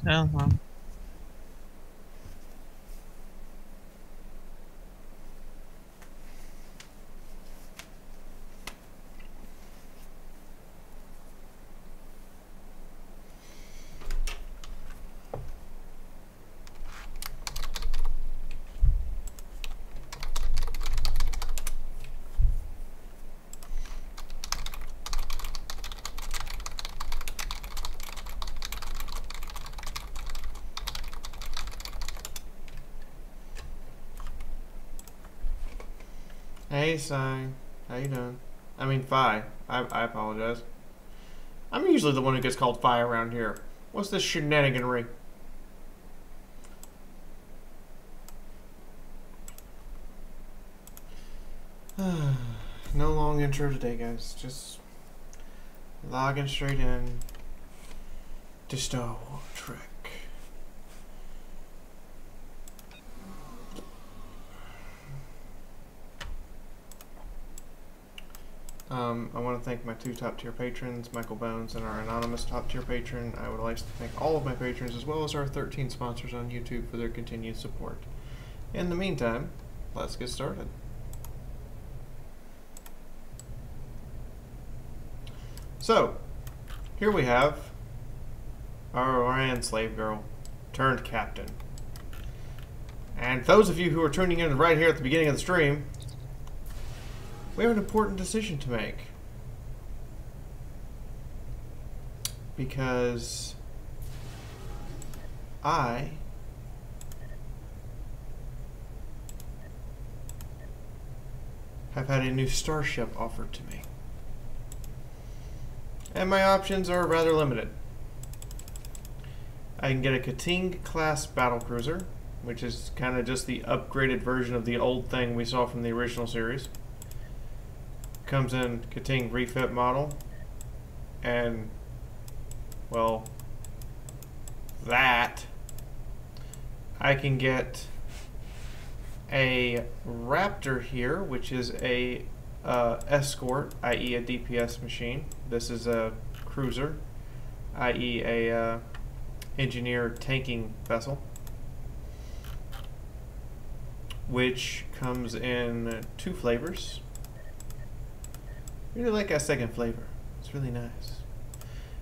Uh-huh. Hey, Sai. How you doing? I mean, Fi. I apologize. I'm usually the one who gets called Fi around here. What's this shenaniganry? No long intro today, guys. Just logging straight in to Star Trek. I want to thank my two top-tier patrons, Michael Bones and our anonymous top-tier patron. I would like to thank all of my patrons as well as our 13 sponsors on YouTube for their continued support. In the meantime, let's get started. So, here we have our Orion slave girl turned captain. And those of you who are tuning in right here at the beginning of the stream, we have an important decision to make. Because I have had a new starship offered to me. And my options are rather limited. I can get a Kating class battlecruiser, which is kind of just the upgraded version of the old thing we saw from the original series. Comes in Kating refit model, and well, that I can get a Raptor here, which is a escort, i.e. a DPS machine. This is a cruiser, i.e. a engineer tanking vessel, which comes in two flavors. Really like that second flavor. It's really nice.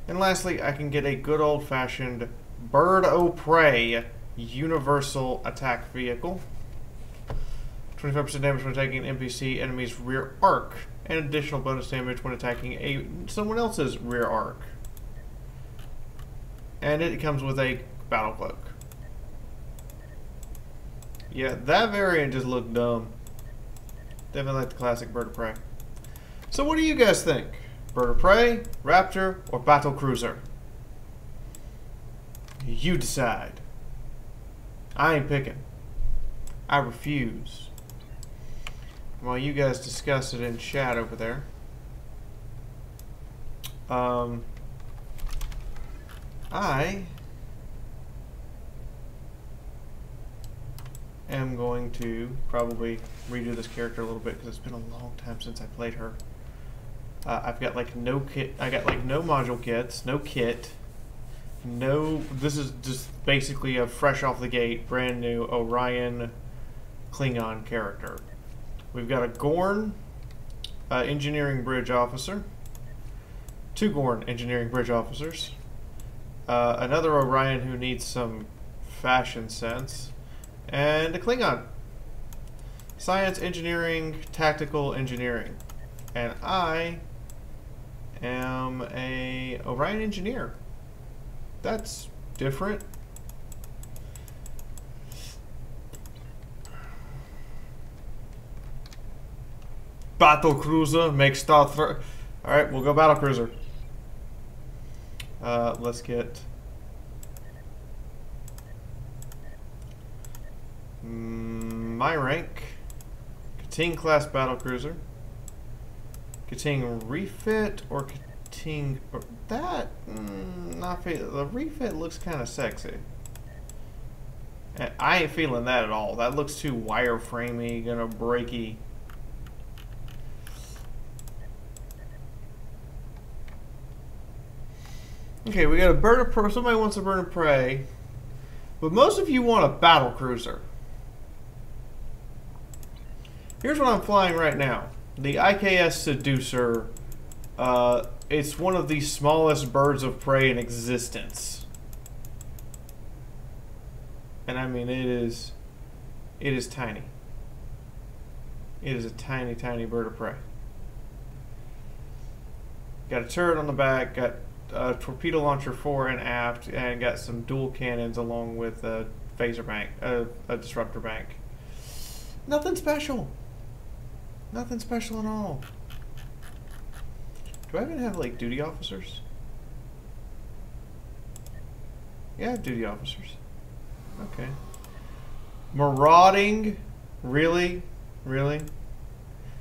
And lastly, I can get a good old-fashioned bird o' prey universal attack vehicle. 25% damage when attacking an NPC enemy's rear arc, and additional bonus damage when attacking someone else's rear arc. And it comes with a battle cloak. Yeah, that variant just looked dumb. Definitely like the classic bird of prey. So what do you guys think? Bird of prey, Raptor, or battle cruiser? You decide. I ain't picking. I refuse. While you guys discuss it in chat over there, I am going to probably redo this character a little bit because it's been a long time since I played her. I've got like no kit. I got like no module kits, no kit, no. This is just basically a fresh off the gate, brand new Orion Klingon character. We've got a Gorn engineering bridge officer, two Gorn engineering bridge officers, another Orion who needs some fashion sense, and a Klingon. Science, engineering, tactical engineering, and I am a Orion engineer. That's different. Battle cruiser makes star. All right, we'll go battle cruiser. Let's get my rank. Kating class battle cruiser. Kating refit or Kating or that not feel the refit looks kind of sexy. And I ain't feeling that at all. That looks too wireframey, gonna breaky. Okay, we got a bird of prey. Somebody wants a bird of prey. But most of you want a battle cruiser. Here's what I'm flying right now. The IKS Seducer. It's one of the smallest birds of prey in existence. And I mean, it is tiny. It is a tiny, tiny bird of prey. Got a turret on the back, got a torpedo launcher fore and aft, and got some dual cannons along with a phaser bank, a disruptor bank. Nothing special. Nothing special at all. Do I even have, like, duty officers? Yeah, I have duty officers. Okay. Marauding? Really? Really?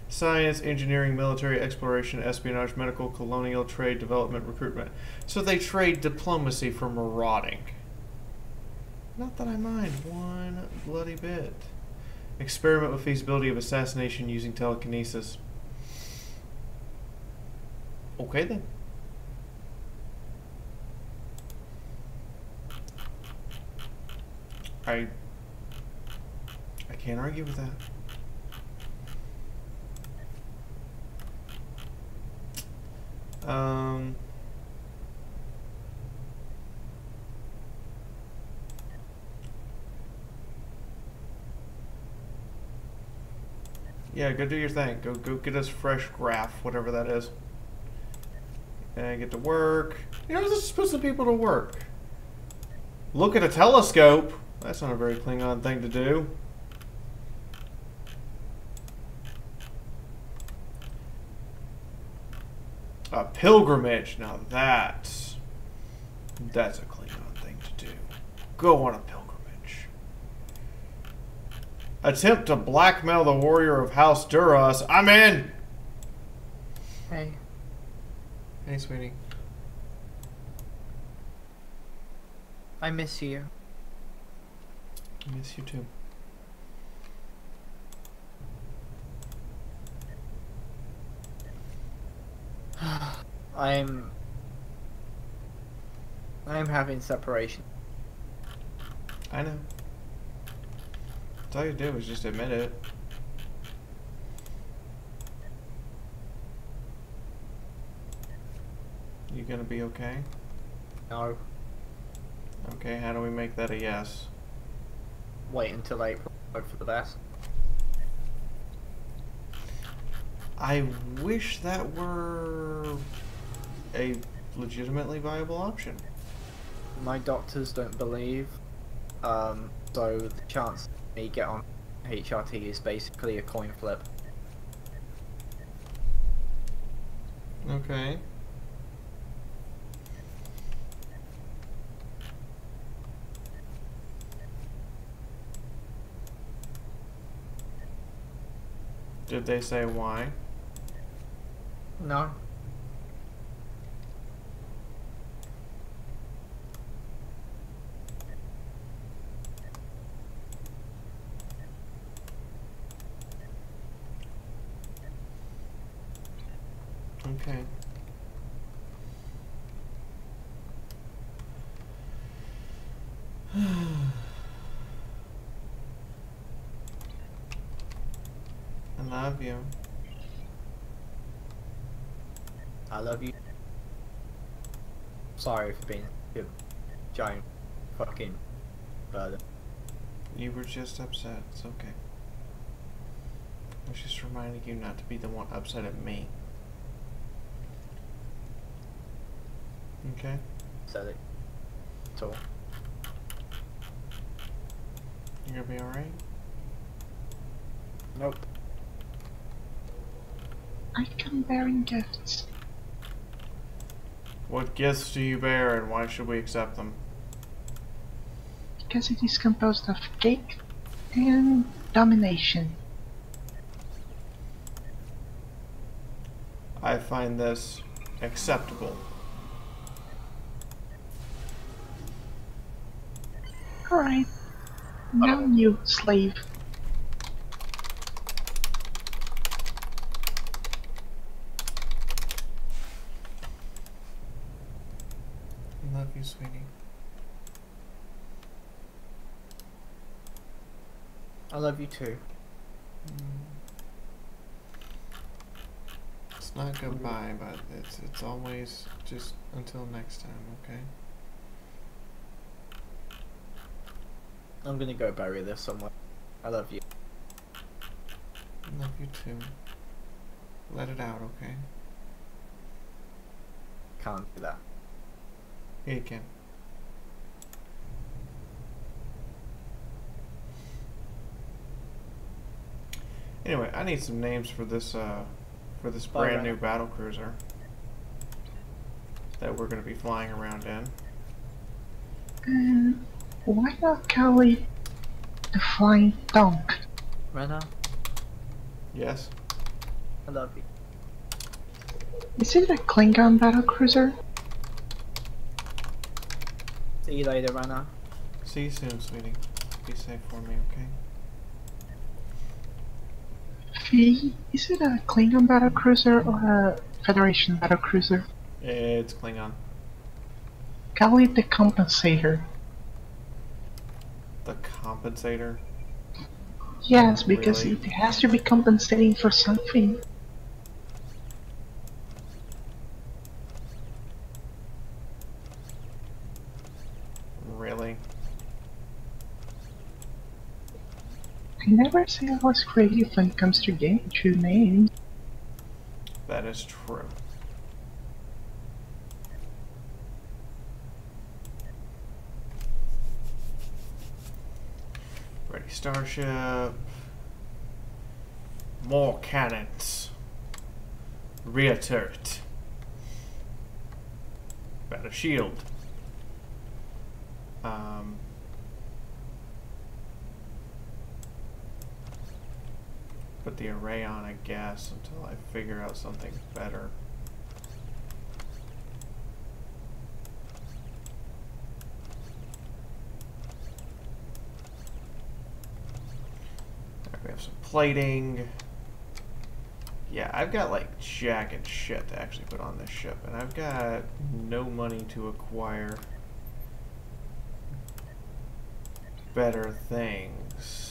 Science, engineering, military, exploration, espionage, medical, colonial, trade, development, recruitment. So they trade diplomacy for marauding. Not that I mind one bloody bit. Experiment with feasibility of assassination using telekinesis. Okay then. I can't argue with that. Yeah, go do your thing. Go get us fresh graph, whatever that is. And get to work. You know, this is supposed to be people to work. Look at a telescope. That's not a very Klingon thing to do. A pilgrimage. Now that's a Klingon thing to do. Go on a pilgrimage. Attempt to blackmail the warrior of House Duras. I'm in. Hey. Hey, sweetie. I miss you. I miss you too. I'm having separation. I know. That's all you do is just admit it. You gonna be okay? No. Okay, how do we make that a yes? Wait until April. Hope for the best. I wish that were a legitimately viable option. My doctors don't believe. So the chance of me get on HRT is basically a coin flip. Okay. Did they say why? No. Okay. I love you. I love you. Sorry for being a giant fucking burden. You were just upset. It's okay. I was just reminding you not to be the one upset at me. Okay? Said it. That's all. You gonna be alright? Nope. I come bearing gifts. What gifts do you bear and why should we accept them? Because it is composed of cake and domination. I find this acceptable. Alright. Now you, slave. I love you too. It's not goodbye, but it's always just until next time, okay? I'm gonna go bury this somewhere. I love you. Love you too. Let it out, okay? Can't do that. Yeah, you can. Anyway, I need some names for this brand new battle cruiser that we're going to be flying around in. Why not call it the Flying Dunk? Rena, Yes? I love you. Is it a Klingon battlecruiser? See you later, Rena. See you soon, sweetie. Be safe for me, okay? Fee, is it a Klingon battlecruiser or a Federation battlecruiser? It's Klingon. Call it the Compensator. The Compensator? Yes, because Really? it has to be compensating for something. Really? I never say I was creative when it comes to game two names. That is true. Ready, starship. More cannons. Rear turret. Better shield. Put the array on, I guess, until I figure out something better. We have some plating. Yeah, I've got like jack and shit to actually put on this ship, and I've got no money to acquire better things.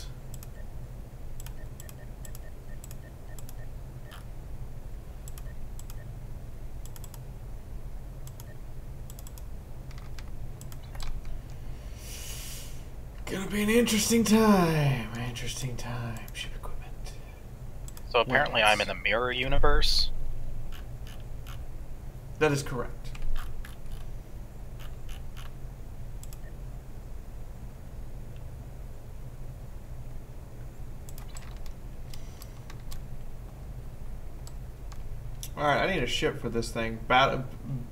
Gonna be an interesting time. Interesting time. Ship equipment. So apparently I'm in the mirror universe. That is correct. Alright, I need a ship for this thing.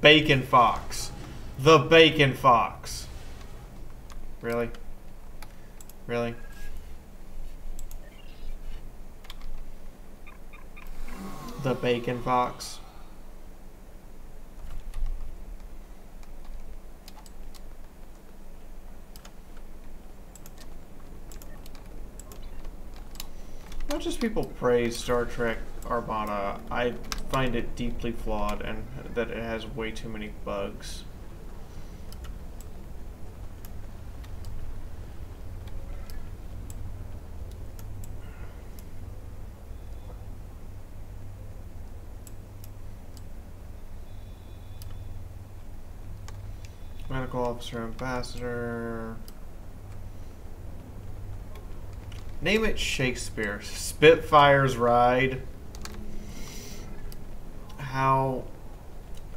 Bacon Fox. The Bacon Fox. Really? Really? The Bacon Fox. Not just people praise Star Trek Armada, I find it deeply flawed and that it has way too many bugs. Medical officer, ambassador. Name it Shakespeare. Spitfire's Ride. How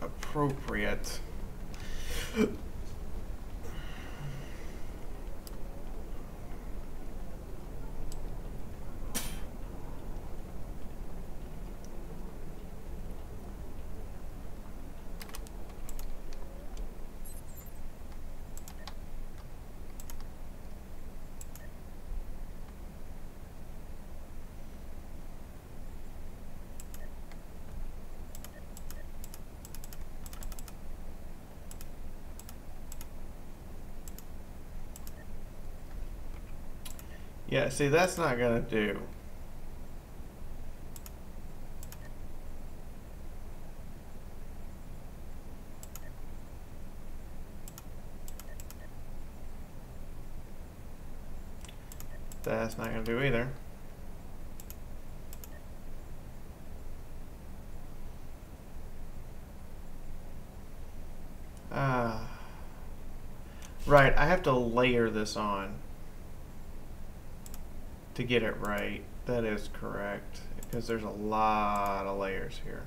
appropriate. Yeah, see, that's not gonna do. That's not going to do either. Right, I have to layer this on to get it right. That is correct, because there's a lot of layers here.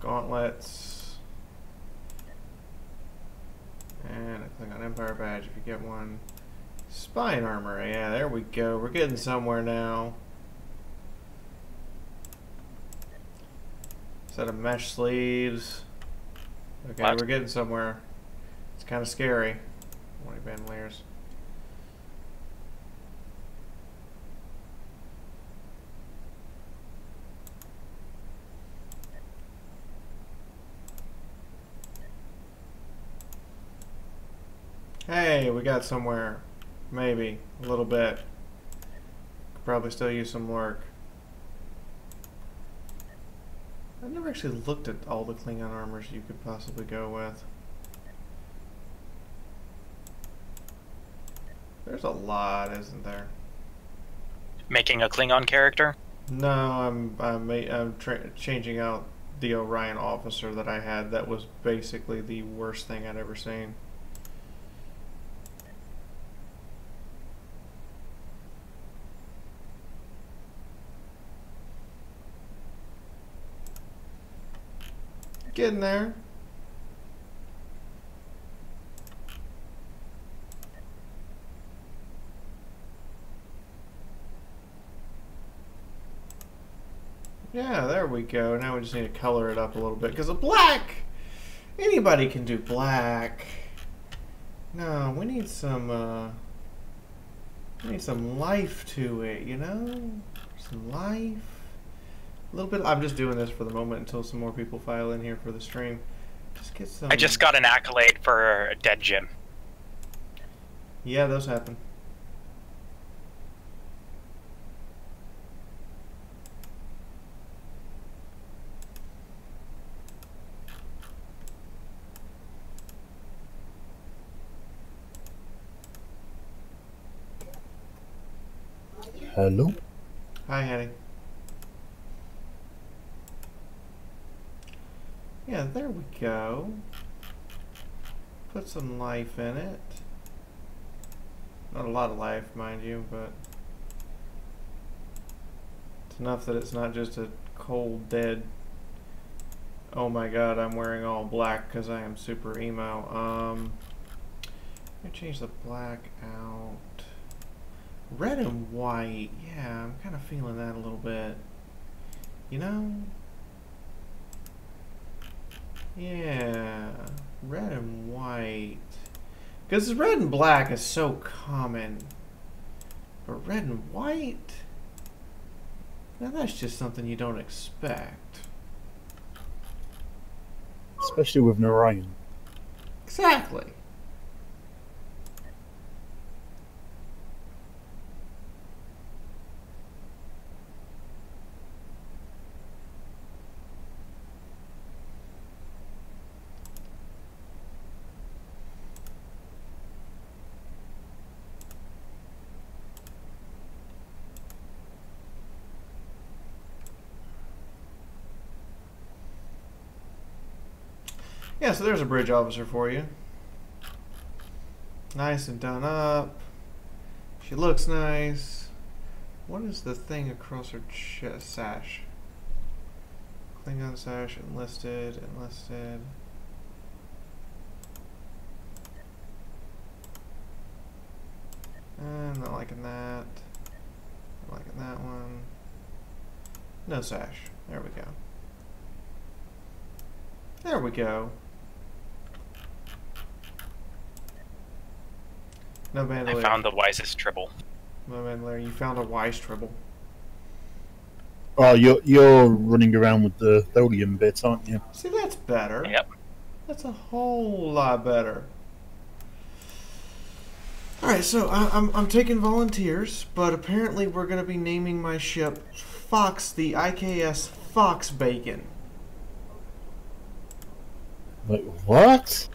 Gauntlets. And a Klingon Empire badge if you get one. Spine armor, yeah, there we go. We're getting somewhere now. Set of mesh sleeves. Okay, what? We're getting somewhere. It's kind of scary. 20 band layers. Hey, we got somewhere. Maybe. A little bit. Could probably still use some work. I've never actually looked at all the Klingon armors you could possibly go with. There's a lot, isn't there? Making a Klingon character? No, I'm changing out the Orion officer that I had. That was basically the worst thing I'd ever seen. Getting there. Yeah, there we go. Now we just need to color it up a little bit because of black. Anybody can do black. No, we need some life to it, you know? Some life. A little bit. I'm just doing this for the moment until some more people file in here for the stream. Just get some. I just got an accolade for a dead Jim. Yeah, those happen. Hello? Hi, Hattie. Yeah, there we go. Put some life in it. Not a lot of life, mind you, but it's enough that it's not just a cold, dead, oh my god, I'm wearing all black because I am super emo. Let me change the black out. Red and white, yeah, I'm kind of feeling that a little bit. You know? Yeah, red and white. Because red and black is so common. But red and white? Now that's just something you don't expect. Especially with an Orion. Exactly. Yeah, so there's a bridge officer for you. Nice and done up. She looks nice. What is the thing across her sash? Klingon sash, enlisted, enlisted. I'm not liking that. Not liking that one. No sash. There we go. There we go. No bandolier. I found the wisest tribble. No bandolier. You found a wise tribble. Oh, you're running around with the tholium bits, aren't you? See, that's better. Yep. That's a whole lot better. Alright, so I'm taking volunteers, but apparently we're going to be naming my ship Fox, the IKS Fox Bacon. Like, what?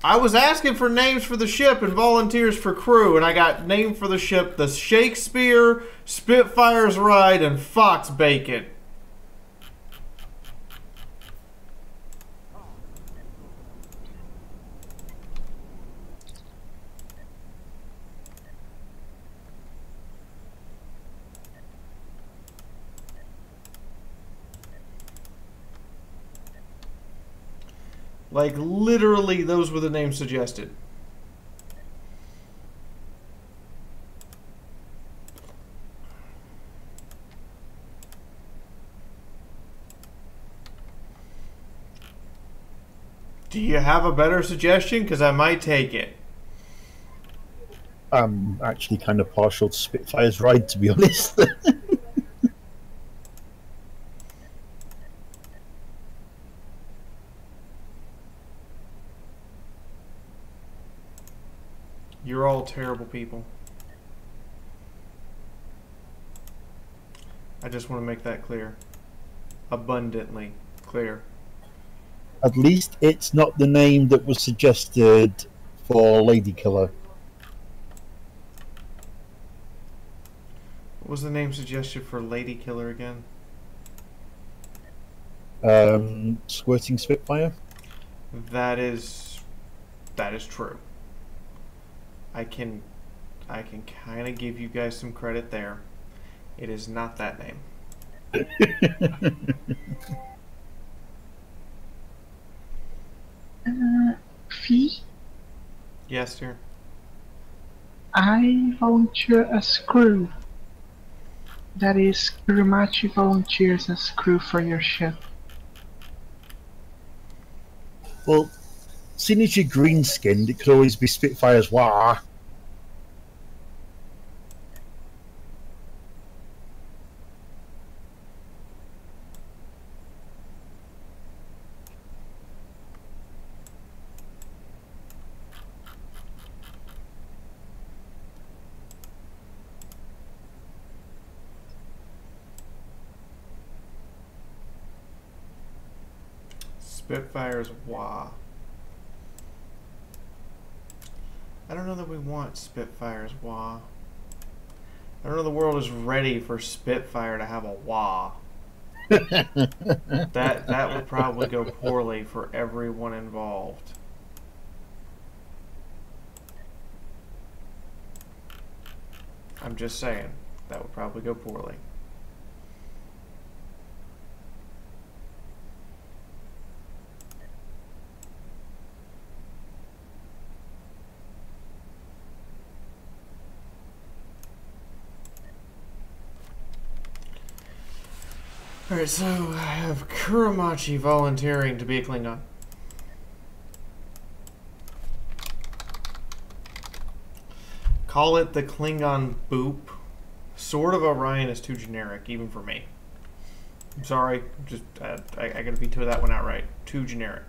I was asking for names for the ship and volunteers for crew, and I got name for the ship the Shakespeare, Spitfire's Ride, and Fox Bacon. Like, literally, those were the names suggested. Do you have a better suggestion? Because I might take it. I'm actually kind of partial to Spitfire's Ride, to be honest. You're all terrible people. I just want to make that clear. Abundantly clear. At least it's not the name that was suggested for Lady Killer. What was the name suggested for Lady Killer again? Squirting Spitfire? That is true. I can kind of give you guys some credit there. It is not that name. Fee? Yes, dear. I volunteer as crew. That is, Kurumachi volunteers as crew for your ship. Well, seeing as you're green-skinned, it could always be Spitfire's Wah. Spitfire's Wah. I don't know that we want Spitfire's Wah. I don't know the world is ready for Spitfire to have a Wah. That would probably go poorly for everyone involved. I'm just saying, that would probably go poorly. Alright, so I have Kurumachi volunteering to be a Klingon. Call it the Klingon Boop. Sword of Orion is too generic, even for me. I'm sorry, just I gotta veto that one outright. Too generic.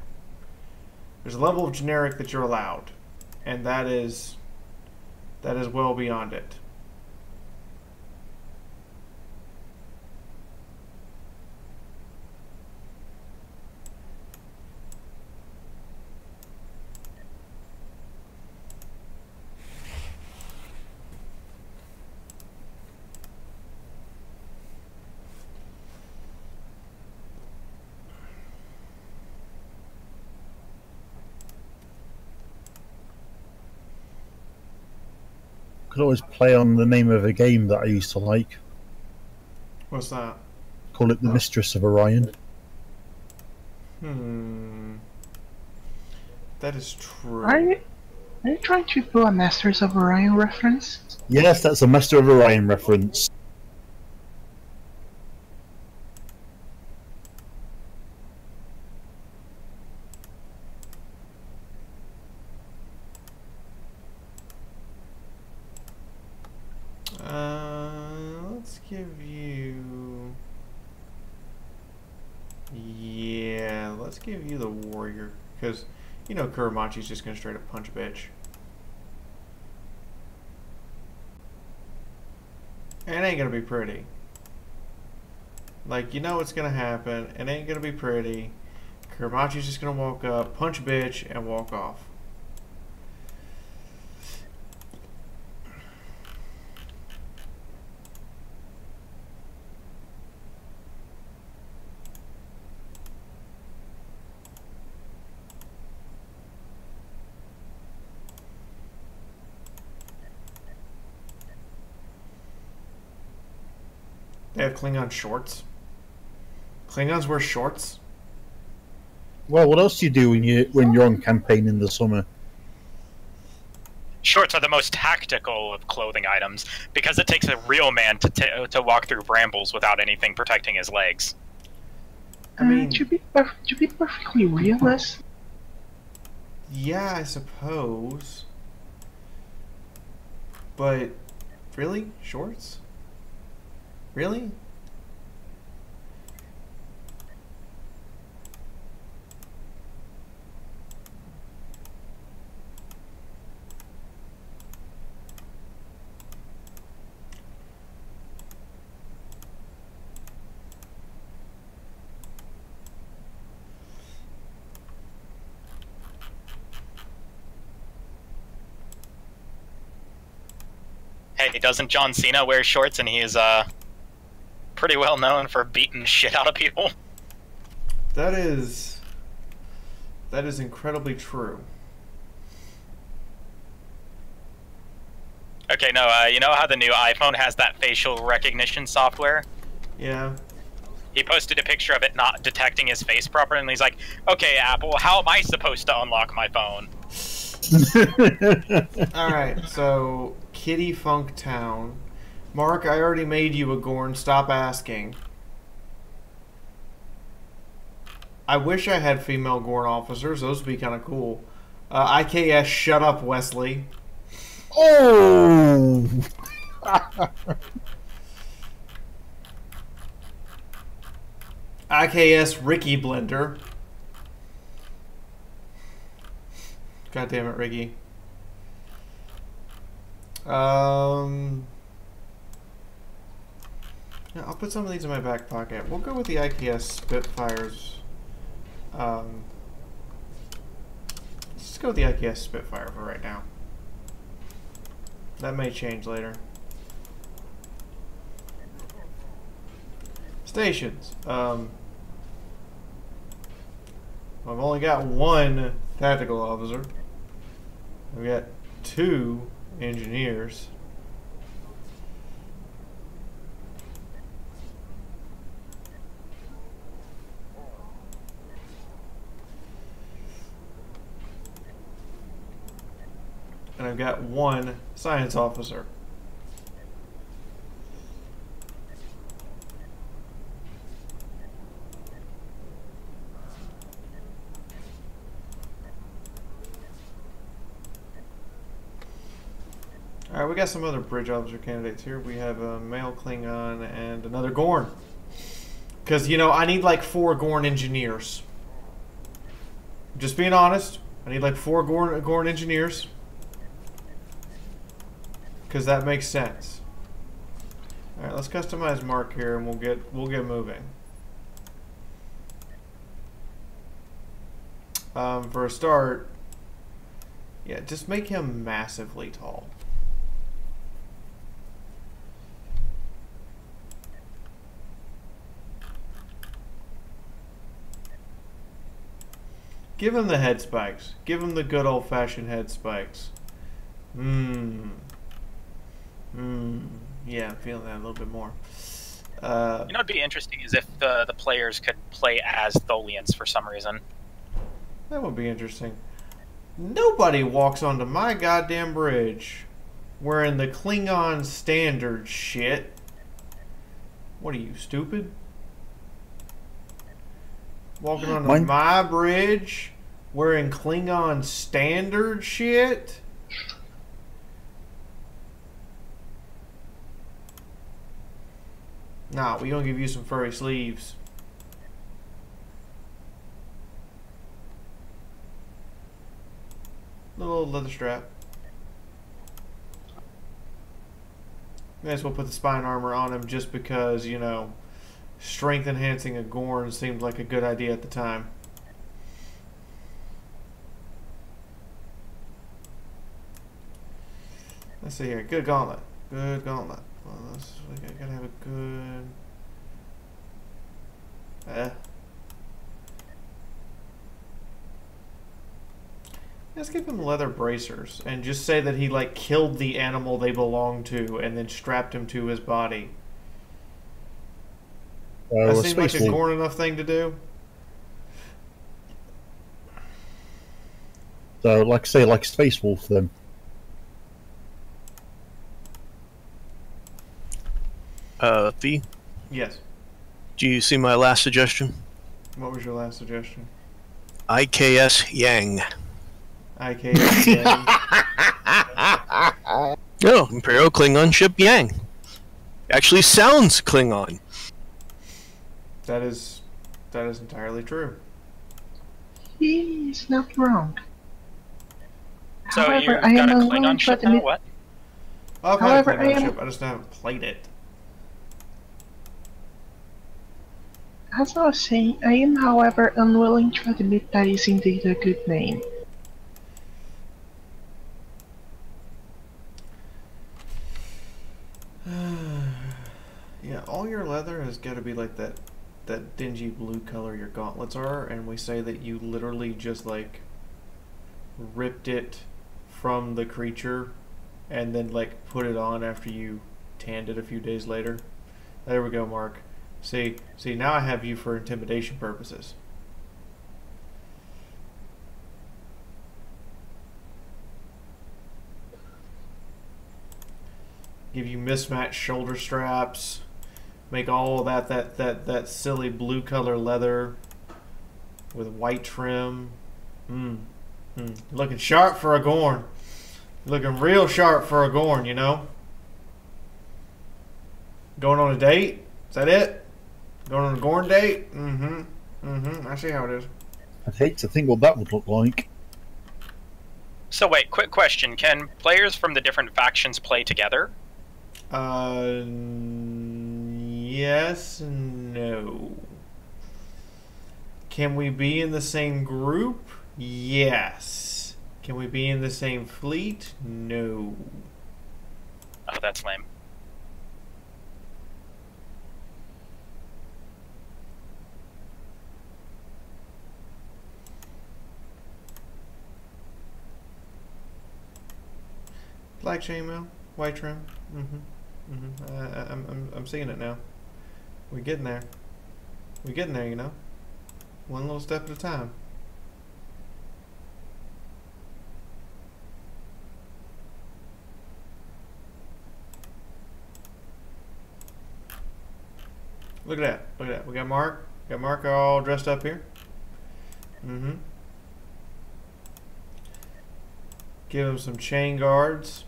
There's a level of generic that you're allowed, and that is well beyond it. Could always play on the name of a game that I used to like. What's that? Call it the Mistress of Orion. That is true. Are you trying to do a Masters of Orion reference? Yes, that's a Master of Orion reference. Let's give you... Yeah, let's give you the warrior. Because, you know, Kurumachi's just going to straight up punch a bitch. It ain't going to be pretty. Like, you know what's going to happen. It ain't going to be pretty. Kuramachi's just gonna walk up, punch a bitch, and walk off. They have Klingon shorts. Klingons wear shorts. Well, what else do you do when you're on campaign in the summer? Shorts are the most tactical of clothing items because it takes a real man to walk through brambles without anything protecting his legs. I mean, to be perfectly realist. Yeah, I suppose. But really, shorts? Really? Hey, doesn't John Cena wear shorts and he is pretty well known for beating shit out of people? That is incredibly true. Okay, no, you know how the new iPhone has that facial recognition software? Yeah. He posted a picture of it not detecting his face properly, and he's like, okay, Apple, how am I supposed to unlock my phone? Alright, so Kitty Funk Town. Mark, I already made you a Gorn. Stop asking. I wish I had female Gorn officers. Those would be kind of cool. IKS, shut up, Wesley. Oh! IKS, Ricky Blender. God damn it, Ricky. Yeah, I'll put some of these in my back pocket. We'll go with the IKS Spitfires. Let's just go with the IKS Spitfire for right now. That may change later. Stations. I've only got one tactical officer. I've got 2 engineers. And I've got 1 science officer. Alright, we got some other bridge officer candidates here. We have a male Klingon and another Gorn. Because, you know, I need like 4 Gorn engineers. Just being honest, I need like 4 Gorn engineers. Because that makes sense. Alright, let's customize Mark here and we'll get moving. For a start, yeah, just make him massively tall. Give him the head spikes. Give him the good old-fashioned head spikes. Yeah, I'm feeling that a little bit more. You know what'd be interesting is if the players could play as Tholians for some reason. That would be interesting. Nobody walks onto my goddamn bridge wearing the Klingon standard shit. What are you, stupid? Walking onto my bridge wearing Klingon standard shit? Nah, we gonna give you some furry sleeves. Little leather strap. May as well put the spine armor on him just because, you know, strength enhancing a Gorn seemed like a good idea at the time. Let's see here. Good gauntlet. Good gauntlet. Well, I gotta have a good. Let's give him leather bracers and just say that he like killed the animal they belong to and then strapped him to his body. That seems like a Gorn enough thing to do. So, like I say, like Space Wolf then. Fee? Yes. Do you see my last suggestion? What was your last suggestion? IKS Yang. IKS Yang. No, Imperial Klingon ship Yang. Actually sounds Klingon. That is entirely true. He's not wrong. So However, you've I got a am Klingon willing to ship now? admit- What? I've had a However, Klingon I am- ship, I just haven't played it. As I was saying, I am, however, unwilling to admit that is indeed a good name. Yeah, all your leather has got to be like that dingy blue color your gauntlets are, and we say that you literally just like ripped it from the creature and then like put it on after you tanned it a few days later. There we go, Mark. See, now I have you for intimidation purposes. Give you mismatched shoulder straps. Make all that silly blue color leather with white trim. Looking sharp for a Gorn. Looking real sharp for a Gorn, you know. Going on a date? Is that it? Going on a Gorn date? I see how it is. I'd hate to think what that would look like. So wait, quick question. Can players from the different factions play together? Yes, no. Can we be in the same group? Yes. Can we be in the same fleet? No. Oh, that's lame. Black chainmail, white trim. I'm seeing it now. We're getting there. We're getting there, you know. One little step at a time. Look at that. Look at that. We got Mark. Got Mark all dressed up here. Give him some chain guards.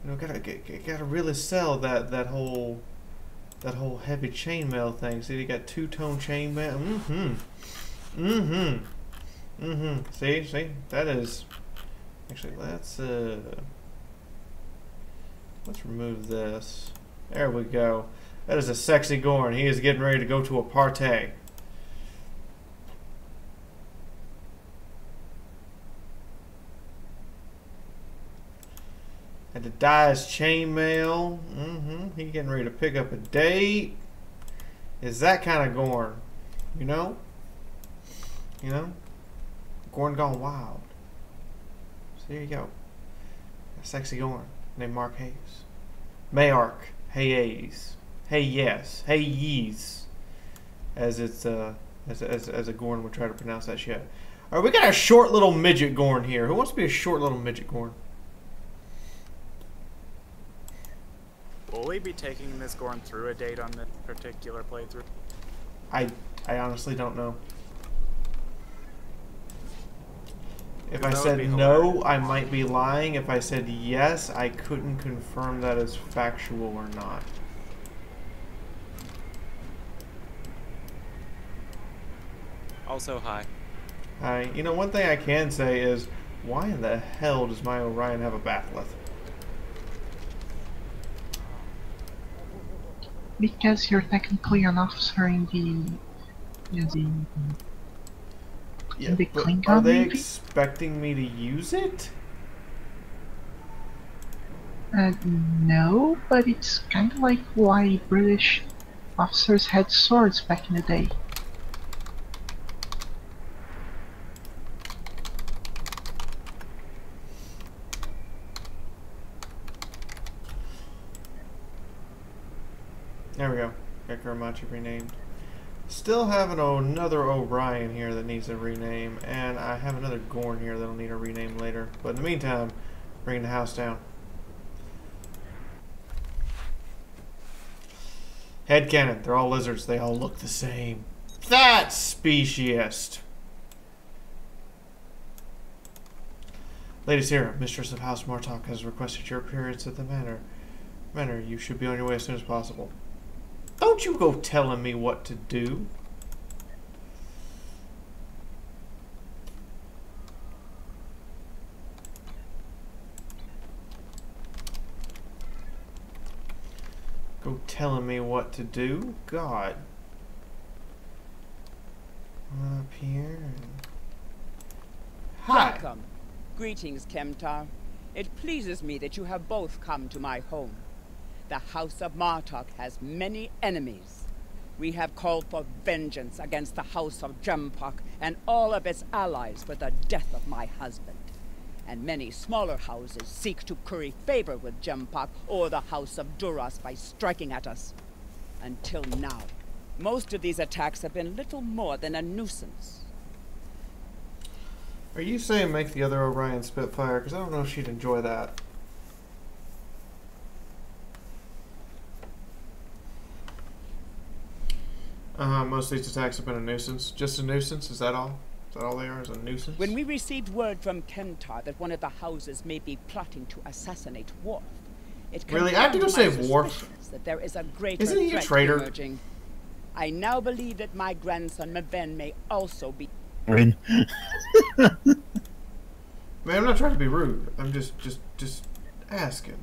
You know, gotta really sell that whole heavy chainmail thing. See, you got two-tone chainmail. See, that is actually let's remove this. There we go. That is a sexy Gorn. He is getting ready to go to a party. Had to dye his chainmail. He getting ready to pick up a date. Is that kind of Gorn? You know? You know? Gorn gone wild. So there you go. A sexy Gorn named Mark Hayes. Mayark Hayes. Hey yes. Hey yees. As it's as a Gorn would try to pronounce that shit. Alright, we got a short little midget Gorn here. Who wants to be a short little midget Gorn? Will we be taking this Gorn through a date on this particular playthrough? I honestly don't know. If I said no, I might be lying. If I said yes, I couldn't confirm that as factual or not. Also, hi. Hi. You know, one thing I can say is, why in the hell does my Orion have a batholith? Because you're technically an officer in the Yeah, the but Klingon are they Navy? expecting me to use it? No, but it's kind of like why British officers had swords back in the day. There we go. Got Guramachi renamed. Still have another Orion here that needs a rename, and I have another Gorn here that'll need a rename later. But in the meantime, bringing the house down. Headcanon. They're all lizards. They all look the same. That's speciest. Lady Sarah, Mistress of House Martok, has requested your appearance at the manor. You should be on your way as soon as possible. Don't you go telling me what to do. Go telling me what to do? God. Up here. Hi. Welcome. Greetings, Kemtar. It pleases me that you have both come to my home. The House of Martok has many enemies. We have called for vengeance against the House of Jempok and all of its allies for the death of my husband. And many smaller houses seek to curry favor with Jempok or the House of Duras by striking at us. Until now, most of these attacks have been little more than a nuisance. Are you saying make the other Orion Spitfire? Because I don't know if she'd enjoy that. Most of these attacks have been a nuisance. Just a nuisance? Is that all? Is that all they are? Is a nuisance? When we received word from Kemtar that one of the houses may be plotting to assassinate Worf, it really? I have to go save Worf? That there is a greater Isn't he a threat traitor? emerging. I now believe that my grandson Maven may also be. Rin. Man, I'm not trying to be rude. I'm just asking.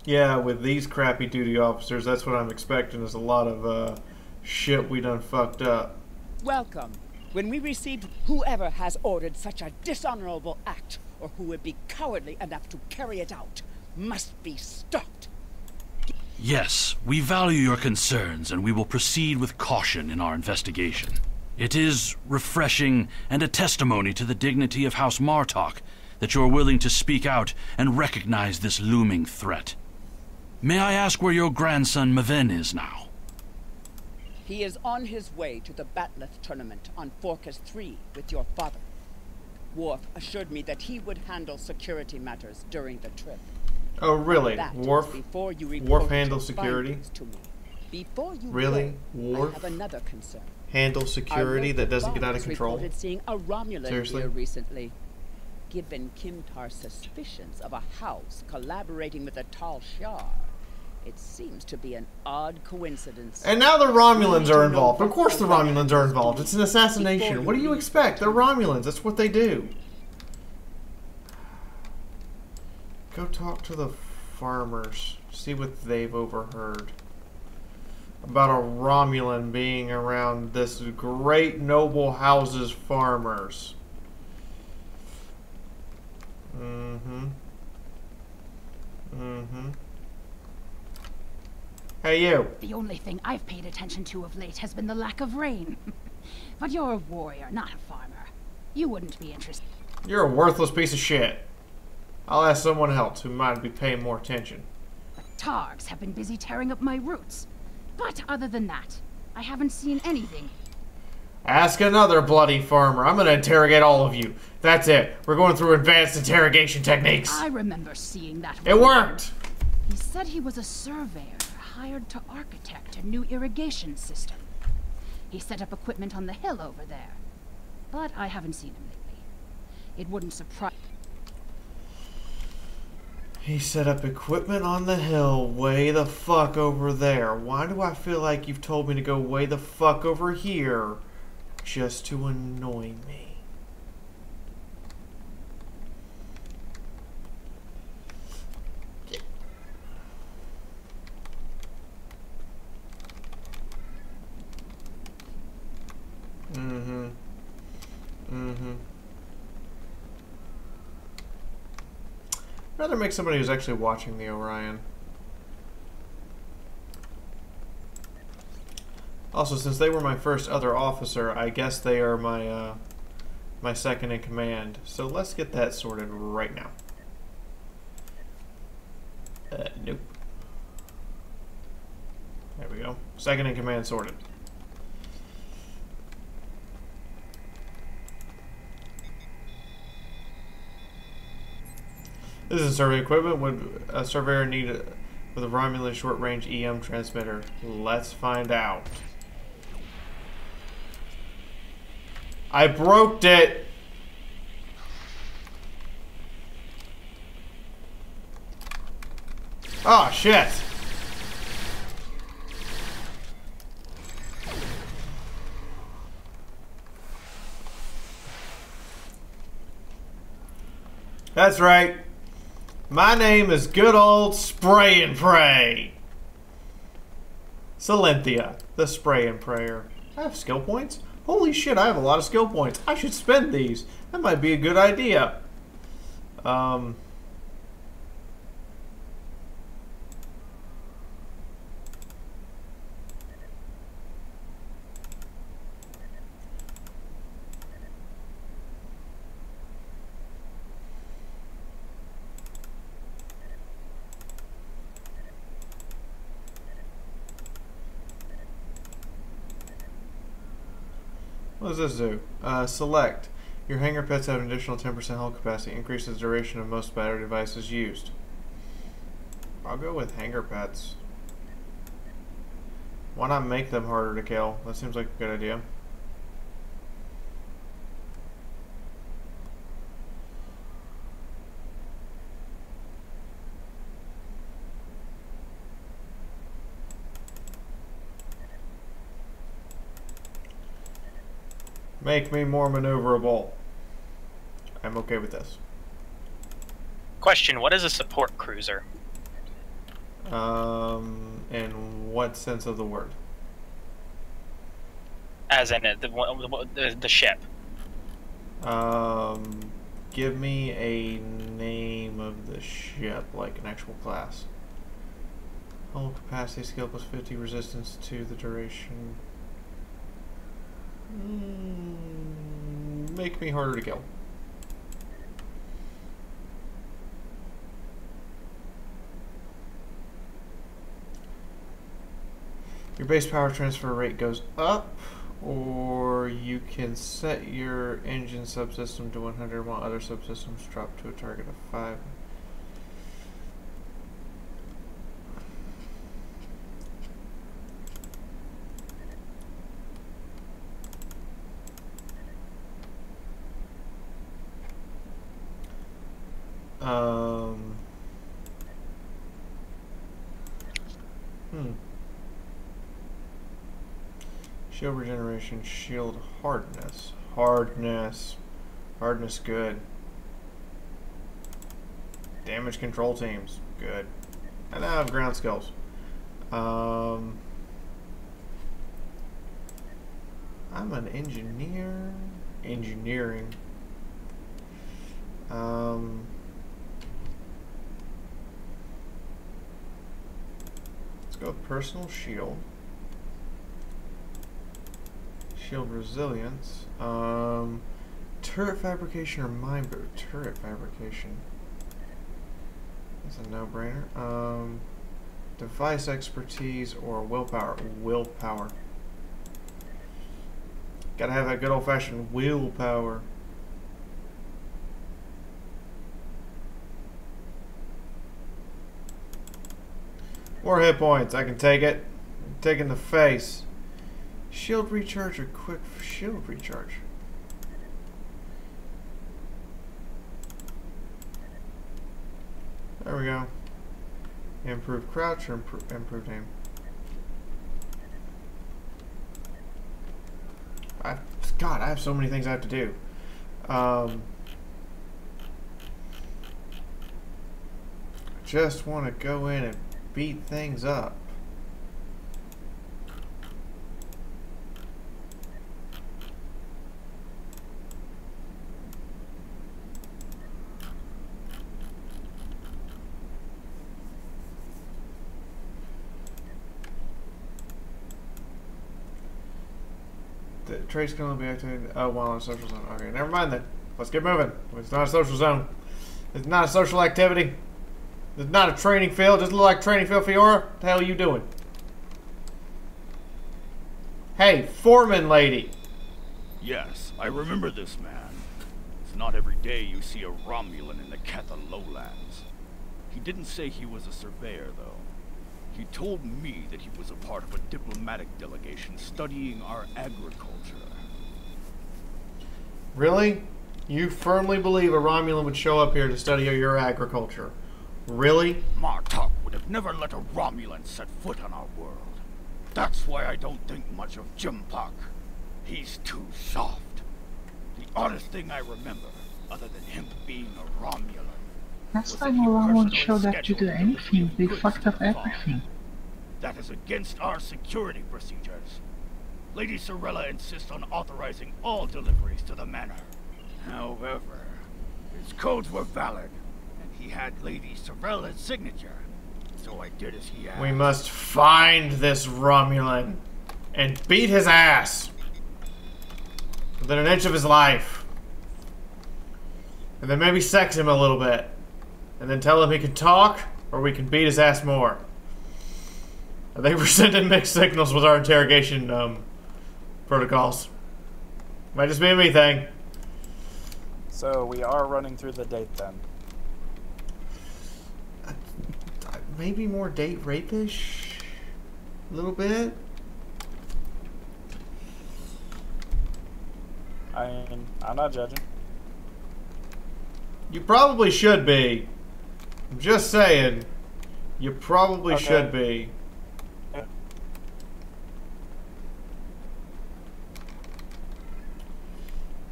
Yeah, with these crappy duty officers, that's what I'm expecting is a lot of shit we done fucked up. Welcome. When we received whoever has ordered such a dishonorable act, or who would be cowardly enough to carry it out, must be stopped. Yes, we value your concerns, and we will proceed with caution in our investigation. It is refreshing and a testimony to the dignity of House Martok that you're willing to speak out and recognize this looming threat. May I ask where your grandson Maven is now? He is on his way to the Batleth tournament on Forcas 3 with your father. Worf assured me that he would handle security matters during the trip. Oh, really? That Worf? before you Worf handles security? to me. Before you Really? go, Worf? I have another concern. Handle security that doesn't get out of control? Reported seeing a Romulan Seriously? here recently. Given Kimtar's suspicions of a house collaborating with the Tal Shiar, it seems to be an odd coincidence. And now the Romulans are involved. Of course the Romulans are involved. It's an assassination. What do you expect? They're Romulans. That's what they do. Go talk to the farmers. See what they've overheard about a Romulan being around this great noble house's farmers. Hey, you. The only thing I've paid attention to of late has been the lack of rain. But you're a warrior, not a farmer. You wouldn't be interested. You're a worthless piece of shit. I'll ask someone else who might be paying more attention. The Targs have been busy tearing up my roots. But other than that, I haven't seen anything. Ask another bloody farmer. I'm gonna interrogate all of you. That's it. We're going through advanced interrogation techniques. I remember seeing that. It worked! He said he was a surveyor hired to architect a new irrigation system. He set up equipment on the hill over there. But I haven't seen him lately. It wouldn't surprise... He set up equipment on the hill way the fuck over there. Why do I feel like you've told me to go way the fuck over here just to annoy me? I'd rather make somebody who's actually watching the Orion. Also, since they were my first other officer, I guess they are my my second in command. So let's get that sorted right now. Nope. There we go. Second in command sorted. This is survey equipment. Would a surveyor need with a Romulan short-range EM transmitter? Let's find out. I broke it! Oh, shit! That's right. My name is good old Spray and Pray. Salenthia, the Spray and Prayer. I have skill points? Holy shit, I have a lot of skill points. I should spend these. That might be a good idea. What does this do? Select. Your hangar pets have an additional 10% hull capacity. Increases the duration of most battery devices used. I'll go with hangar pets. Why not make them harder to kill? That seems like a good idea. Make me more maneuverable. I'm okay with this. Question, what is a support cruiser? In what sense of the word? As in the ship. Give me a name of the ship, like an actual class. Hull capacity, skill plus 50, resistance to the duration. Make me harder to kill. Your base power transfer rate goes up, or you can set your engine subsystem to 100 while other subsystems drop to a target of 5. Shield regeneration, shield hardness. Hardness good. Damage control teams, good. And I have ground skills. I'm an engineer. Engineering. Let's go with personal shield. Shield resilience. Turret fabrication or mine boot? Turret fabrication. That's a no-brainer. Device expertise or willpower? Willpower. Gotta have that good old-fashioned willpower. More hit points. I can take it. Take in the face. Shield recharge or quick shield recharge? There we go. Improved crouch or improved aim? God, I have so many things I have to do. Just want to go in and beat things up. The trace can only be activated while in a social zone. Okay, never mind then. Let's get moving. It's not a social zone. It's not a social activity. It's not a training field. Doesn't look like training field, Fiaura. What the hell are you doing? Hey, foreman lady. Yes, I remember this man. It's not every day you see a Romulan in the Catha lowlands. He didn't say he was a surveyor, though. He told me that he was a part of a diplomatic delegation studying our agriculture. Really? You firmly believe a Romulan would show up here to study your agriculture? Really? Martok would have never let a Romulan set foot on our world. That's why I don't think much of Jimpak. He's too soft. The oddest thing I remember, other than him being a Romulan, Last time Orion won't show that to do anything, they fucked up everything. That is against our security procedures. Lady Sorella insists on authorizing all deliveries to the manor. However, his codes were valid, and he had Lady Sorella's signature. So I did as he asked. We must find this Romulan and beat his ass within an inch of his life. And then maybe sex him a little bit. And then tell him he can talk, or we can beat his ass more. I think we're sending mixed signals with our interrogation protocols. Might just be a me thing. So we are running through the date then. Maybe more date rapish? A little bit? I mean, I'm not judging. You probably should be. I'm just saying. You probably should be.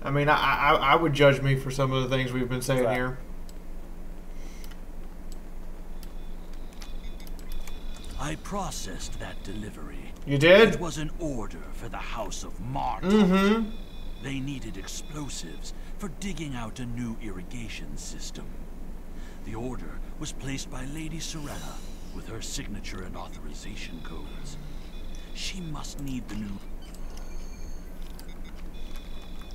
I mean, I would judge me for some of the things we've been saying here. I processed that delivery. You did? It was an order for the House of Martok. Mm-hmm. They needed explosives for digging out a new irrigation system. The order was placed by Lady Sorella with her signature and authorization codes. She must need the new...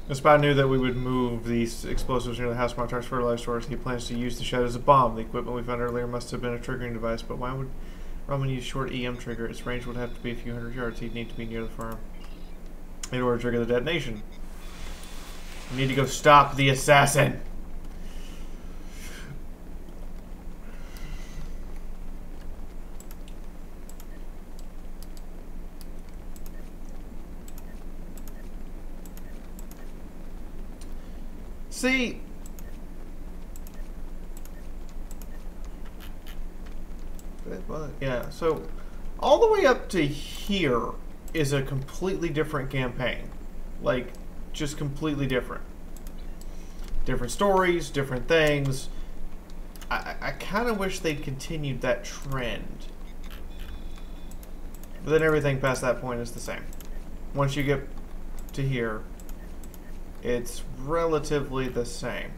The spy knew that we would move these explosives near the House of Martok's fertilizer stores. He plans to use the shed as a bomb. The equipment we found earlier must have been a triggering device, but why would Roman use short EM trigger? Its range would have to be a few hundred yards. He'd need to be near the farm in order to trigger the detonation. We need to go stop the assassin. See, yeah, so all the way up to here is a completely different campaign. Like, just completely different. Different stories, different things. I kind of wish they'd continued that trend. But then everything past that point is the same. Once you get to here, it's relatively the same.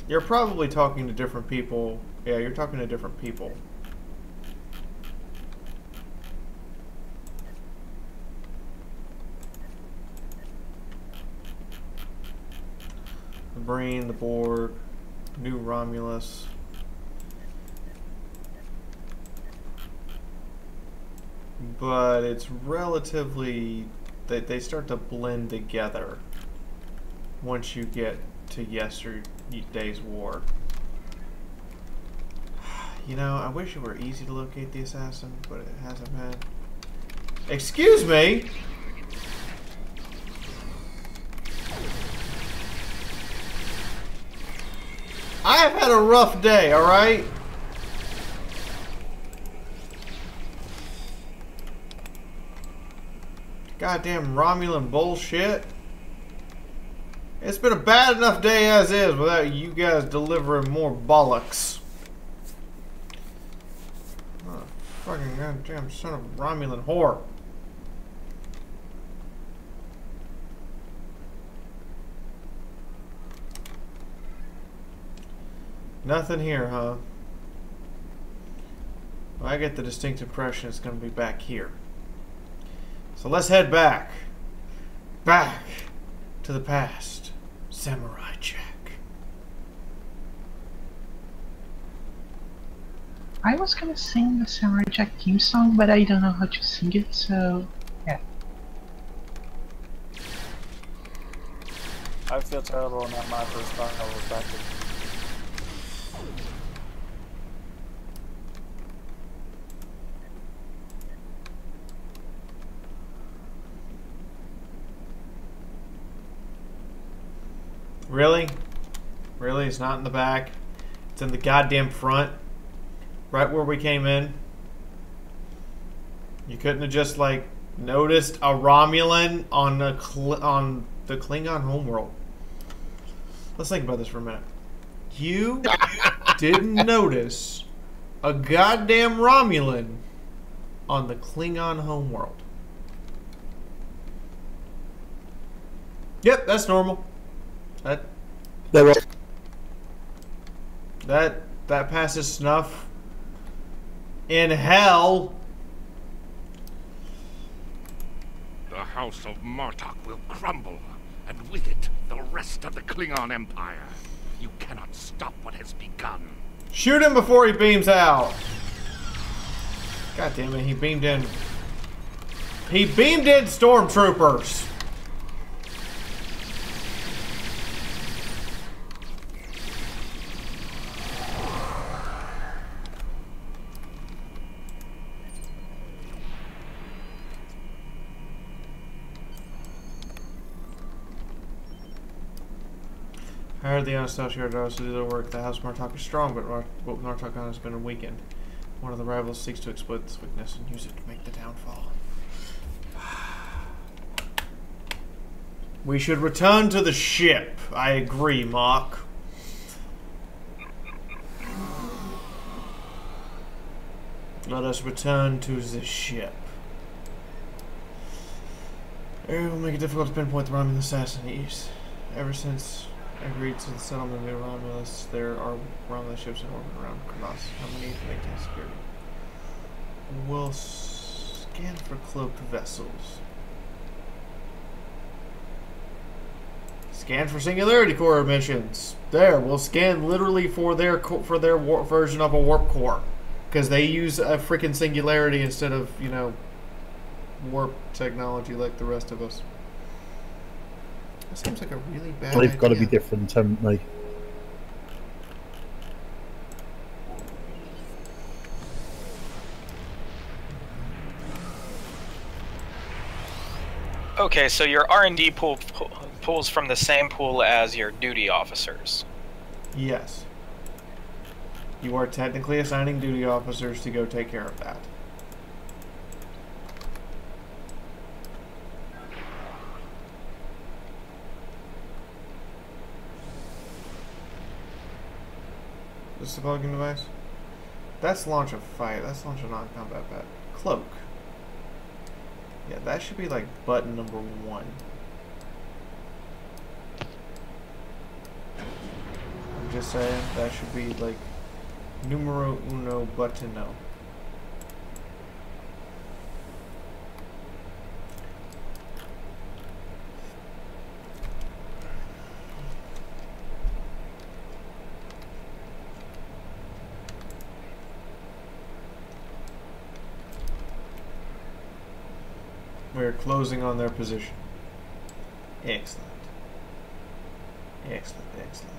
You're probably talking to different people. Yeah, you're talking to different people. The Brain, the Borg, New Romulus. But it's relatively... They start to blend together once you get to yesterday's war. You know, I wish it were easy to locate the assassin, but it hasn't been. Excuse me! I have had a rough day, alright? Goddamn Romulan bullshit. It's been a bad enough day as is without you guys delivering more bollocks. Oh, fucking goddamn son of a Romulan whore. Nothing here, huh? Well, I get the distinct impression it's going to be back here. So let's head back. Back to the past. Samurai Jack. I was gonna sing the Samurai Jack theme song, but I don't know how to sing it, so yeah. I feel terrible in that my first thought I was back to. Really? Really? It's not in the back. It's in the goddamn front. Right where we came in. You couldn't have just, like, noticed a Romulan on the Klingon homeworld. Let's think about this for a minute. You didn't notice a goddamn Romulan on the Klingon homeworld. Yep, that's normal. That passes snuff in hell. The House of Martok will crumble, and with it, the rest of the Klingon Empire. You cannot stop what has begun. Shoot him before he beams out. God damn it, he beamed in. He beamed in stormtroopers. I heard the Shipyard knows to do their work. The House of Martok is strong, but Martok has been weakened. One of the rivals seeks to exploit this weakness and use it to make the downfall. We should return to the ship. I agree, Mark. Let us return to the ship. It will make it difficult to pinpoint the Romulan assassins. Ever since agreed to the settlement of Romulus, there are Romulan ships in orbit around Kronos. How many maintain security? We'll scan for cloaked vessels. Scan for Singularity Core missions. There, we'll scan literally for their warp version of a warp core, because they use a freaking singularity instead of, you know, warp technology like the rest of us. That seems like a really bad idea. They've got to be different, haven't they? Okay, so your R&D pool pulls from the same pool as your duty officers. Yes. You are technically assigning duty officers to go take care of that. This is the plug-in device? That's launch a fight. That's launch a non-combat bat. Cloak. Yeah, that should be like button number 1. I'm just saying, that should be like numero uno buttino. We're closing on their position. Excellent. Excellent, excellent.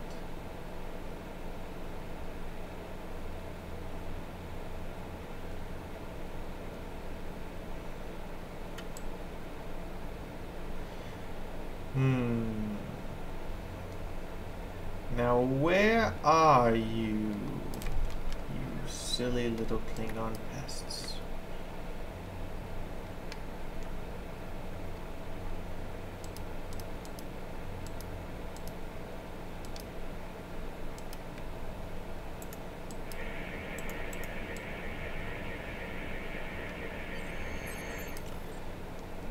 Now where are you? You silly little Klingon pests.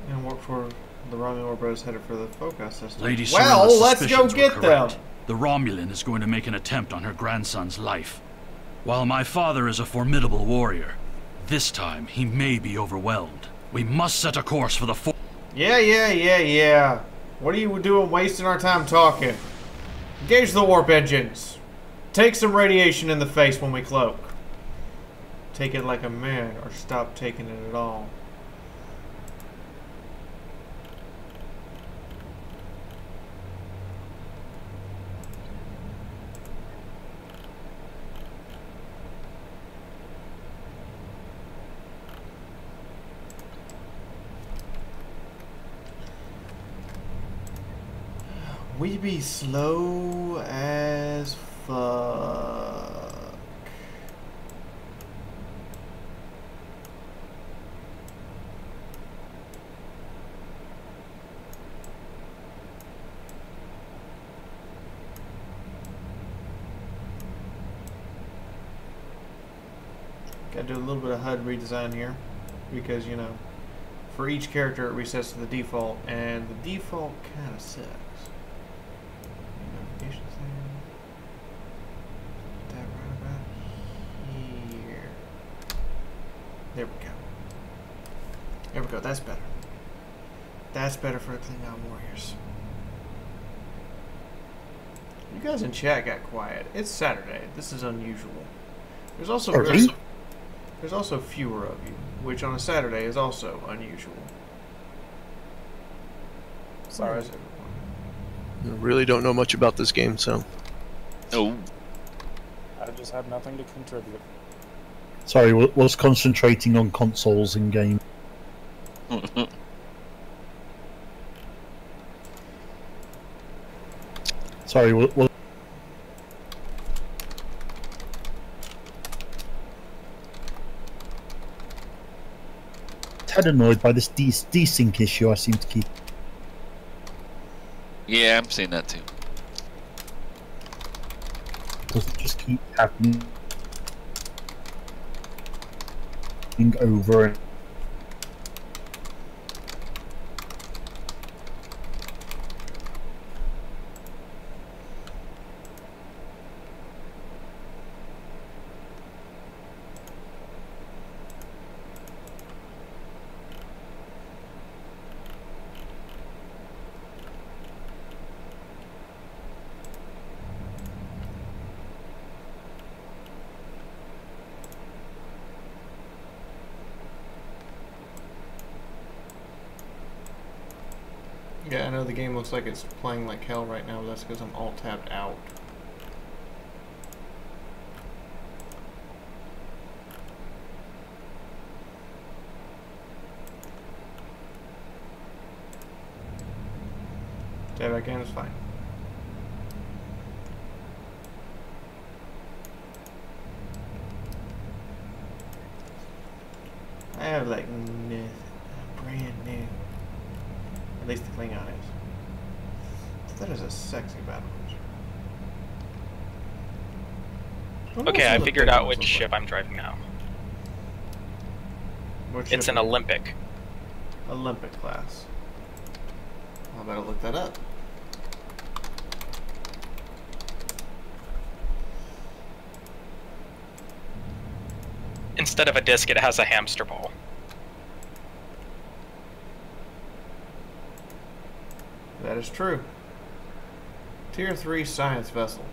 And work for the Romulan brothers headed for the focus system. Lady well, Cirilla's let's go suspicions get were them. correct. The Romulan is going to make an attempt on her grandson's life. While my father is a formidable warrior, this time he may be overwhelmed. We must set a course for the Yeah. What are you doing wasting our time talking? Engage the warp engines. Take some radiation in the face when we cloak. Take it like a man, or stop taking it at all. We be slow as fuck. Gotta do a little bit of HUD redesign here because, you know, for each character it resets to the default, and the default kind of sucks. Notifications there. That right about here. There we go. There we go. That's better. That's better for the Klingon warriors. You guys in chat got quiet. It's Saturday. This is unusual. There's also fewer of you, which on a Saturday is also unusual. Sorry. I really don't know much about this game, so. Oh. I just have nothing to contribute. Sorry, was concentrating on consoles in game. Sorry, was tad annoyed by this desync issue I seem to keep. Yeah, I'm seeing that too. Doesn't just keep happening over and Yeah, I know the game looks like it's playing like hell right now, but that's because I'm alt-tabbed out. Tab back in is fine. I have like nothing, brand new. At least the Klingon is. That is a sexy battle cruiser. Okay, I figured out which ship I'm driving now. It's an Olympic. Olympic class. I better look that up. Instead of a disc, it has a hamster ball. That is true. Tier 3 science vessel.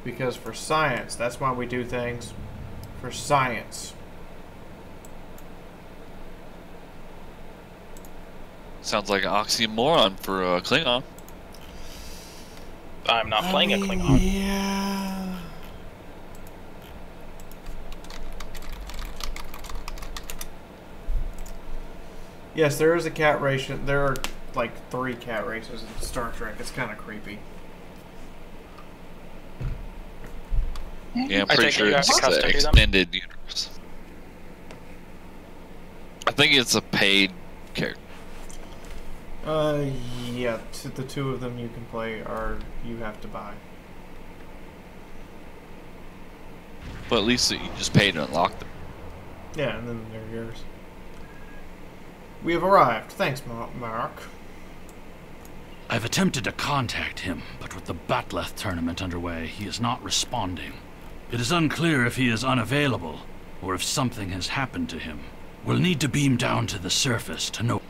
Because for science, that's why we do things for science. Sounds like an oxymoron for Klingon. I'm not playing a Klingon. Yeah. Yes, there is a cat race. There are like 3 cat races in Star Trek. It's kind of creepy. Yeah, I'm pretty sure it's the extended universe. I think it's a paid character. Yeah, the 2 of them you can play are you have to buy. But at least you just paid to unlock them. Yeah, and then they're yours. We have arrived. Thanks, Mark. I've attempted to contact him, but with the Batleth tournament underway, he is not responding. It is unclear if he is unavailable, or if something has happened to him. We'll need to beam down to the surface to know.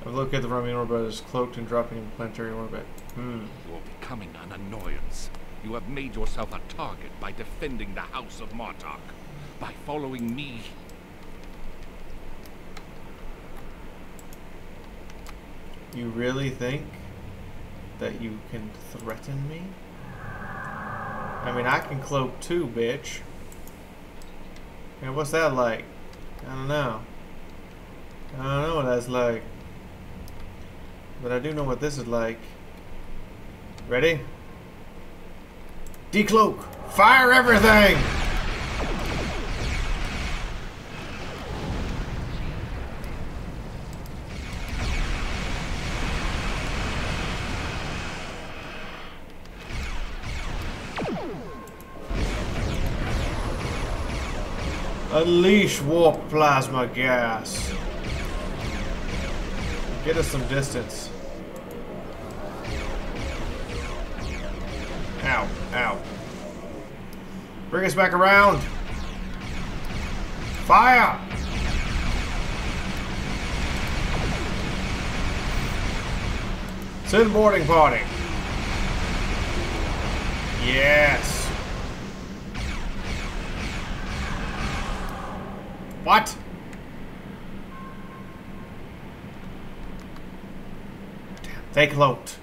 I've looked at the Romulan orbit as cloaked and dropping into planetary orbit. You're becoming an annoyance. You have made yourself a target by defending the House of Martok. By following me. You really think that you can threaten me? I mean, I can cloak too, bitch. And what's that like? I don't know. I don't know what that's like. But I do know what this is like. Ready? Decloak! Fire everything! Unleash warp plasma gas. Get us some distance. Ow, ow. Bring us back around. Fire! Send boarding party. Yes. What? Damn, they cloaked.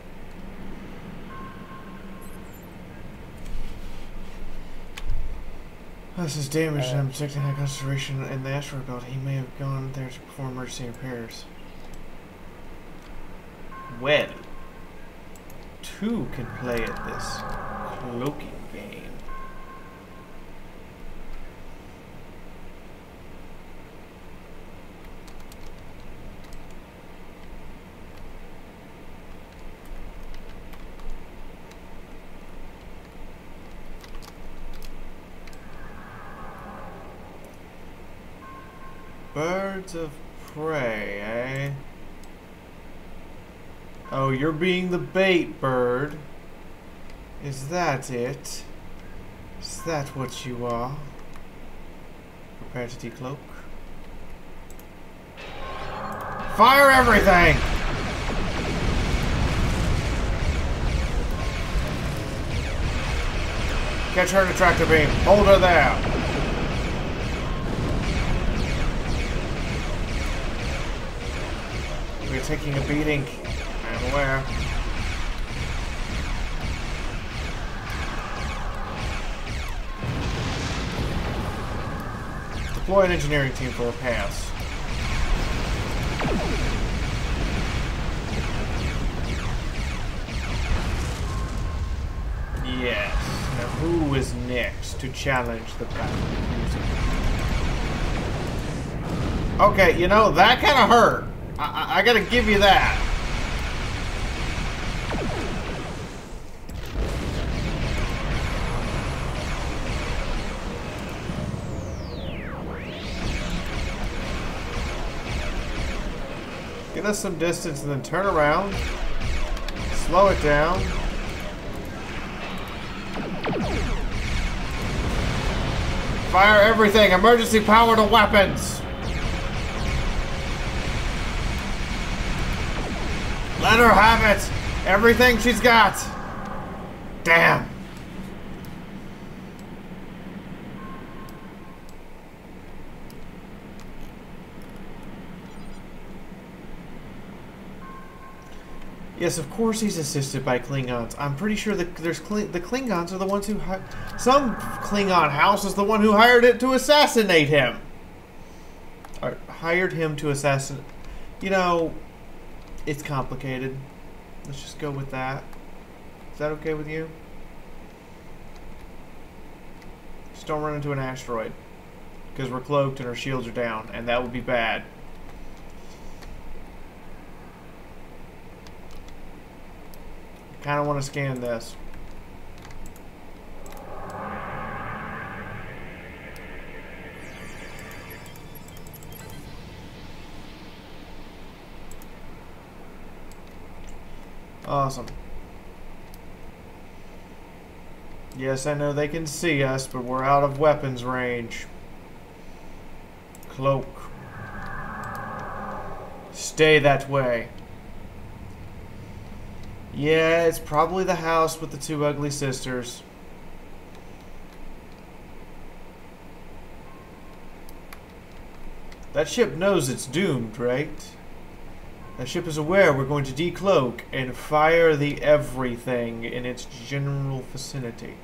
This is damage and I'm detecting high concentration in the asteroid belt. He may have gone there to perform emergency repairs. Well, two can play at this cloaking game. Birds of prey, eh? Oh, you're being the bait bird. Is that it? Is that what you are? Prepare to decloak. Fire everything! Catch her in a tractor beam. Hold her there. We're taking a beating. I am aware. Deploy an engineering team for repairs. Yes. Now who is next to challenge the battle? Okay, you know, that kind of hurt. I gotta give you that. Get us some distance and then turn around. Slow it down. Fire everything! Emergency power to weapons! Let her have it! Everything she's got! Damn! Yes, of course he's assisted by Klingons. I'm pretty sure that the Klingons are the ones who some Klingon house is the one who hired it to assassinate him. Or hired him to assassinate. You know, it's complicated. Let's just go with that. Is that okay with you? Just don't run into an asteroid. Because we're cloaked and our shields are down, and that would be bad. Kind of want to scan this. Awesome. Yes, I know they can see us, but we're out of weapons range. Cloak. Stay that way. Yeah, it's probably the house with the two ugly sisters. That ship knows it's doomed, right? That ship is aware we're going to decloak and fire the everything in its general vicinity.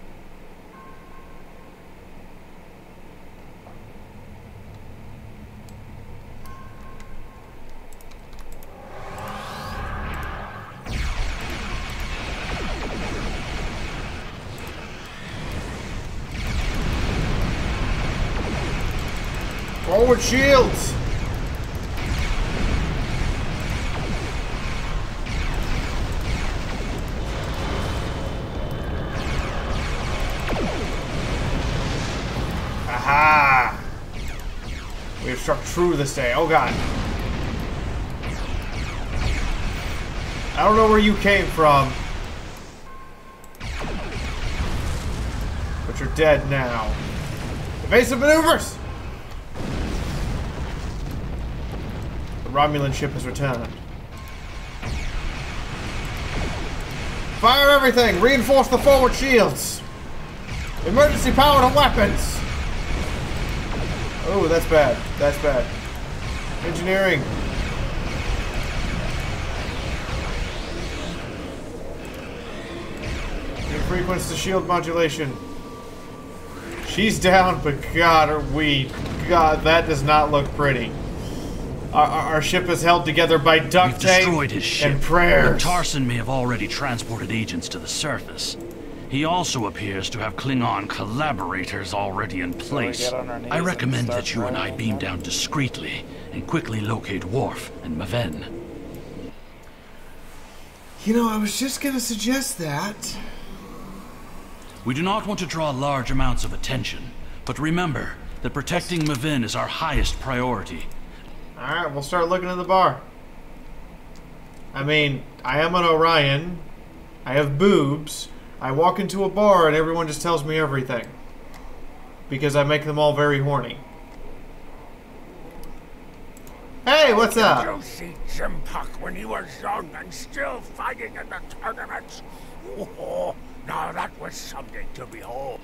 Forward shields! Aha! We have struck true this day. Oh god. I don't know where you came from. But you're dead now. Evasive maneuvers! The Romulan ship has returned. Fire everything! Reinforce the forward shields! Emergency power to weapons! Oh, that's bad. That's bad. Engineering. Frequency to shield modulation. She's down, but God, are we... God, that does not look pretty. Our ship is held together by duct tape destroyed his ship, and prayers. But Tarson may have already transported agents to the surface. He also appears to have Klingon collaborators already in place. I recommend that you and I beam down discreetly and quickly locate Worf and Maven. You know, I was just gonna suggest that. We do not want to draw large amounts of attention, but remember that protecting Maven is our highest priority. Alright, we'll start looking in the bar. I mean, I am an Orion. I have boobs. I walk into a bar and everyone just tells me everything. Because I make them all very horny. Hey, what's up? Did you see Jim Puck when he was young and still fighting in the tournaments? Oh, now that was something to behold.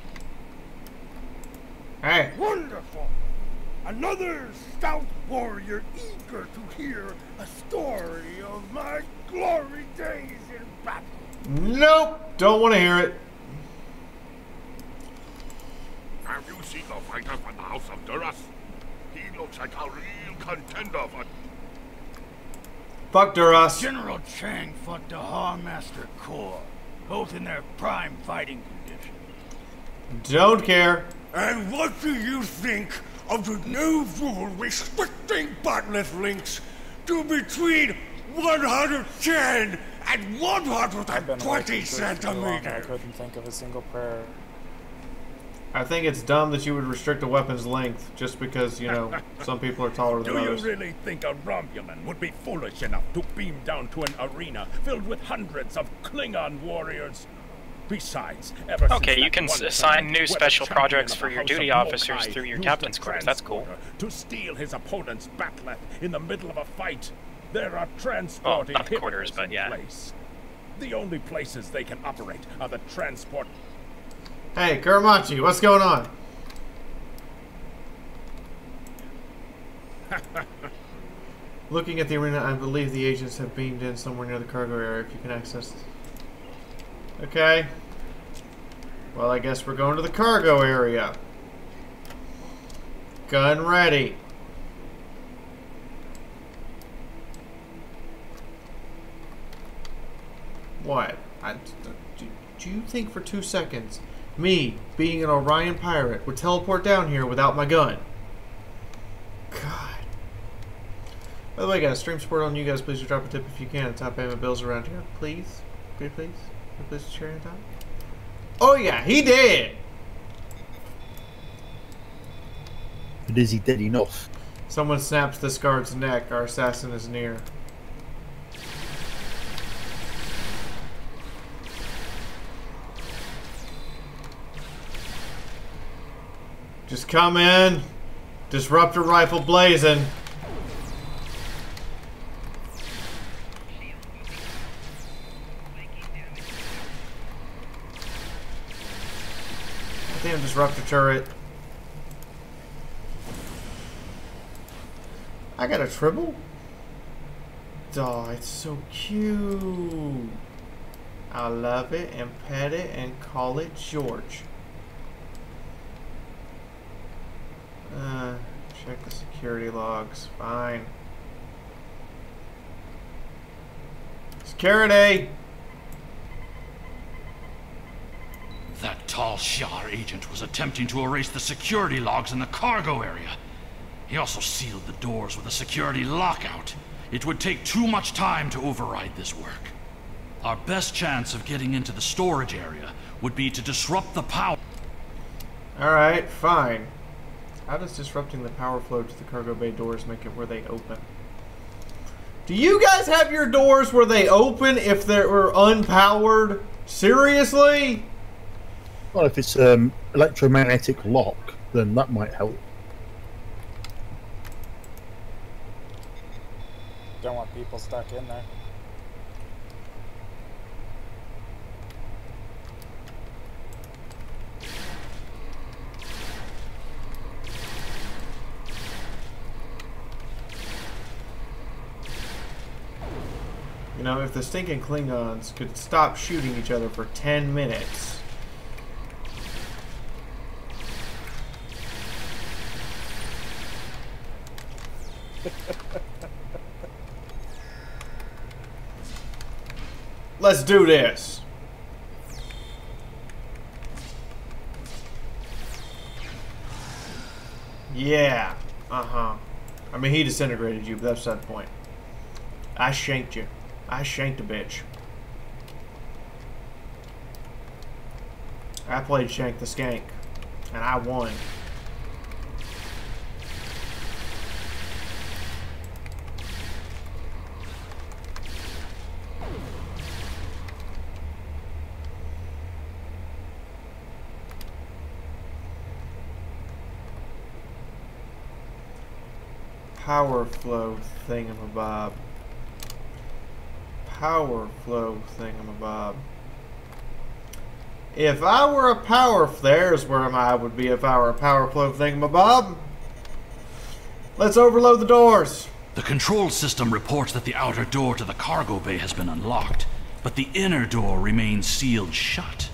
Hey. Wonderful! Another stout warrior eager to hear a story of my glory days in battle. Nope, don't want to hear it. Have you seen the fighter from the House of Duras? He looks like a real contender for... Fuck Duras. General Chang fought the Master Corps, both in their prime fighting condition. Don't care. And what do you think of the new rule restricting botnet links to between 110 and 120 I centimeters? couldn't think of a single prayer. I think it's dumb that you would restrict a weapon's length just because, you know, some people are taller than Do you others. really think a Romulan would be foolish enough to beam down to an arena filled with hundreds of Klingon warriors? Besides, okay, you can assign new special projects for your duty officers through your captain's quarters. That's cool. To steal his opponent's bat'leth in the middle of a fight, there are transport not quarters, but yeah. Place. The only places they can operate are the transport. Hey, Kuramachi, what's going on? Looking at the arena, I believe the agents have beamed in somewhere near the cargo area if you can access. Okay. Well, I guess we're going to the cargo area. Gun ready. What? Do you think for 2 seconds me, being an Orion pirate, would teleport down here without my gun? God. By the way, guys, stream support on you guys. Please do drop a tip if you can. Top payment bills around here. Please. Please, please. Please share your time. Oh, yeah, he did! But is he dead enough? Someone snaps this guard's neck. Our assassin is near. Just come in. Disruptor rifle blazing. Damn disruptor turret. I got a tribble? Oh, it's so cute. I love it and pet it and call it George. Check the security logs. Fine. Security! That tall Shi'ar agent was attempting to erase the security logs in the cargo area. He also sealed the doors with a security lockout. It would take too much time to override this work. Our best chance of getting into the storage area would be to disrupt the power. Alright, fine. How does disrupting the power flow to the cargo bay doors make it where they open? Do you guys have your doors where they open if they were unpowered? Seriously? Well, if it's electromagnetic lock, then that might help. Don't want people stuck in there. You know, if the stinking Klingons could stop shooting each other for 10 minutes... Let's do this. Yeah. Uh-huh. I mean, he disintegrated you, but that's not the point. I shanked you. I shanked a bitch. I played Shank the Skank, and I won. Power flow thingamabob. Power flow thingamabob. If I were a power... There's where I would be if I were a power flow thingamabob. Let's overload the doors. The control system reports that the outer door to the cargo bay has been unlocked, but the inner door remains sealed shut.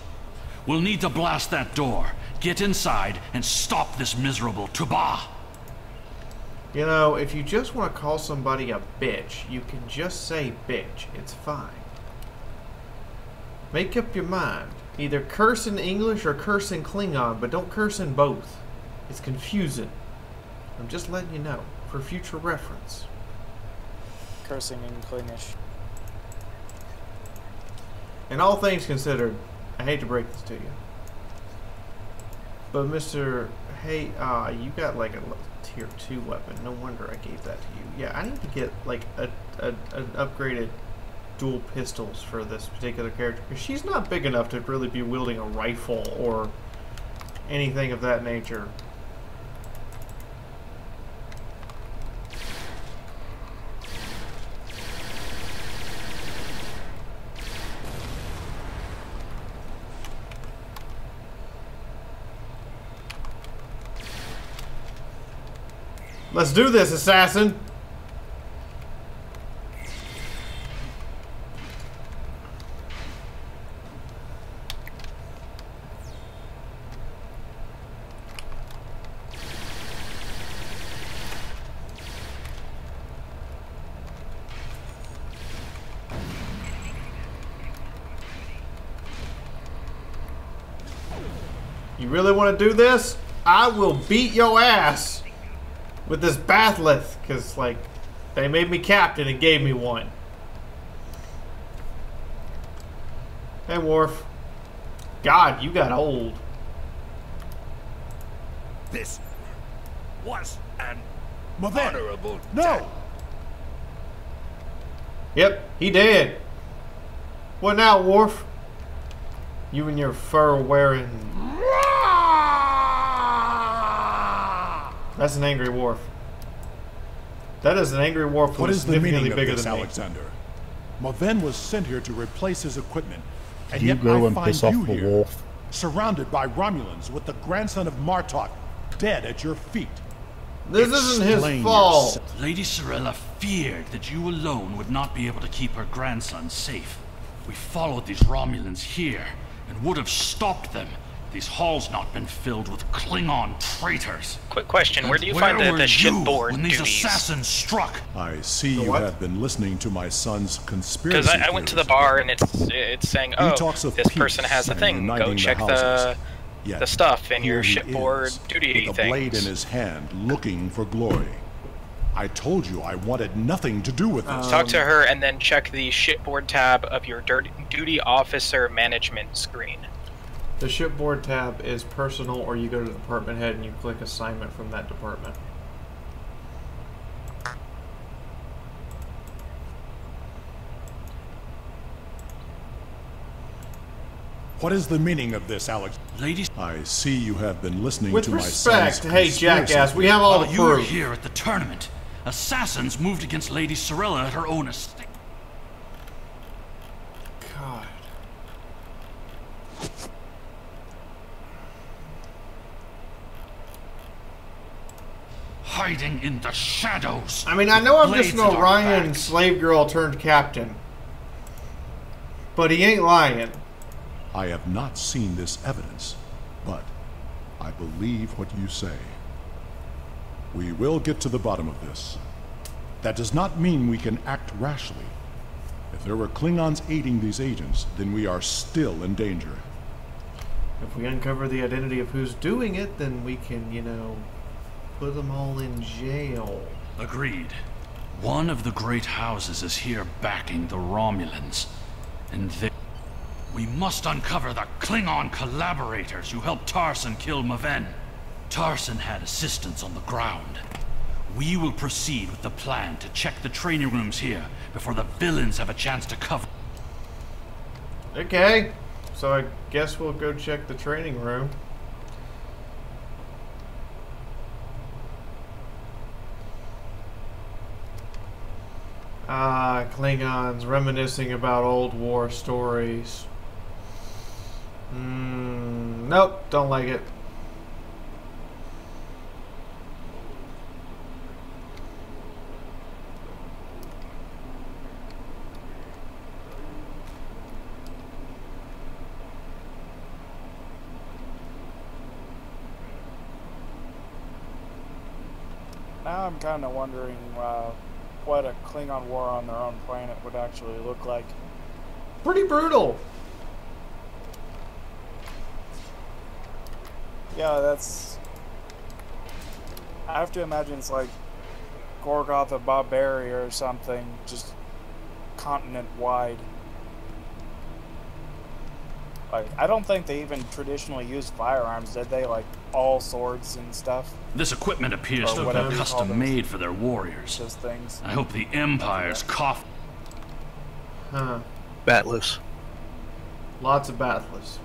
We'll need to blast that door, get inside, and stop this miserable Tuba. You know, if you just want to call somebody a bitch, you can just say bitch. It's fine. Make up your mind. Either curse in English or curse in Klingon, but don't curse in both. It's confusing. I'm just letting you know, for future reference. Cursing in Klingish. And all things considered, I hate to break this to you, but Mr. Hey, you got like a tier 2 weapon. No wonder I gave that to you. Yeah, I need to get like an upgraded dual pistols for this particular character, because she's not big enough to really be wielding a rifle or anything of that nature. Let's do this, assassin! You really want to do this? I will beat your ass with this bathleth, because, like, they made me captain and gave me one. Hey, Worf. God, you got old. This was an Mother. honorable No! Yep, he did. What now, Worf? You and your fur-wearing... That's an angry Worf. That is an angry Worf who What is is the meaning significantly of bigger this, than me. Alexander? Maven was sent here to replace his equipment, and You yet go I and find piss off you the here, Worf. surrounded by Romulans with the grandson of Martok dead at your feet. This isn't his Explain fault. yourself. Lady Sorella feared that you alone would not be able to keep her grandson safe. We followed these Romulans here and would have stopped them. These halls not been filled with Klingon traitors. Quick question: where do you Where find were the you shipboard when these duties? assassins struck? I see you have been listening to my son's conspiracy. Because I went to the bar and it's saying, He oh, talks of this peace person has a and thing. uniting Go the check houses. the Yet, stuff in here your he shipboard is, duty with a blade in things. his hand, looking for glory. I told you I wanted nothing to do with this. Talk to her and then check the shipboard tab of your duty officer management screen. The shipboard tab is personal, or you go to the department head and you click assignment from that department. What is the meaning of this, Alex? Ladies, I see you have been listening With to my respect, son's hey conspiracy jackass, we have all while the you were proof. here at the tournament, assassins moved against Lady Sorella at her own estate. God. Hiding in the shadows. I mean, I know I'm just Blades an at our Orion backs. slave girl turned captain. But he ain't lying. I have not seen this evidence, but I believe what you say. We will get to the bottom of this. That does not mean we can act rashly. If there were Klingons aiding these agents, then we are still in danger. If we uncover the identity of who's doing it, then we can, you know, put them all in jail. Agreed. One of the great houses is here backing the Romulans. And we must uncover the Klingon collaborators who helped Tarson kill Maven. Tarson had assistance on the ground. We will proceed with the plan to check the training rooms here before the villains have a chance to cover. Okay, so I guess we'll go check the training room. Ah, Klingons reminiscing about old war stories. Nope, don't like it. Now I'm kind of wondering what a Klingon war on their own planet would actually look like. Pretty brutal. Yeah, that's... I have to imagine it's like Gorgoth of Barbaria or something, just continent-wide. Like, I don't think they even traditionally used firearms, did they? Like, all swords and stuff? This equipment appears to have been custom-made for their warriors. Those things. I hope the Empire's cough. Huh. Batless. Lots of batless.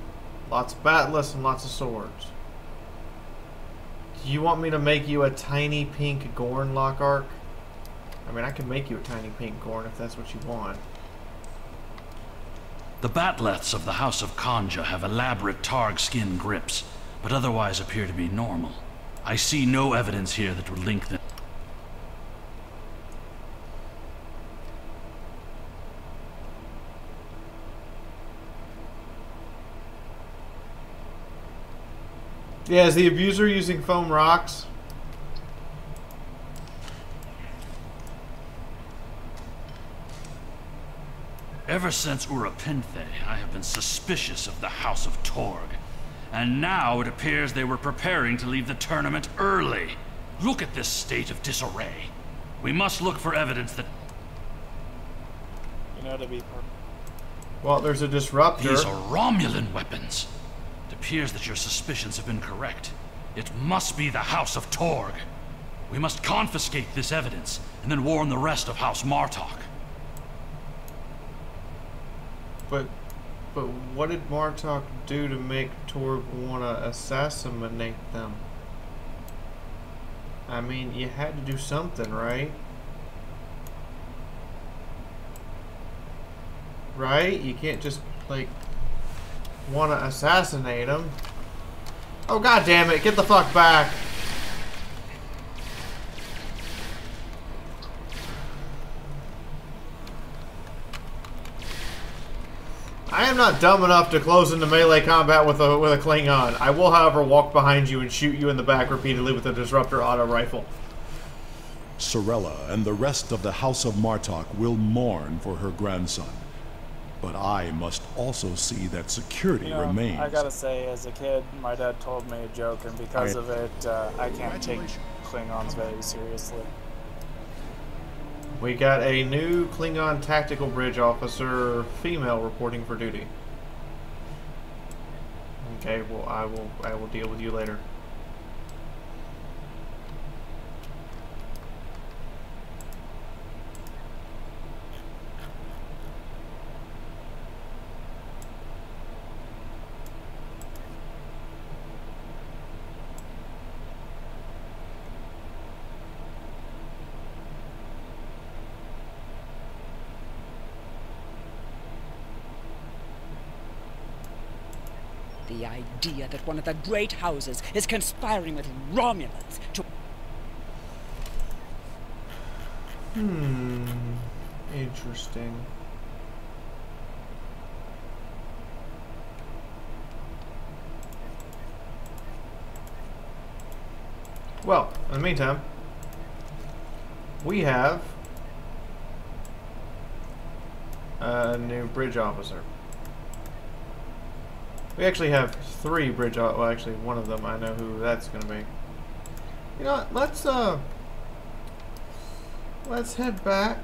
Lots of batless and lots of swords. Do you want me to make you a tiny pink Gorn Lockark? I mean, I can make you a tiny pink Gorn if that's what you want. The Batleths of the House of Kanja have elaborate Targ skin grips, but otherwise appear to be normal. I see no evidence here that would link them. Yeah, is the abuser using foam rocks? Ever since Urapinthe, I have been suspicious of the House of Torg. And now it appears they were preparing to leave the tournament early. Look at this state of disarray. We must look for evidence that... You know, to be perfect. Well, there's a disruptor. These are Romulan weapons. It appears that your suspicions have been correct. It must be the House of Torg. We must confiscate this evidence, and then warn the rest of House Martok. But what did Martok do to make Torg want to assassinate them? I mean, you had to do something, right? Right? You can't just, like, want to assassinate him. Oh, god damn it, get the fuck back. I am not dumb enough to close into melee combat with a Klingon. I will, however, walk behind you and shoot you in the back repeatedly with a disruptor auto rifle. Sorella and the rest of the House of Martok will mourn for her grandson. But I must also see that security remains. I gotta say, as a kid, my dad told me a joke, and because of it, I can't take Klingons very seriously. We got a new Klingon tactical bridge officer, female, reporting for duty. Okay, well, I will deal with you later. The idea that one of the great houses is conspiring with Romulans to... Interesting. Well, in the meantime, we have a new bridge officer. We actually have 3 bridge officers. Well, actually, one of them, I know who that's going to be. You know what, let's head back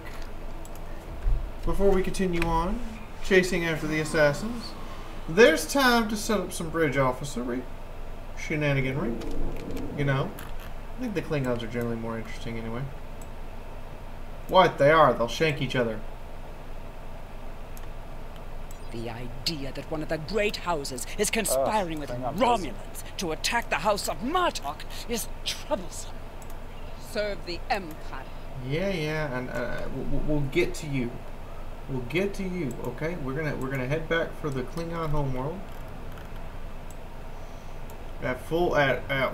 before we continue on chasing after the assassins. There's time to set up some bridge officery, shenaniganry. You know, I think the Klingons are generally more interesting anyway. What? They are. They'll shank each other. The idea that one of the great houses is conspiring with Romulans to attack the House of Martok is troublesome. Serve the Empire. Yeah, and we'll get to you. We'll get to you, okay? We're gonna head back for the Klingon homeworld. At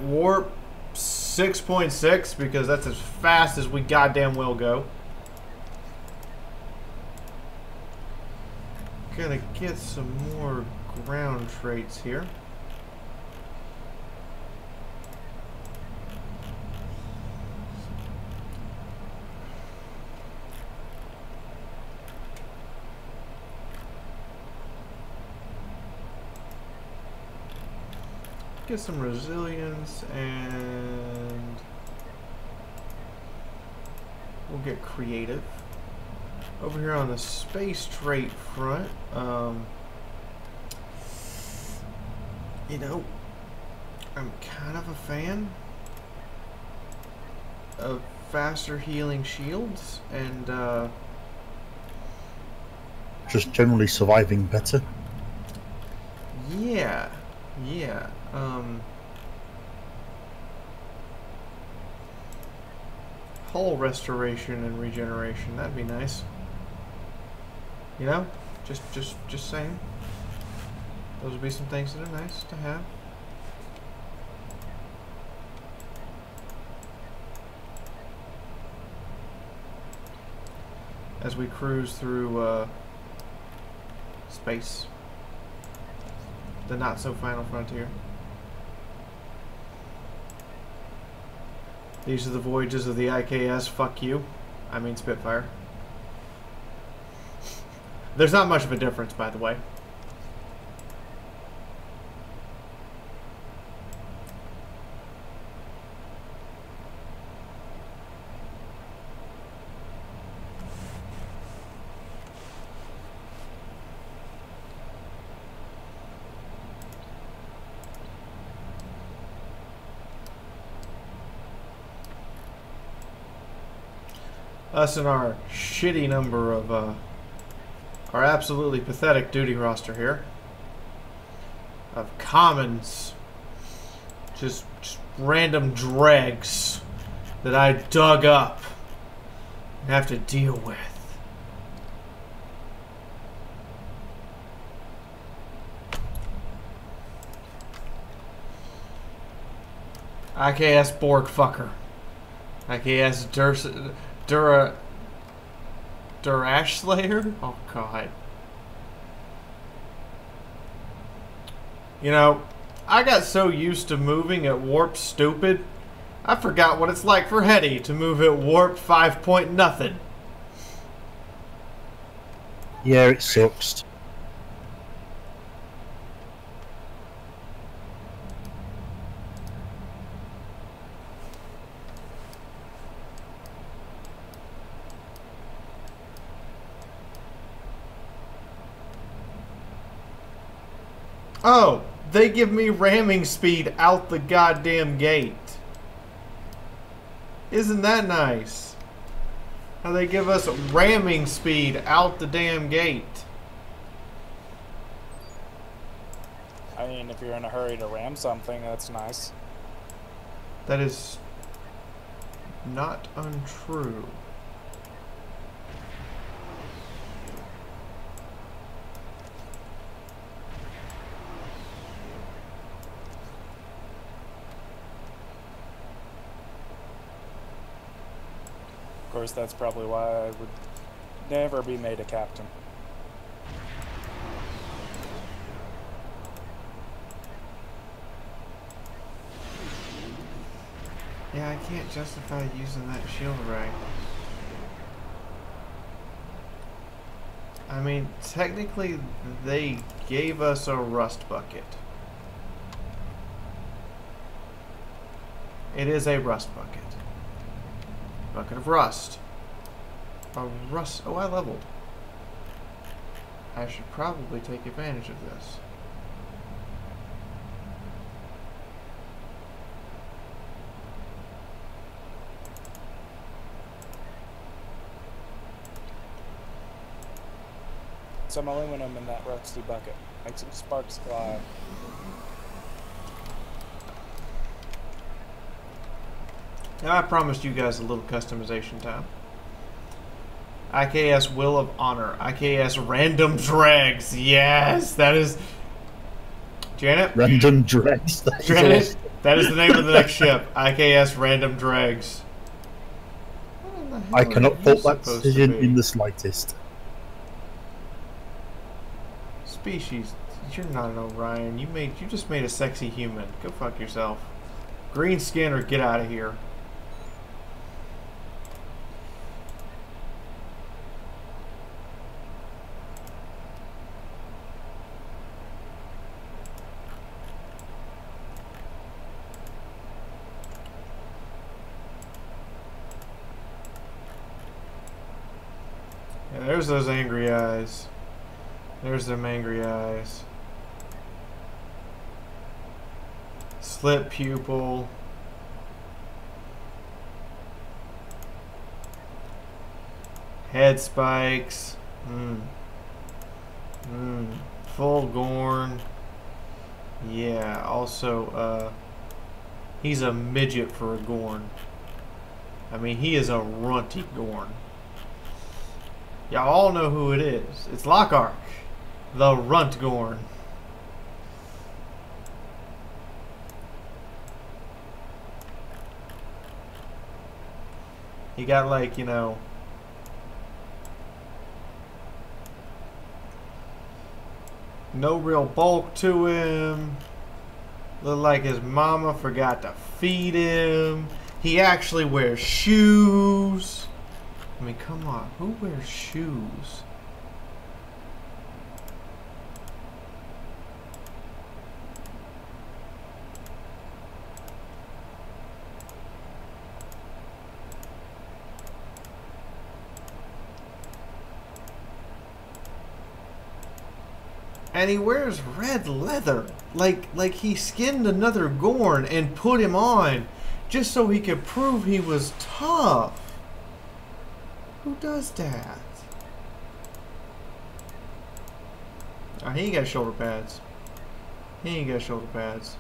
warp 6.6 because that's as fast as we goddamn will go. Gotta get some more ground traits here. Get some resilience and we'll get creative. Over here on the space trait front, you know, I'm kind of a fan of faster healing shields and just generally surviving better. Yeah. Hull restoration and regeneration, that'd be nice. You know, just saying. Those would be some things that are nice to have. As we cruise through space. The not so final frontier. These are the voyages of the IKS, fuck you. I mean Spitfire. There's not much of a difference, by the way. Us and our shitty number of our absolutely pathetic duty roster here of commons, just random dregs that I dug up and have to deal with. IKS Borg fucker. IKS Durash Slayer? Oh god. You know, I got so used to moving at warp stupid, I forgot what it's like for Hetty to move at warp 5 point nothing. Yeah, it sucks. Oh, they give me ramming speed out the goddamn gate. Isn't that nice? How they give us ramming speed out the damn gate. I mean, if you're in a hurry to ram something, that's nice. That is not untrue. Of course, that's probably why I would never be made a captain. Yeah, I can't justify using that shield array. I mean, technically, they gave us a rust bucket. It is a rust bucket. Bucket of rust. A rust. Oh, I leveled. I should probably take advantage of this. Some aluminum in that rusty bucket. Make some sparks fly. Now I promised you guys a little customization time. IKS Will of Honor. IKS Random Dregs. Yes, that is... Janet? Random Dregs. Janet, that is the name of the next ship. IKS Random Dregs. I cannot fault that decision in the slightest. Species, you're not an Orion. You just made a sexy human. Go fuck yourself. Green skin or get out of here. Yeah, there's those angry eyes. There's them angry eyes. Slit pupil. Head spikes. Full Gorn. Yeah, also, he's a midget for a Gorn. I mean, he is a runty Gorn. Y'all all know who it is. It's Lockhart, the Runt Gorn. He got like, you know, no real bulk to him. Look like his mama forgot to feed him. He actually wears shoes. I mean, come on. Who wears shoes? And he wears red leather. Like he skinned another Gorn and put him on just so he could prove he was tough. Who does that? Oh, he ain't got shoulder pads. He ain't got shoulder pads.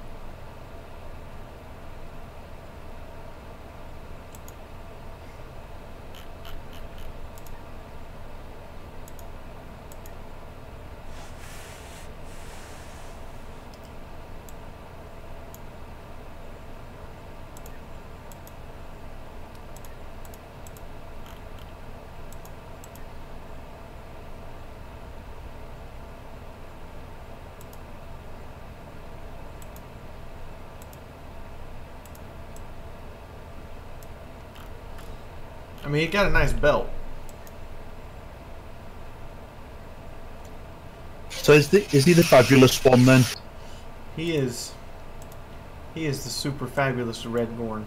I mean, he got a nice belt. So is he the fabulous one then? He is the super fabulous Red Gorn.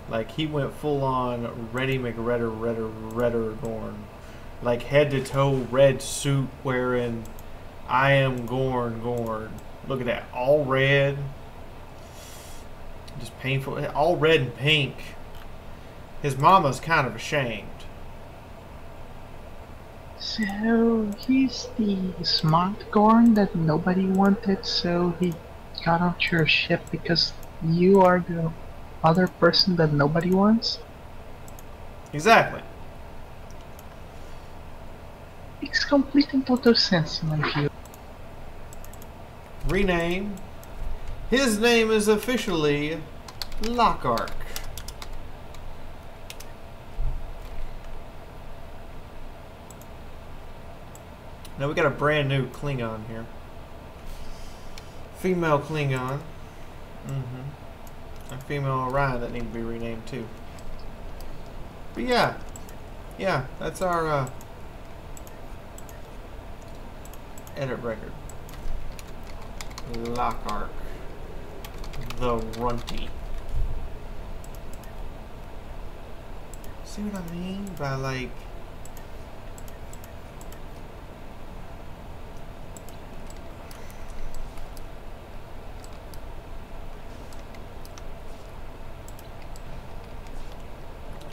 Like, he went full on Reddy Redder Gorn. Like, head to toe red suit wearing, I am Gorn. Look at that, all red. Just painful, all red and pink. His mama's kind of ashamed. So he's the smart Gorn that nobody wanted, so he got onto your ship because you are the other person that nobody wants? Exactly. Makes complete and total sense in my view. Rename. His name is officially Lockhart. Now we got a brand new Klingon here. Female Klingon. A female Orion that need to be renamed too. But yeah, that's our edit record. Lockhart, the Runty. See what I mean by like?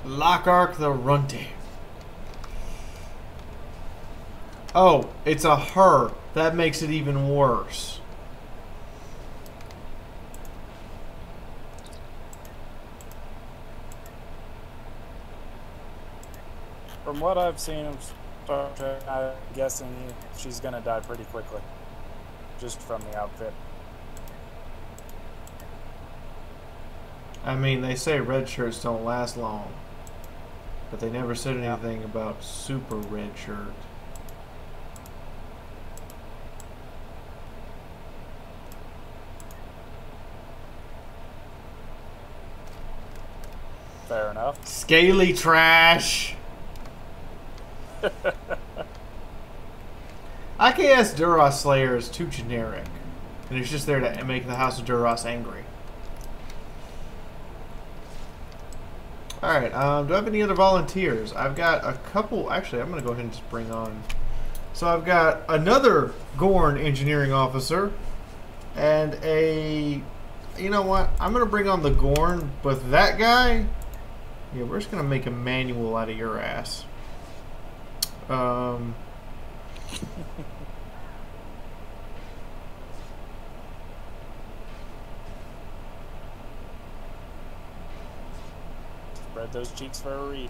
Lockhart the Runty. Oh, it's a her. That makes it even worse. From what I've seen of Star Trek, I'm guessing she's gonna die pretty quickly. Just from the outfit. I mean, they say red shirts don't last long. But they never said anything about super red shirt. Fair enough. Scaly trash. IKS Duras Slayer is too generic. And it's just there to make the House of Duras angry. Alright, do I have any other volunteers? I've got a couple. Actually, I'm going to go ahead and just bring on. So I've got another Gorn engineering officer. And a. You know what? I'm going to bring on the Gorn, but that guy. Yeah, we're just going to make a manual out of your ass. Spread those cheeks for a read.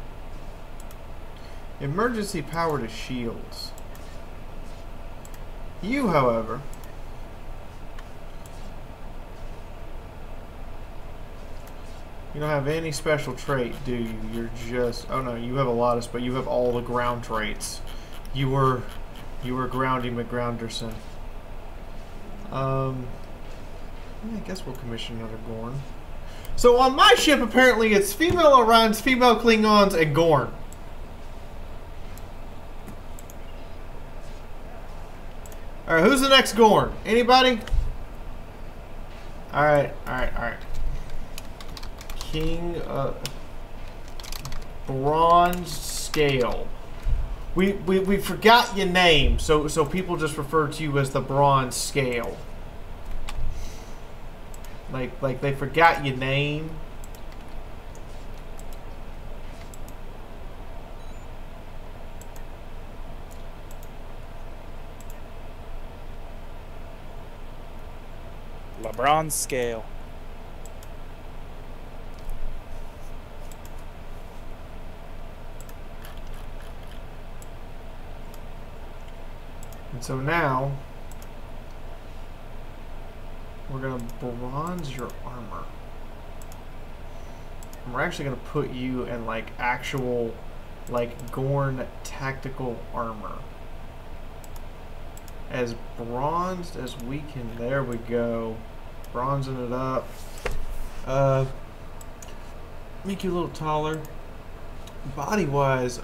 Emergency power to shields. You, however, you don't have any special trait, do you? You're just... Oh no, you have a lot of... But you have all the ground traits. You were Groundy McGrounderson. I guess we'll commission another Gorn. So on my ship, apparently it's female Orions, female Klingons, and Gorn. Alright, who's the next Gorn? Anybody? Alright. King Bronze Scale. We forgot your name, so people just refer to you as the Bronze Scale. Like they forgot your name. LeBron's scale. And so now we're gonna bronze your armor. And we're actually gonna put you in like actual like Gorn tactical armor. As bronzed as we can. There we go. Bronzing it up. Make you a little taller. Body wise,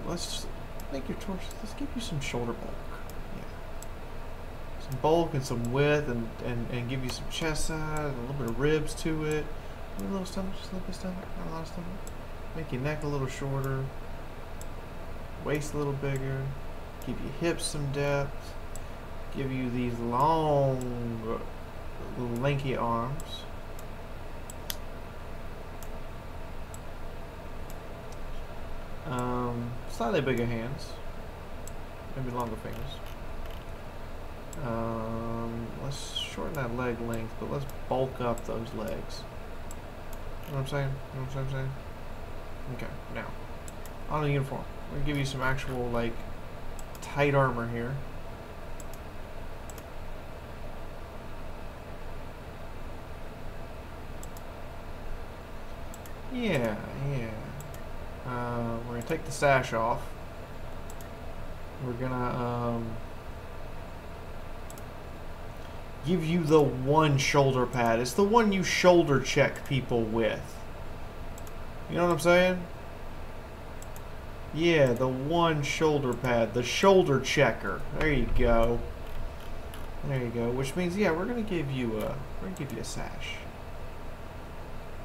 let's just make your torso. Let's give you some shoulder bulk. Yeah, some bulk and some width, and give you some chest size, and a little bit of ribs to it. A little stomach, just a little bit of stomach, not a lot of stomach. Make your neck a little shorter, waist a little bigger. Give your hips some depth. Give you these long, lanky arms. Slightly bigger hands, maybe longer fingers. Let's shorten that leg length, but let's bulk up those legs. You know what I'm saying? You know what I'm saying? Okay, now, on the uniform, we're gonna give you some actual, like, tight armor here. Yeah. We're gonna take the sash off. We're gonna give you the one shoulder pad. It's the one you shoulder check people with. You know what I'm saying? Yeah, the one shoulder pad, the shoulder checker. There you go. There you go. Which means, yeah, we're gonna give you a sash.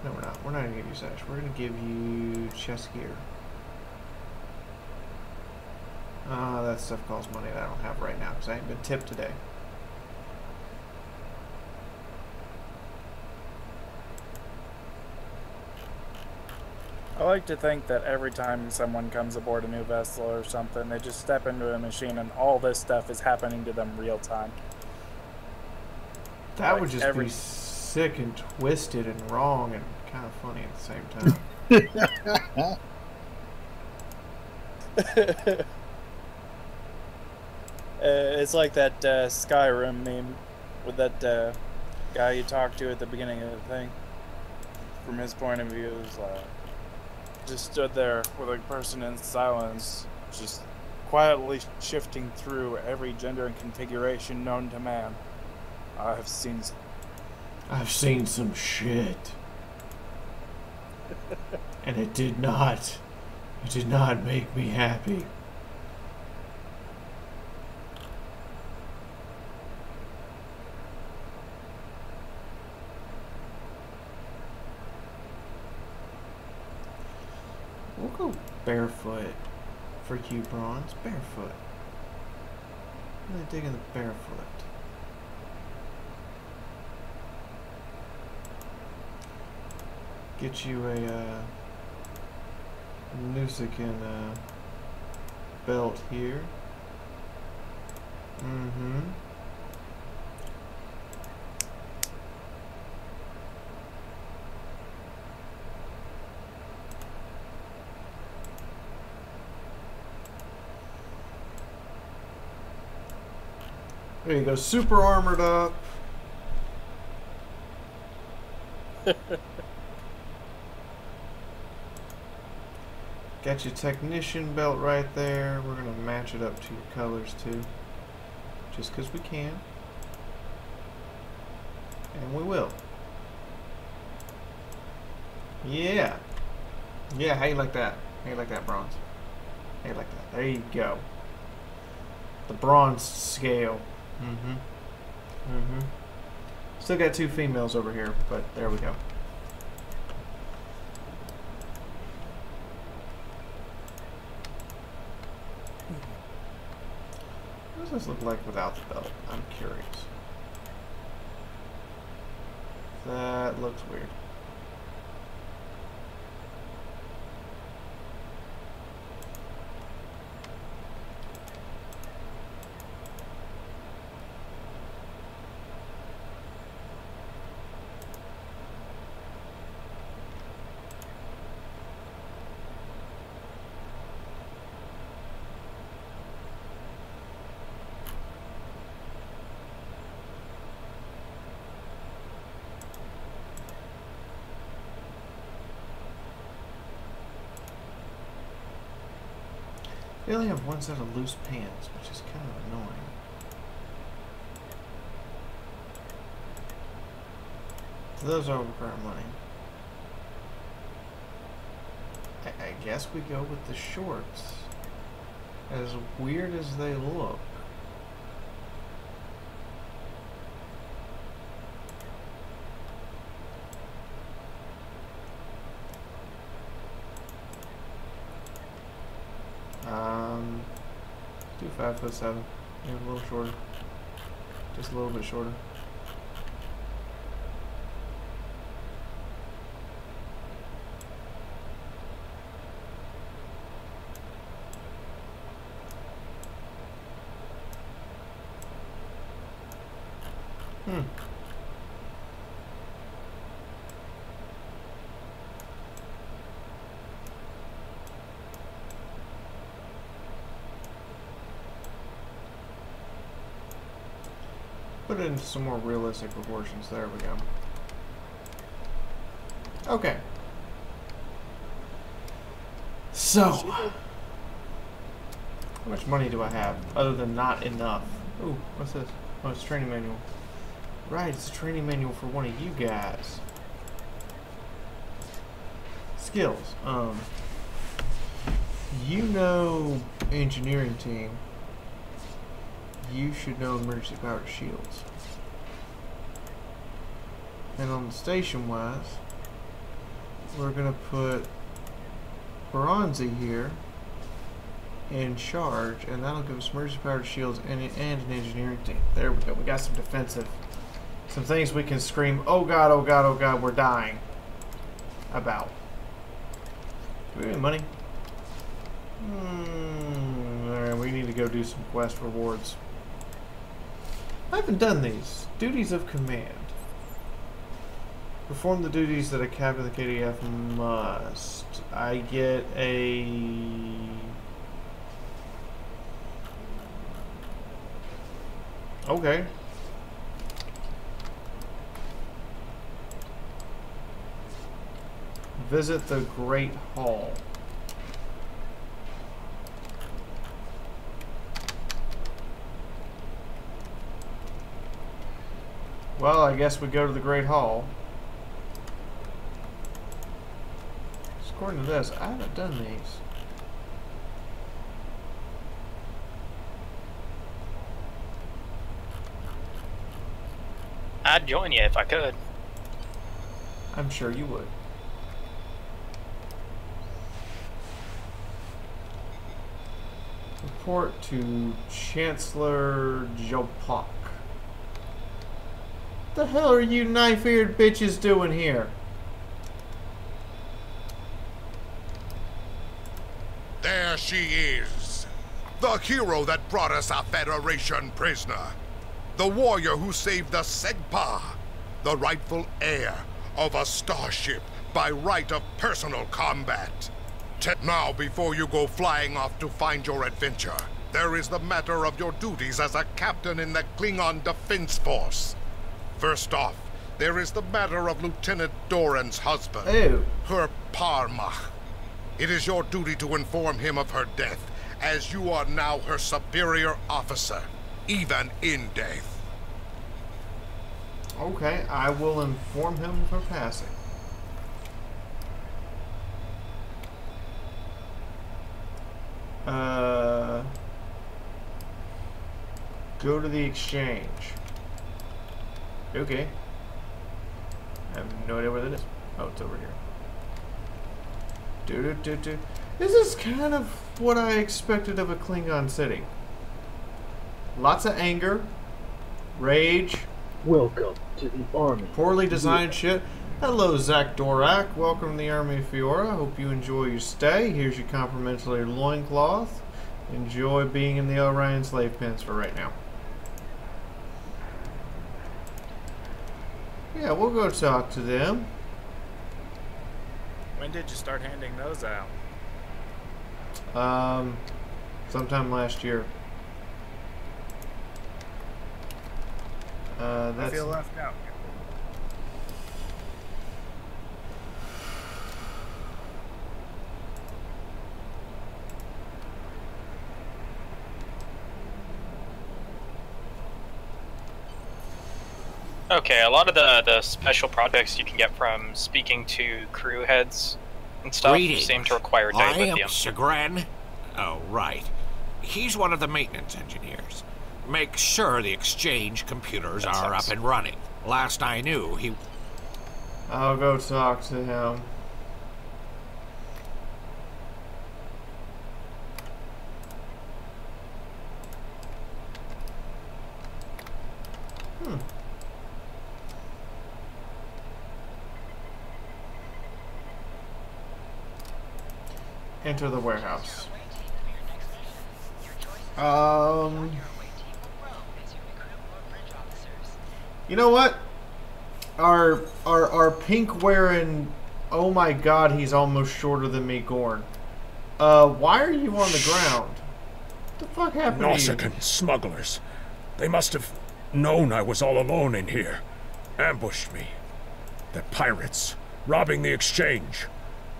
No, we're not. We're not gonna give you a sash. We're gonna give you chest gear. That stuff costs money that I don't have right now because I ain't been tipped today. I like to think that every time someone comes aboard a new vessel or something, they just step into a machine and all this stuff is happening to them real time. That like would just be sick and twisted and wrong and kind of funny at the same time. It's like that Skyrim meme with that guy you talked to at the beginning of the thing. From his point of view, it was just stood there with a person in silence, just quietly shifting through every gender and configuration known to man. I've seen some shit. And it did not make me happy. We'll go barefoot for you, Bronze. Barefoot. I'm really digging the barefoot. Get you a Nusican belt here. Mm-hmm. There you go, super armored up. Got your technician belt right there. We're gonna match it up to your colors too. Just because we can. And we will. Yeah. Yeah, how you like that? How you like that, Bronze? How you like that? There you go. The bronze scale. Still got 2 females over here, but there we go. What does this look like without the belt? I'm curious. That looks weird. They only have one set of loose pants, which is kind of annoying. So those are require money. I guess we go with the shorts. As weird as they look. Do 5'7", maybe a little shorter, just a little bit shorter. Put it into some more realistic proportions. There we go. Okay. So, how much money do I have other than not enough? Ooh, what's this? Oh, it's a training manual. Right, it's a training manual for one of you guys. Skills. You know engineering team. You should know emergency powered shields. And on the station wise, we're gonna put Bronzy here in charge, and that'll give us emergency powered shields and an engineering team. There we go. We got some defensive, some things we can scream, oh god, oh god, oh god, we're dying about. Do we have any money? Alright, we need to go do some quest rewards. I haven't done these. Duties of command. Perform the duties that a captain of the KDF must. I get a... Okay. Visit the Great Hall. Well, I guess we go to the Great Hall. According to this, I haven't done these. I'd join you if I could. I'm sure you would. Report to Chancellor Jopak. What the hell are you knife-eared bitches doing here? There she is. The hero that brought us a Federation prisoner. The warrior who saved the Segpa. The rightful heir of a starship by right of personal combat. Now, before you go flying off to find your adventure, there is the matter of your duties as a captain in the Klingon Defense Force. First off, there is the matter of Lieutenant Doran's husband, her Parmach. It is your duty to inform him of her death, as you are now her superior officer, even in death. Okay, I will inform him of her passing. Go to the exchange. Okay. I have no idea where that is. Oh, it's over here. This is kind of what I expected of a Klingon city. Lots of anger, rage. Welcome to the army. Poorly designed shit. Hello, Zach Dorak. Welcome to the Army of Fiaura. Hope you enjoy your stay. Here's your complimentary loincloth. Enjoy being in the Orion slave pens for right now. Yeah, we'll go talk to them. When did you start handing those out? Sometime last year. I feel left out. Okay, a lot of the special projects you can get from speaking to crew heads and stuff Greetings. seem to require I am dilithium. Chagrin. Oh, right. He's one of the maintenance engineers. Make sure the exchange computers are up and running. Last I knew, he... I'll go talk to him. Enter the warehouse. You know what? Our pink wearing, oh my god, he's almost shorter than me, Gorn. Why are you on the ground? What the fuck happened to you? Nausicaan smugglers. They must have known I was all alone in here. Ambushed me. They're pirates, robbing the exchange.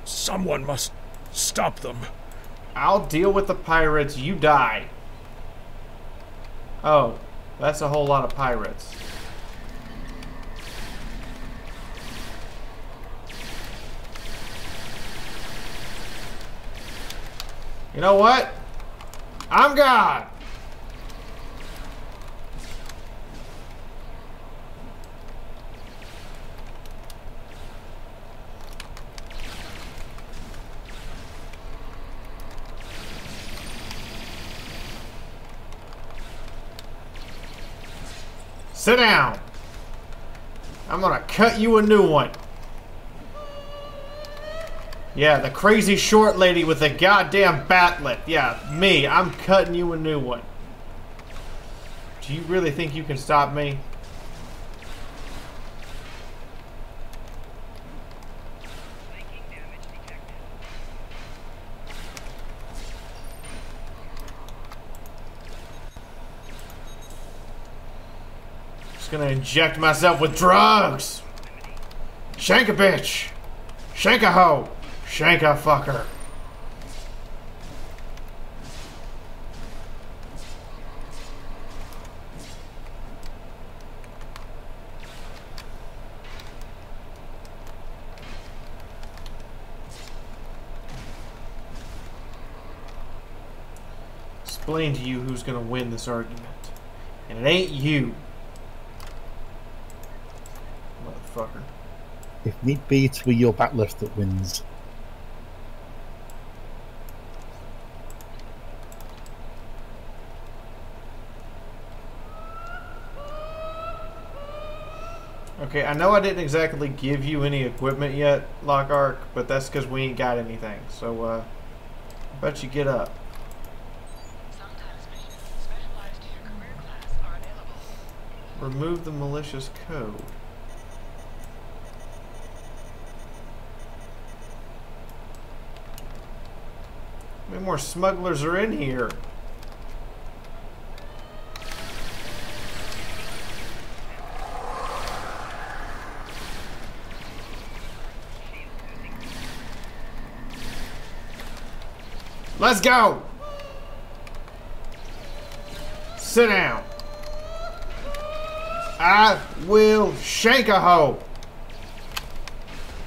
Someone must stop them. I'll deal with the pirates, you die. Oh, that's a whole lot of pirates. You know what? I'm God! Sit down! I'm gonna cut you a new one. Yeah, the crazy short lady with the goddamn batlet. Yeah, me. I'm cutting you a new one. Do you really think you can stop me? Just gonna inject myself with drugs. Shank a bitch. Shank a hoe. Shank a fucker. Explain to you who's gonna win this argument. And it ain't you. Motherfucker. If need be, it's with your back left that wins. Okay, I know I didn't exactly give you any equipment yet, Lockhart, but that's because we ain't got anything. So, I bet you get up. Remove the malicious code. How many more smugglers are in here? Let's go! Sit down. I will shank a hoe.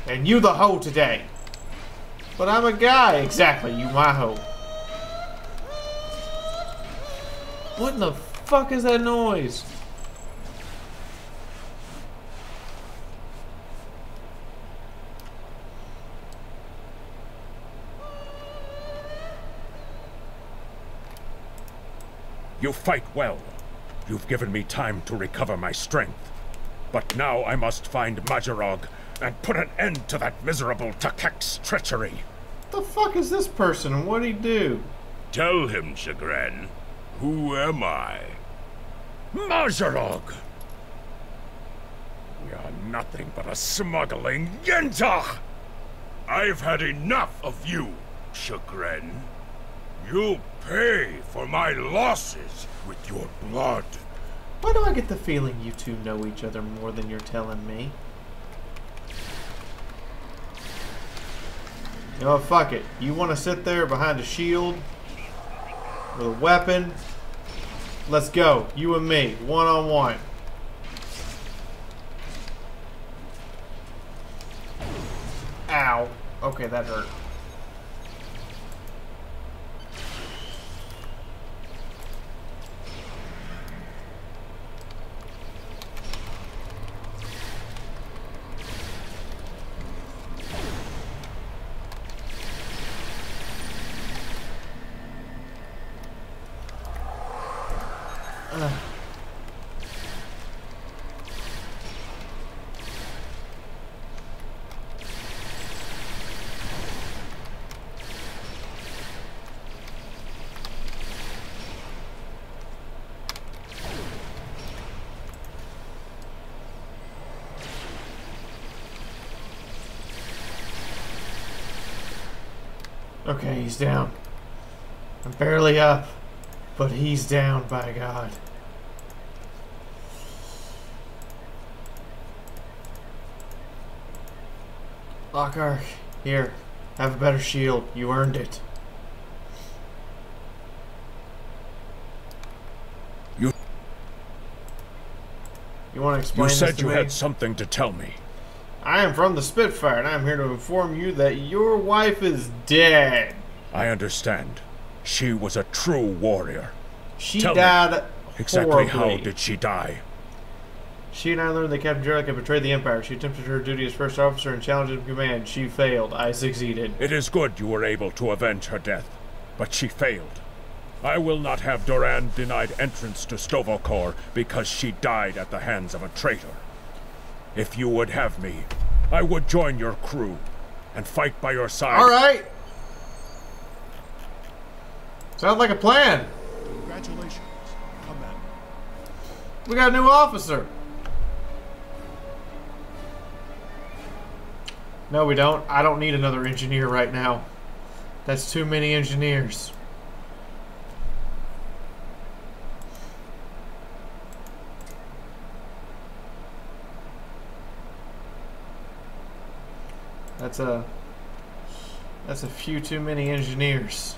And you the hoe today. But I'm a guy. Exactly, you my hoe. What in the fuck is that noise? You fight well. You've given me time to recover my strength. But now I must find Majorog and put an end to that miserable Takek's treachery. What the fuck is this person and what'd he do? Tell him, Chagrin. Who am I? Majorog! We are nothing but a smuggling Yenta! I've had enough of you, Chagrin. You'll pay for my losses with your blood. Why do I get the feeling you two know each other more than you're telling me? You know what, fuck it. You want to sit there behind a shield with a weapon? Let's go. You and me. One-on-one. Ow. Okay, that hurt. Okay, he's down. I'm barely up, but he's down, by God. Lockhart, here. Have a better shield. You earned it. You want to explain this to me? You said you had something to tell me. I am from the Spitfire, and I am here to inform you that your wife is dead. I understand. She was a true warrior. She Tell died me, exactly how horribly. did she die? She and I learned that Captain Jarek had betrayed the Empire. She attempted her duty as first officer and challenged him to command. She failed. I succeeded. It is good you were able to avenge her death, but she failed. I will not have Duran denied entrance to Stovokor because she died at the hands of a traitor. If you would have me, I would join your crew and fight by your side. All right. Sounds like a plan. Congratulations, Commander. We got a new officer. No, we don't. I don't need another engineer right now. That's too many engineers. That's a few too many engineers.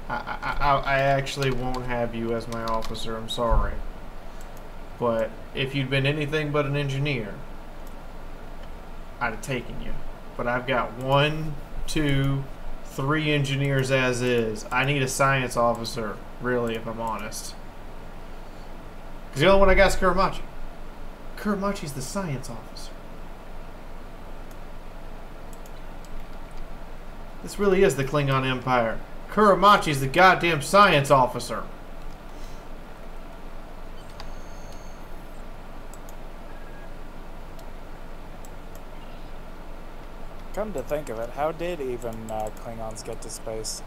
I actually won't have you as my officer, I'm sorry. But if you'd been anything but an engineer, I'd have taken you. But I've got 1, 2, 3 engineers as is. I need a science officer, really, if I'm honest. Because the only one I got is Kuramachi. Kuramachi's the science officer. This really is the Klingon Empire. Kuramachi's the goddamn science officer. Come to think of it, how did even Klingons get to space?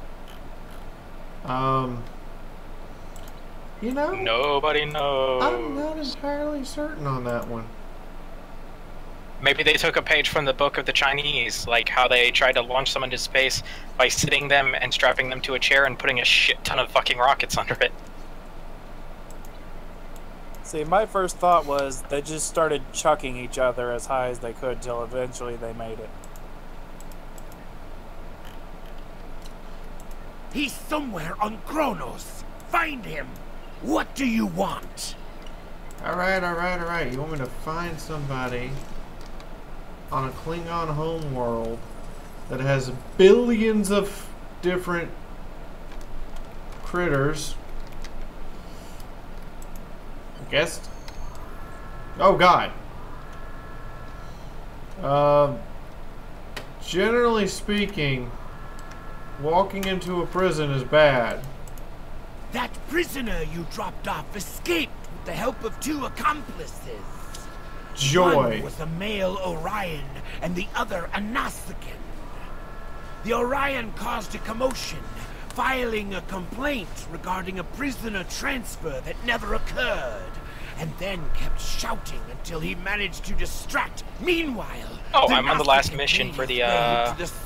You know, nobody knows. I'm not entirely certain on that one. Maybe they took a page from the book of the Chinese, like how they tried to launch someone into space by sitting them and strapping them to a chair and putting a shit ton of fucking rockets under it. See, my first thought was they just started chucking each other as high as they could till eventually they made it. He's somewhere on Kronos. Find him. What do you want? Alright. You want me to find somebody on a Klingon homeworld that has billions of different critters. I guess. Oh God. Generally speaking, walking into a prison is bad. That prisoner you dropped off escaped with the help of 2 accomplices. Joy. One was a male Orion, and the other a Nausicaan. The Orion caused a commotion, filing a complaint regarding a prisoner transfer that never occurred, and then kept shouting until he managed to distract. Meanwhile, I'm on the last mission for the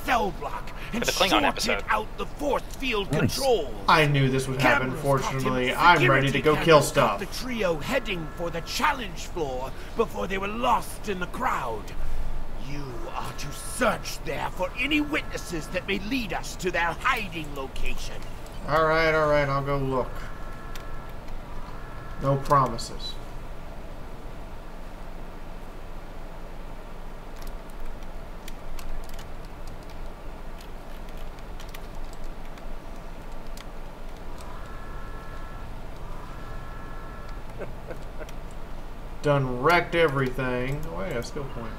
cell block and for the Klingon episode. out the force field controls. I knew this would happen. Fortunately, I'm ready to go kill stuff. The trio heading for the challenge floor before they were lost in the crowd. You are to search there for any witnesses that may lead us to their hiding location. Alright, I'll go look. No promises. done wrecked everything. Oh, yeah, skill point.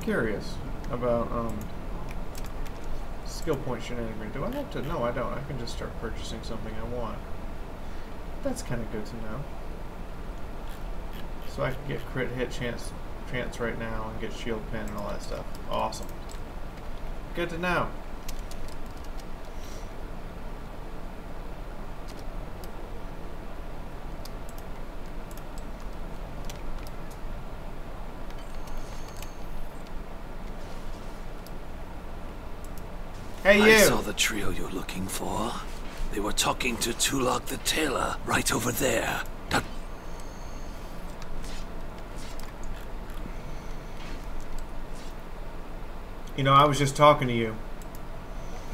Curious about skill point shenanigans. Do I have to? No, I don't. I can just start purchasing something I want. That's kind of good to know. So I can get crit hit chance right now and get shield pen and all that stuff. Awesome. Good to know. Hey, you! I saw the trio you're looking for. They were talking to Tulok the Tailor, right over there. You know, I was just talking to you.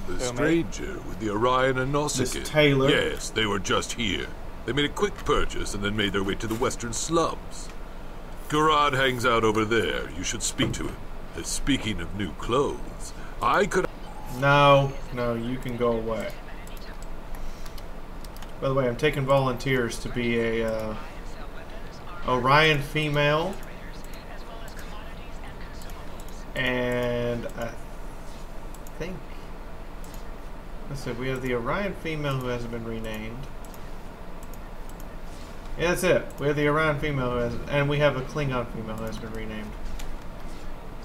The stranger with the Orion and Nausicaa. Miss Taylor. Yes, they were just here. They made a quick purchase and then made their way to the western slums. Garad hangs out over there. You should speak to him. Speaking of new clothes, I could... No, you can go away. By the way, I'm taking volunteers to be a Orion female, and I think, let's see, we have the Orion female who hasn't been renamed. Yeah, that's it. We have the Orion female who hasn't, and we have a Klingon female who has been renamed.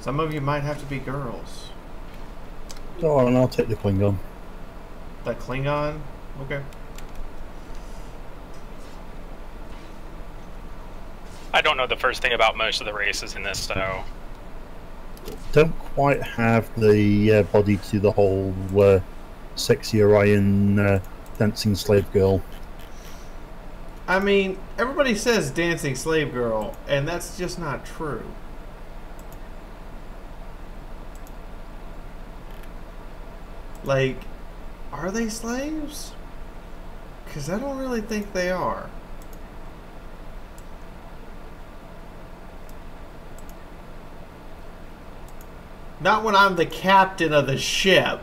Some of you might have to be girls. Oh, and I'll take the Klingon. The Klingon? Okay. I don't know the first thing about most of the races in this, so... Don't quite have the body to the whole sexy Orion dancing slave girl. I mean, everybody says dancing slave girl, and that's just not true. Like, are they slaves? Because I don't really think they are. Not when I'm the captain of the ship.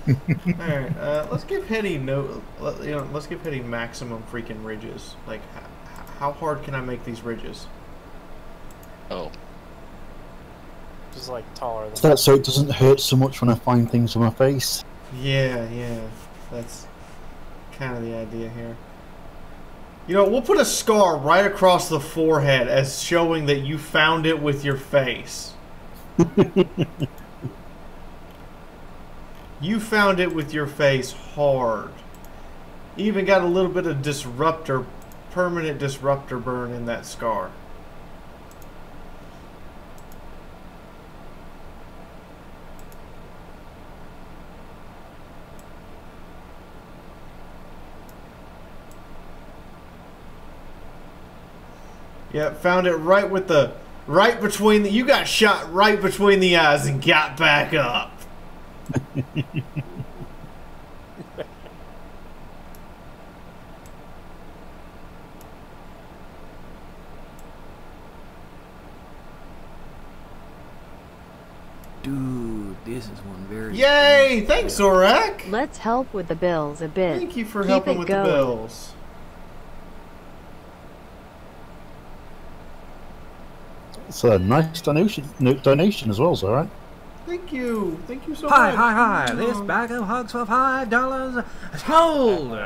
Alright, let's give Hetty let's give Hetty maximum freaking ridges. Like, how hard can I make these ridges? Oh. Just like taller than That's so it doesn't hurt so much when I find things on my face. Yeah, that's kind of the idea here. You know, we'll put a scar right across the forehead as showing that you found it with your face. You found it with your face hard. You even got a little bit of permanent disruptor burn in that scar. Yeah, found it right between you got shot right between the eyes and got back up. Dude, this is one very... Yay! Thanks, Zorak! Let's help with the bills a bit. Thank you for Keep helping it with going. the bills. It's a nice donation as well, Zorak. Thank you so Hi, much. hi. This bag of hugs for $5 sold.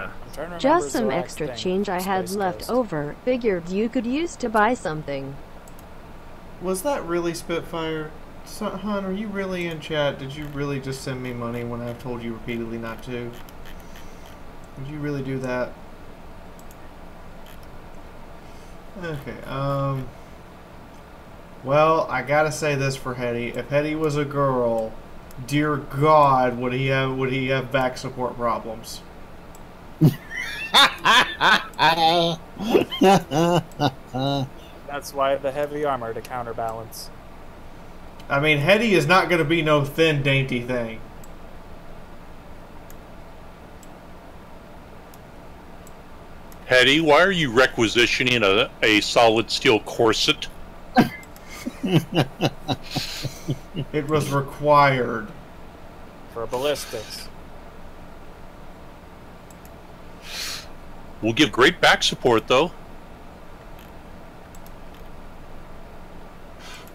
Just some extra change I had left over. Figured you could use to buy something. Was that really Spitfire? Hon, are you really in chat? Did you really just send me money when I've told you repeatedly not to? Did you really do that? Okay, well, I gotta say this for Hetty. If Hetty was a girl, dear God, would he have back support problems? That's why the heavy armor to counterbalance. I mean, Hetty is not going to be no thin, dainty thing. Hetty, why are you requisitioning a solid steel corset? It was required. For ballistics. We'll give great back support, though.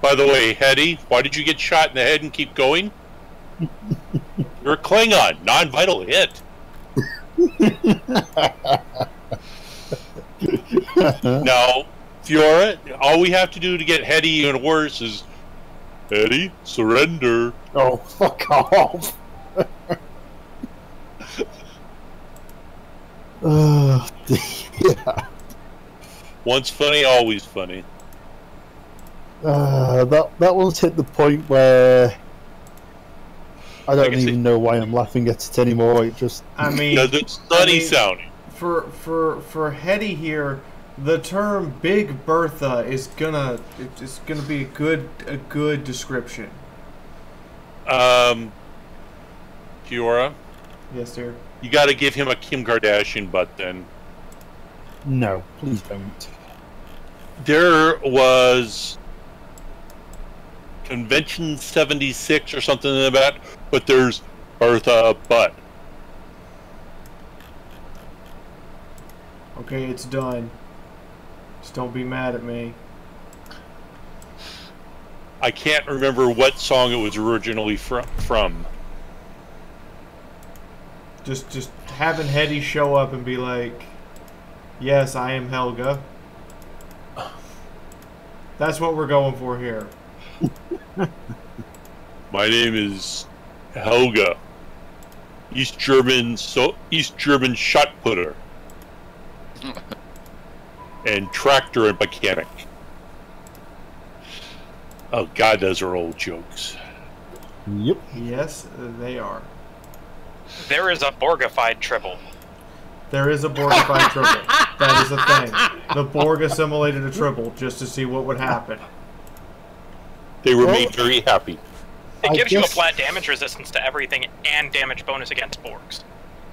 By the way, Hetty, why did you get shot in the head and keep going? You're a Klingon, non-vital hit. Now, Fiaura, all we have to do to get Hetty even worse is... Hetty, surrender. Oh, fuck off. Yeah. Once funny, always funny. That one's hit the point where I don't even know why I'm laughing at it anymore. It just, I mean, because it's funny sounding. For Hetty here, the term Big Bertha is gonna be a good description. Fiaura? Yes, sir. You gotta give him a Kim Kardashian butt then. No, please don't. There was Convention 76 or something like that, but there's Bertha butt. Okay, it's done. Just don't be mad at me. I can't remember what song it was originally from. Just having Hetty show up and be like, "Yes, I am Helga." That's what we're going for here. My name is Helga. East German shot putter. And tractor and mechanic. Oh god, those are old jokes. Yep. Yes, they are. There is a Borgified Tribble. There is a Borgified Tribble. That is a thing. The Borg assimilated a Tribble just to see what would happen. They were made very happy. It gives you a flat damage resistance to everything and damage bonus against Borgs.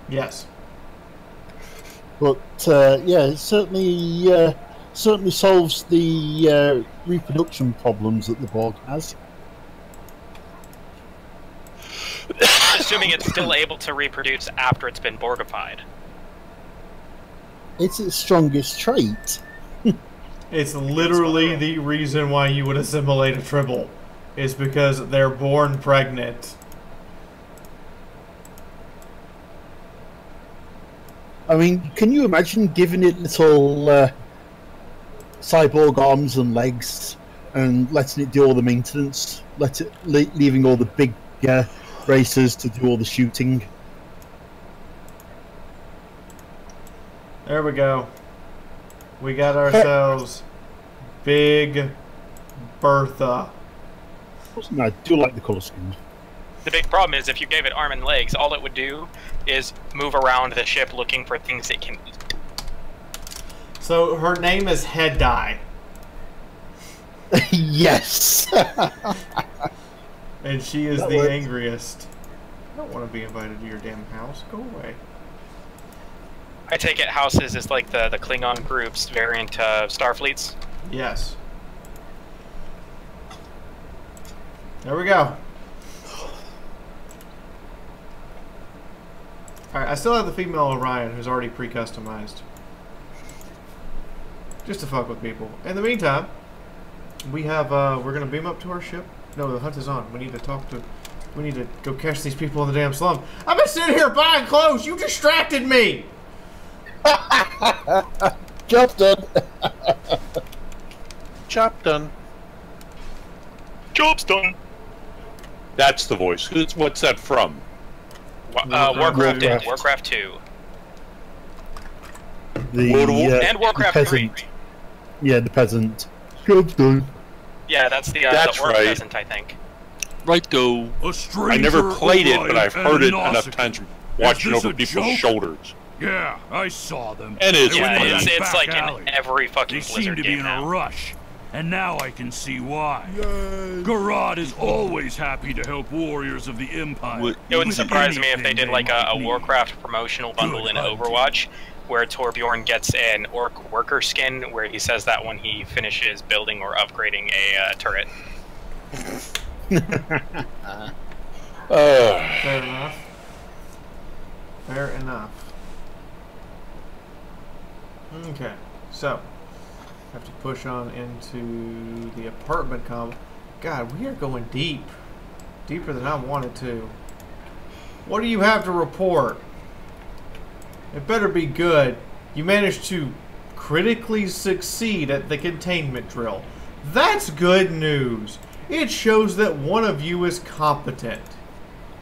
Yes. But yeah, it certainly solves the reproduction problems that the Borg has. Assuming it's still able to reproduce after it's been Borgified. It's its strongest trait. It's literally the reason why you would assimilate a Tribble. Is because they're born pregnant. I mean, can you imagine giving it little cyborg arms and legs and letting it do all the maintenance, leaving all the big racers to do all the shooting? There we go. We got ourselves Big Bertha. I do like the colour scheme. The big problem is if you gave it arm and legs, all it would do is move around the ship looking for things it can eat. So her name is Head Die. Yes. And she is that the works. Angriest. I don't want to be invited to your damn house. Go away. I take it houses is like the Klingon group's variant of Starfleets? Yes. There we go. Alright, I still have the female Orion who's already pre-customized. Just to fuck with people. In the meantime, we have, we're gonna beam up to our ship. No, the hunt is on. We need to go catch these people in the damn slum. I've been sitting here buying clothes! You distracted me! Job done. Job done. Job's done. That's the voice. What's that from? Warcraft 2. And Warcraft peasant. 3. Yeah, the peasant. Job's done. Yeah, that's the That's orc right. peasant, I think. Right, though. I never played it, but I've heard it enough times from watching over people's shoulders. Yeah, I saw them. And it's They went into it's that back like alley. in every fucking They seem Blizzard to be game in now. a rush. And now I can see why. Garrod is always happy to help warriors of the Empire. It wouldn't surprise me if they anything did like a might need. Warcraft promotional bundle Good in hunting. Overwatch, where Torbjorn gets an orc worker skin, where he says that when he finishes building or upgrading a turret. Fair enough. Fair enough. Okay, so have to push on into the apartment God, we are going deep. Deeper than I wanted to. What do you have to report? It better be good. You managed to critically succeed at the containment drill. That's good news. It shows that one of you is competent.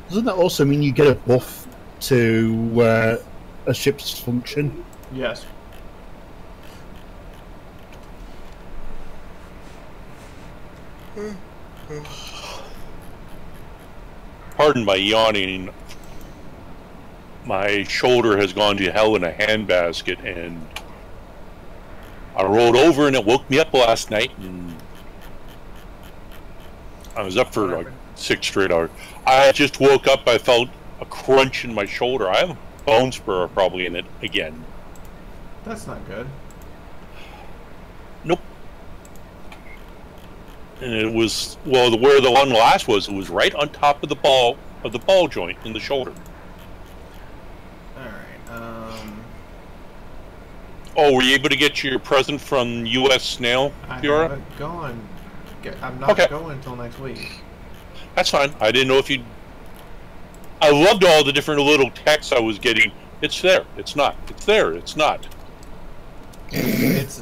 Doesn't that also mean you get a buff to a ship's function? Yes. Pardon my yawning. My shoulder has gone to hell in a handbasket, and I rolled over, and it woke me up last night, and I was up for like 6 straight hours. I just woke up. I felt a crunch in my shoulder. I have a bone spur probably in it again. That's not good. Nope. And it was, well, where the one last was, it was right on top of the ball joint in the shoulder. Oh, were you able to get your present from U.S. Snail, Fiaura? I haven't gone. I'm not going until next week. That's fine. I didn't know if you'd... I loved all the different little texts I was getting. It's there. It's not. It's there. It's not. It's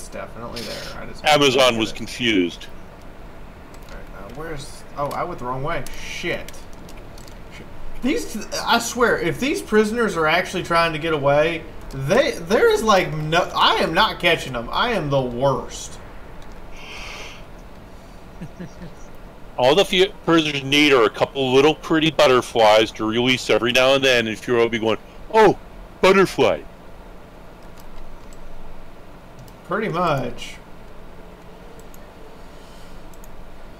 definitely there. I just Amazon was confused. Alright, where's... Oh, I went the wrong way. Shit. These... I swear, if these prisoners are actually trying to get away... There is like no... I am not catching them. I am the worst. All the prisoners need are a couple little pretty butterflies to release every now and then, and Fiaura will be going, oh, butterfly. Pretty much.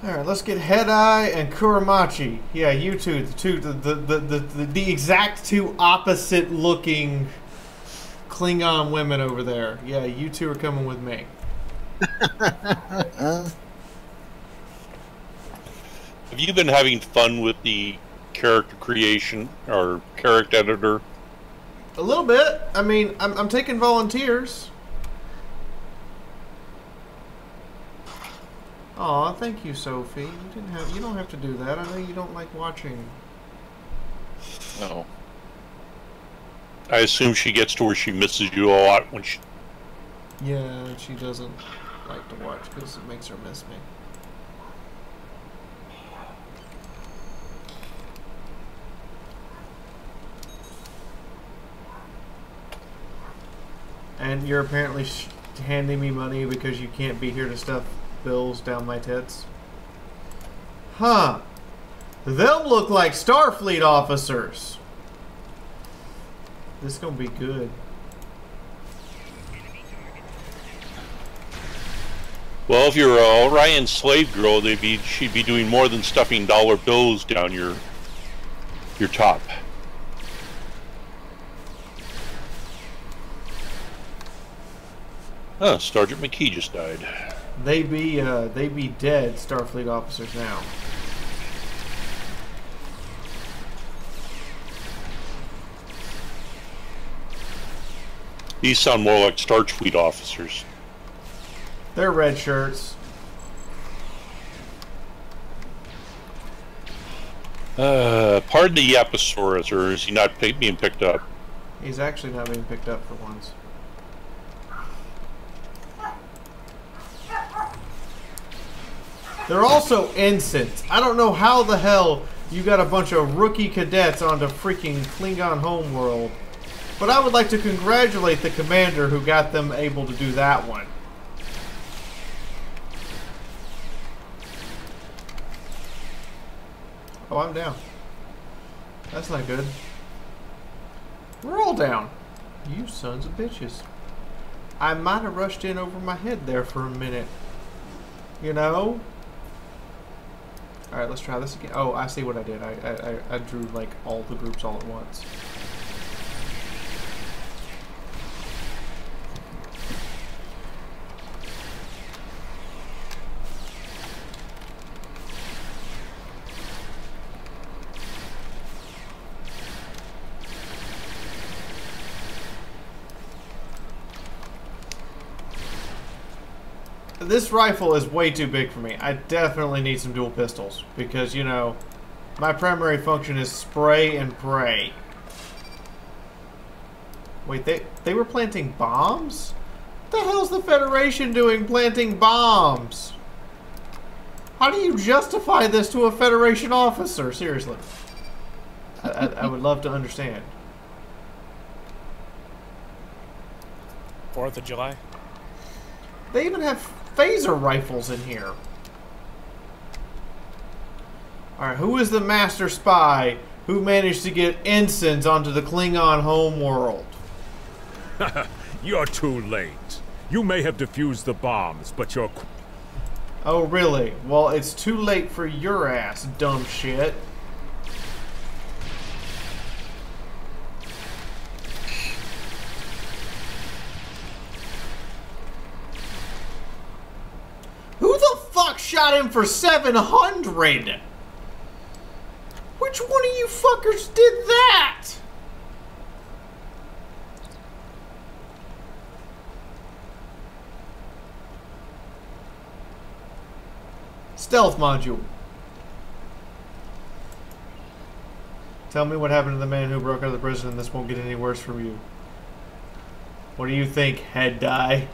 Alright, let's get Head-Eye and Kuramachi. Yeah, you two. The exact two opposite looking... Klingon women over there. Yeah, you two are coming with me. Have you been having fun with the character creation or character editor? A little bit. I mean, I'm taking volunteers. Aw, thank you, Sophie. You don't have to do that. I know you don't like watching. No. I assume she gets to where she misses you a lot when she... Yeah, she doesn't like to watch because it makes her miss me. And you're apparently handing me money because you can't be here to stuff bills down my tits? Huh. They'll look like Starfleet officers. This is gonna be good. Well, if you're an Orion slave girl, she'd be doing more than stuffing dollar bills down your top. Oh, Sergeant McKee just died. They be dead Starfleet officers now. These sound more like Starfleet officers. They're red shirts. Pardon the Yaposaurus, or is he not being picked up? He's actually not being picked up for once. They're also ensigns. I don't know how the hell you got a bunch of rookie cadets onto freaking Klingon homeworld. But I would like to congratulate the commander who got them able to do that one. Oh, I'm down. That's not good. We're all down. You sons of bitches. I might have rushed in over my head there for a minute. You know? Alright, let's try this again. Oh, I see what I did. I drew, like, all the groups all at once. This rifle is way too big for me. I definitely need some dual pistols because, you know, my primary function is spray and pray. Wait, they were planting bombs? What the hell's the Federation doing planting bombs? How do you justify this to a Federation officer? Seriously. I would love to understand. 4th of July. They even have phaser rifles in here. Alright, who is the master spy who managed to get ensigns onto the Klingon homeworld? You're too late. You may have defused the bombs, but you're... Oh, really? Well, it's too late for your ass, dumb shit. Who the fuck shot him for 700? Which one of you fuckers did that? Stealth module. Tell me what happened to the man who broke out of the prison and this won't get any worse from you. What do you think, head die?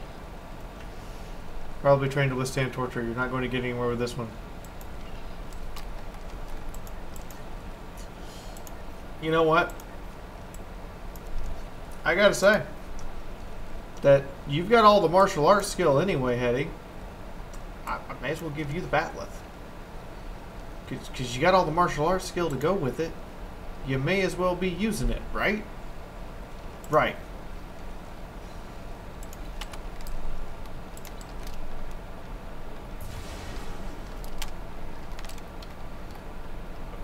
Probably trained to withstand torture. You're not going to get anywhere with this one. You know what? I gotta say that you've got all the martial arts skill anyway, Hetty. I may as well give you the bat'leth. Because you got all the martial arts skill to go with it. You may as well be using it, right? Right.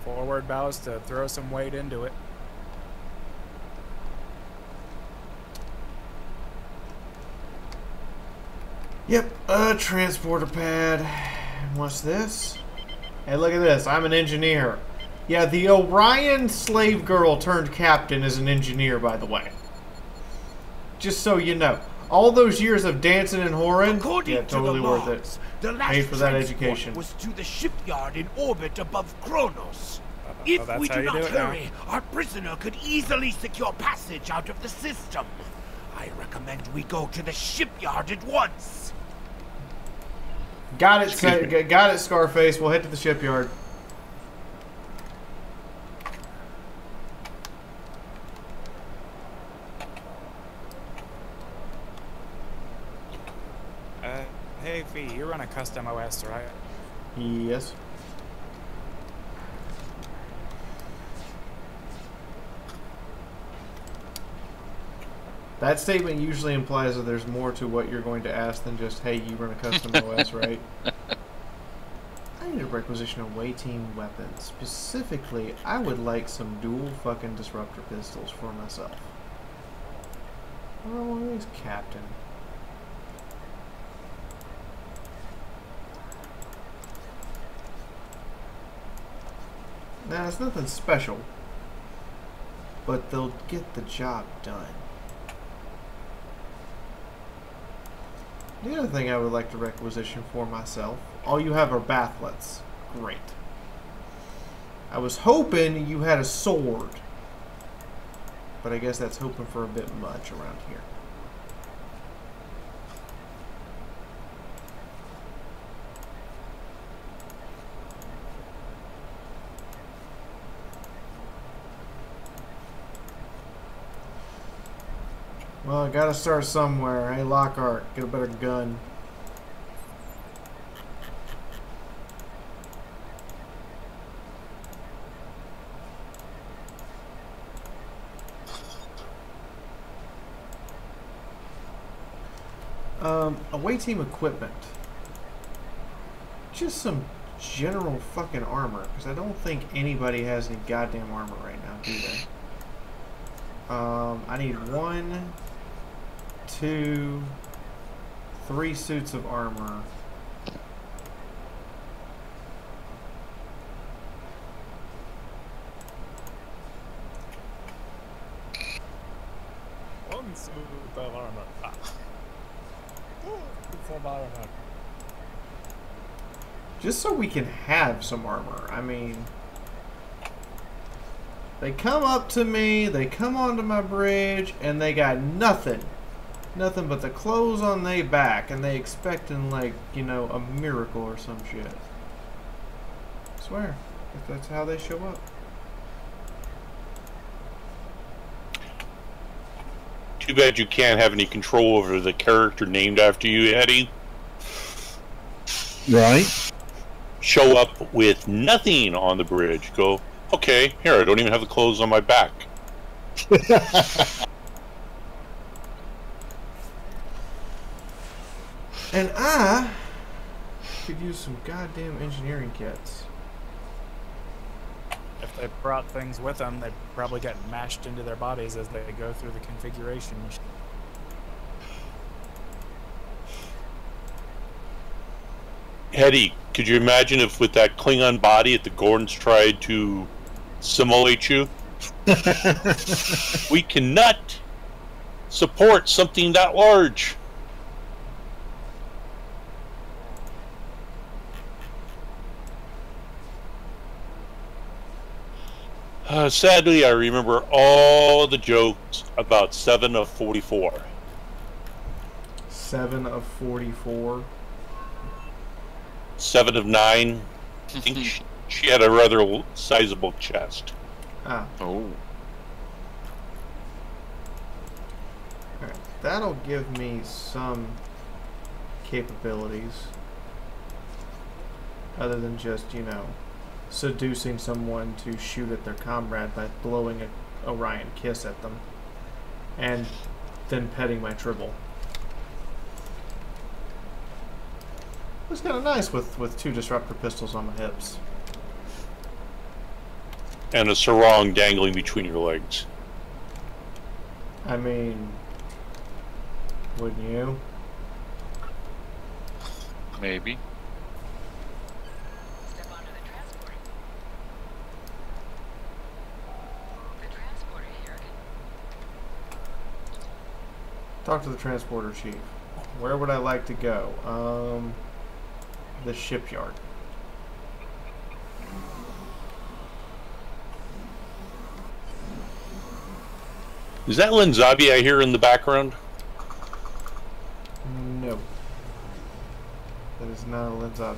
Forward bows to throw some weight into it. Yep, a transporter pad. What's this? Hey, look at this. I'm an engineer. Yeah, the Orion slave girl turned captain is an engineer, by the way. Just so you know. All those years of dancing and whoring, yeah, totally worth it. The last Paid for that transport education. was to the shipyard in orbit above Kronos. If we do not hurry, our prisoner could easily secure passage out of the system. I recommend we go to the shipyard at once. Got it, got it, Scarface. We'll head to the shipyard. Hey, Fee, you run a custom OS, right? Yes. That statement usually implies that there's more to what you're going to ask than just, hey, you run a custom OS, right? I need a requisition away team weapons. Specifically, I would like some dual fucking disruptor pistols for myself. Oh, one of these, Captain. Now, it's nothing special, but they'll get the job done. The other thing I would like to requisition for myself, all you have are bathlets. Great. I was hoping you had a sword, but I guess that's hoping for a bit much around here. Well, I gotta start somewhere. Hey, Lockhart, get a better gun. Away team equipment. Just some general fucking armor, because I don't think anybody has any goddamn armor right now, do they? I need 1, 2, 3 suits of armor. One suit of armor. Ah. It's of armor. Just so we can have some armor. I mean, they come up to me, they come onto my bridge, and they got nothing. Nothing but the clothes on their back, and they expecting, like, you know, a miracle or some shit. I swear, if that's how they show up. Too bad you can't have any control over the character named after you, Eddie. Right. Show up with nothing on the bridge. Go, okay, here, I don't even have the clothes on my back. And I could use some goddamn engineering kits. If they brought things with them, they'd probably get mashed into their bodies as they go through the configuration. Eddie, could you imagine if with that Klingon body, if the Gordons tried to simulate you? We cannot support something that large. Sadly, I remember all the jokes about 7 of 44. 7 of 44. 7 of 9. I think she had a rather sizable chest. Ah. Oh. Alright, that'll give me some capabilities. Other than just, you know, seducing someone to shoot at their comrade by blowing a Orion kiss at them. And then petting my tribble. It's kind of nice with 2 disruptor pistols on my hips. And a sarong dangling between your legs. I mean, wouldn't you? Maybe. Talk to the transporter chief. Where would I like to go? The shipyard. Is that Lenzabi I hear in the background? No. That is not a Lenzabi.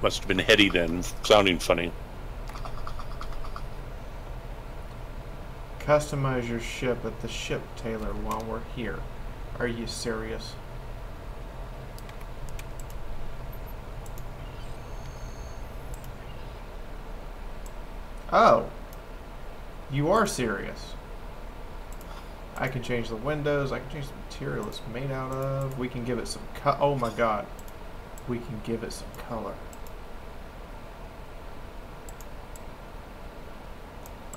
Must have been Hetty then, sounding funny. Customize your ship at the ship, Taylor, while we're here. Are you serious? Oh. You are serious. I can change the windows. I can change the material it's made out of. We can give it some oh my god. We can give it some color.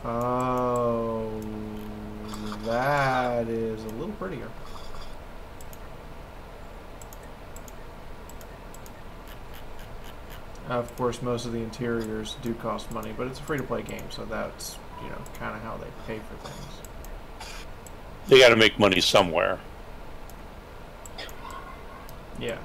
Oh, that is a little prettier. Of course, most of the interiors do cost money, but it's a free-to-play game, so that's, you know, kind of how they pay for things. They got to make money somewhere. Yeah.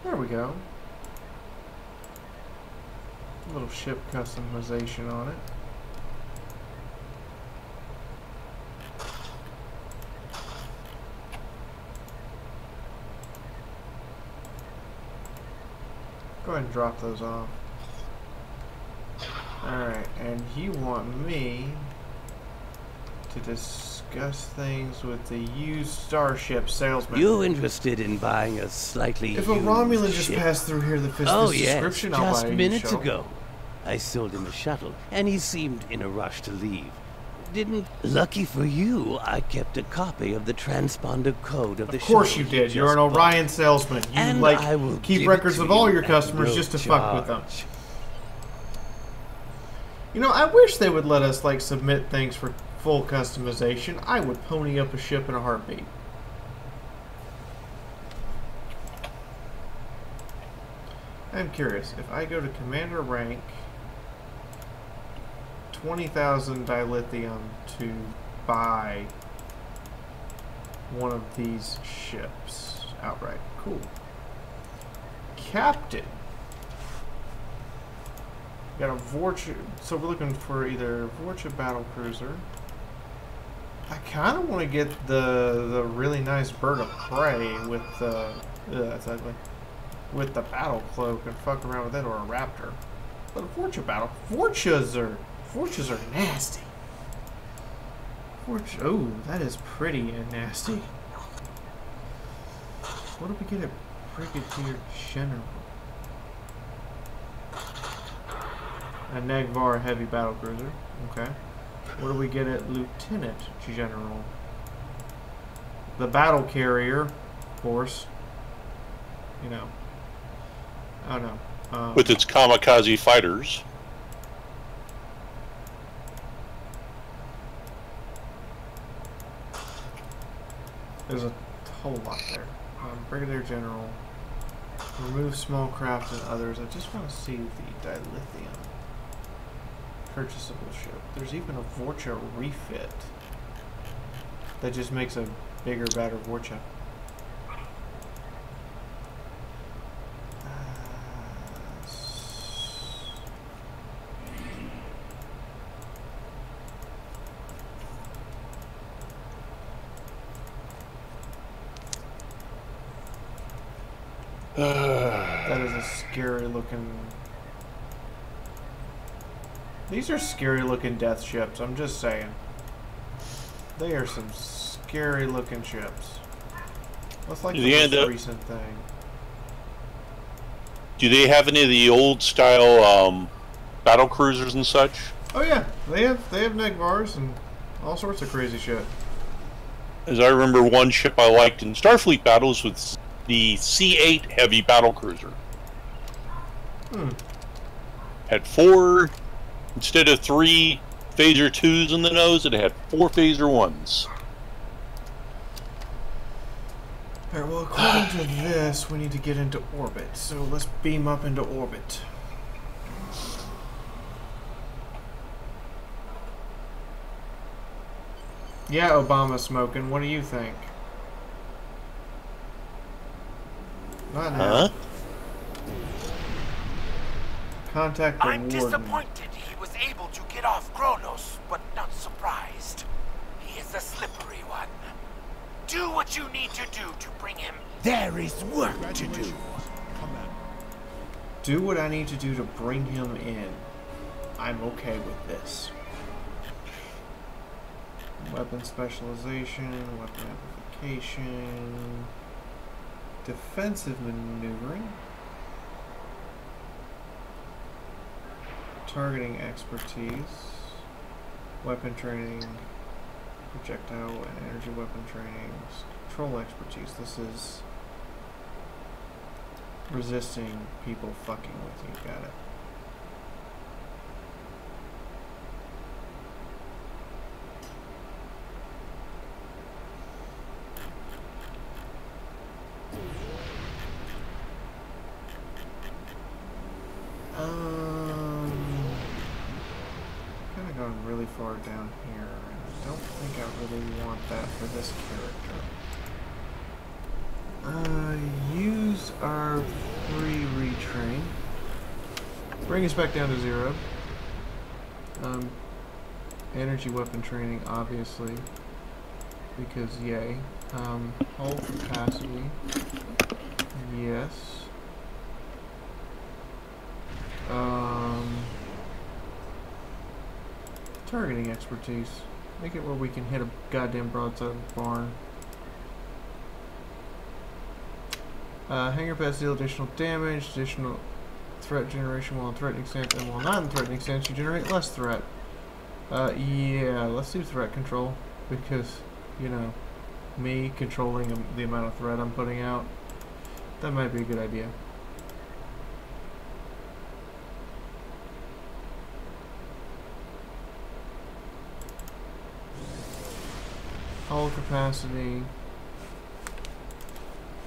There we go. A little ship customization on it. and drop those off. Alright, and you want me to discuss things with the used starship salesman. You interested in buying a slightly If a used Romulan just ship? passed through here that fits Oh this yes, description, I'll just buy a used minutes shuttle. ago. I sold him a shuttle, and he seemed in a rush to leave. Lucky for you, I kept a copy of the transponder code of the shuttle. Of course you did. You're an Orion salesman. You And like I will keep give records it to of all you your at customers no just to fuck with them. charge. You know, I wish they would let us like submit things for full customization. I would pony up a ship in a heartbeat. I'm curious, if I go to commander rank, 20,000 dilithium to buy one of these ships outright. Cool. Captain. Got a Vorcha, so we're looking for either Vorcha battle cruiser. I kind of want to get the really nice bird of prey with the that's ugly, with the battle cloak and fuck around with it, or a raptor. But a Vorcha battle, Vorchas are nasty. Vorcha, oh, that is pretty and nasty. What do we get at Brigadier General? A Negvar heavy battle cruiser. Okay. What do we get at Lieutenant General? The battle carrier, of course. You know. I don't know. With its kamikaze fighters. There's a whole lot there. Brigadier General. Remove small craft and others. I just want to see the dilithium. Purchasable ship. There's even a Vorcha refit that just makes a bigger, better Vorcha. That is a scary looking. These are scary looking death ships, I'm just saying. They are some scary looking ships. What's like the most recent thing? Do they have any of the old style battle cruisers and such? Oh yeah, they have Negvars and all sorts of crazy shit. As I remember, one ship I liked in Starfleet battles was the C8 heavy battle cruiser. Had 4, instead of 3 phaser 2s in the nose, it had 4 phaser 1s. Alright, well, according to this, we need to get into orbit. So let's beam up into orbit. Yeah, Obama smoking. What do you think? Not now. Contact the I'm warden. disappointed he was able to get off Kronos, but not surprised. He is the slippery one. Do what you need to do to bring him. There is work to do. Do what I need to do to bring him in. I'm okay with this. Weapon specialization, weapon amplification, defensive maneuvering, targeting expertise, weapon training, projectile and energy weapon training, control expertise. This is resisting people fucking with you. Got it. Kind of going really far down here, and I don't think I really want that for this character. Use our free retrain. Bring us back down to 0. Energy weapon training, obviously, because yay. Hull capacity, yes. Targeting expertise. Make it where we can hit a goddamn broadside of the barn. Hangar pads deal additional damage, additional threat generation while in threatening stance, and while not in threatening stance, you generate less threat. Yeah, let's do threat control, because, you know, me controlling the amount of threat I'm putting out, that might be a good idea. Hull capacity.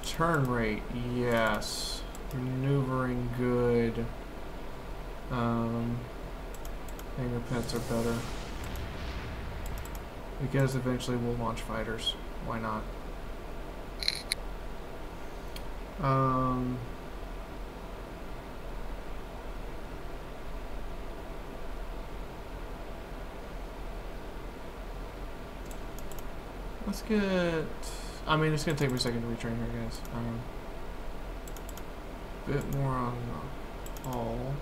Turn rate, yes. Maneuvering, good. Hangar pets are better. Because eventually we'll launch fighters. Why not? Let's get... I mean, it's going to take me a second to retrain here, guys. Bit more on the hull.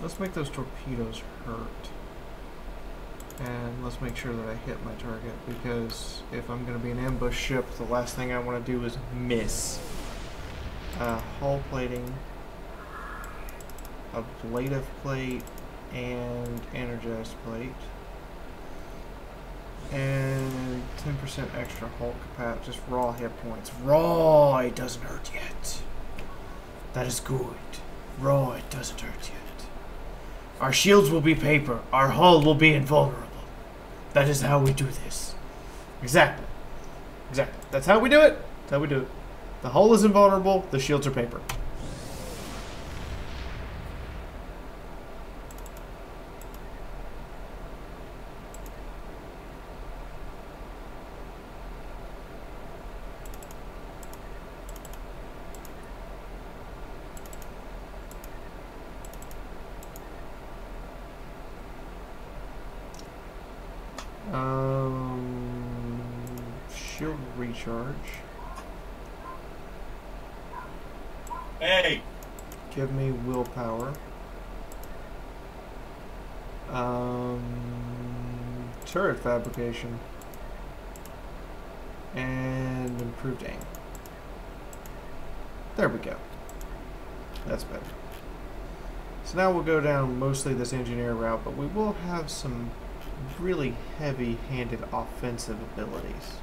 Let's make those torpedoes hurt. And let's make sure that I hit my target, because if I'm going to be an ambush ship, the last thing I want to do is miss. Hull plating, ablative plate, and energized plate. And 10% extra hull capacity, just raw hit points. Raw, it doesn't hurt yet. That is good. Raw, it doesn't hurt yet. Our shields will be paper. Our hull will be invulnerable. That is how we do this. Exactly. Exactly. That's how we do it. That's how we do it. The hull is invulnerable. The shields are paper. Shield recharge. Hey! Give me willpower. Turret fabrication. And improved aim. There we go. That's better. So now we'll go down mostly this engineer route, but we will have some really heavy-handed offensive abilities.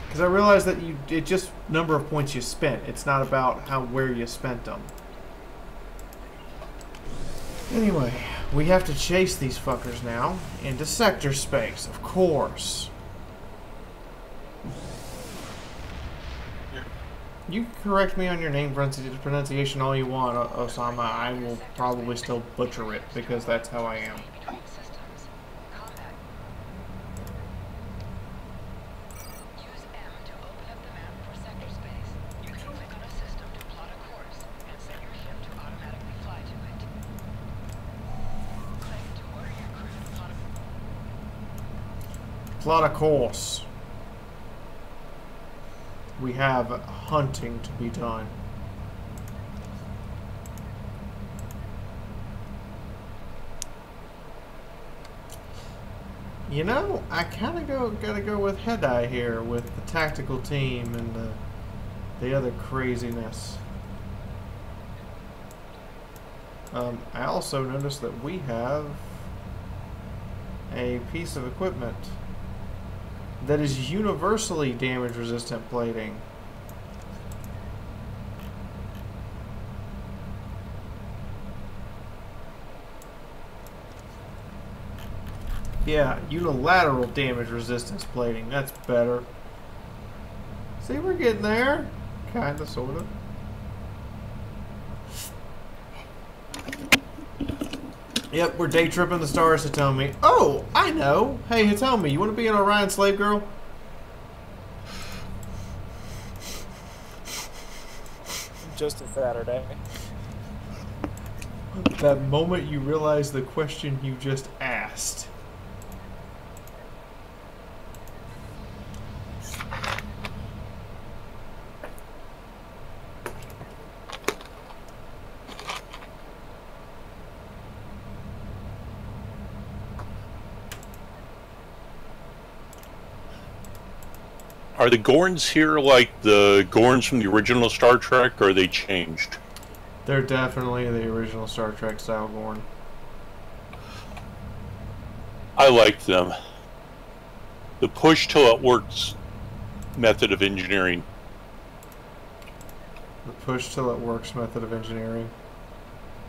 Because I realized that it's just number of points you spent. It's not about where you spent them. Anyway, we have to chase these fuckers now into sector space, of course. You correct me on your name pronunciation all you want, Osama. I will probably still butcher it because that's how I am. Plot a course. We have hunting to be done. You know, I kind of gotta go with Head-Eye here with the tactical team and the other craziness. I also noticed that we have a piece of equipment that is universally damage resistant plating. Yeah, unilateral damage resistance plating. That's better. See, we're getting there. Kinda, sorta. Yep, we're day tripping the stars, Hitomi. Oh, I know. Hey, Hitomi, you want to be an Orion slave girl? Just a Saturday. That moment you realize the question you just asked. Are the Gorns here like the Gorns from the original Star Trek, or are they changed? They're definitely the original Star Trek style Gorn. I like them. The push till it works method of engineering. The push till it works method of engineering.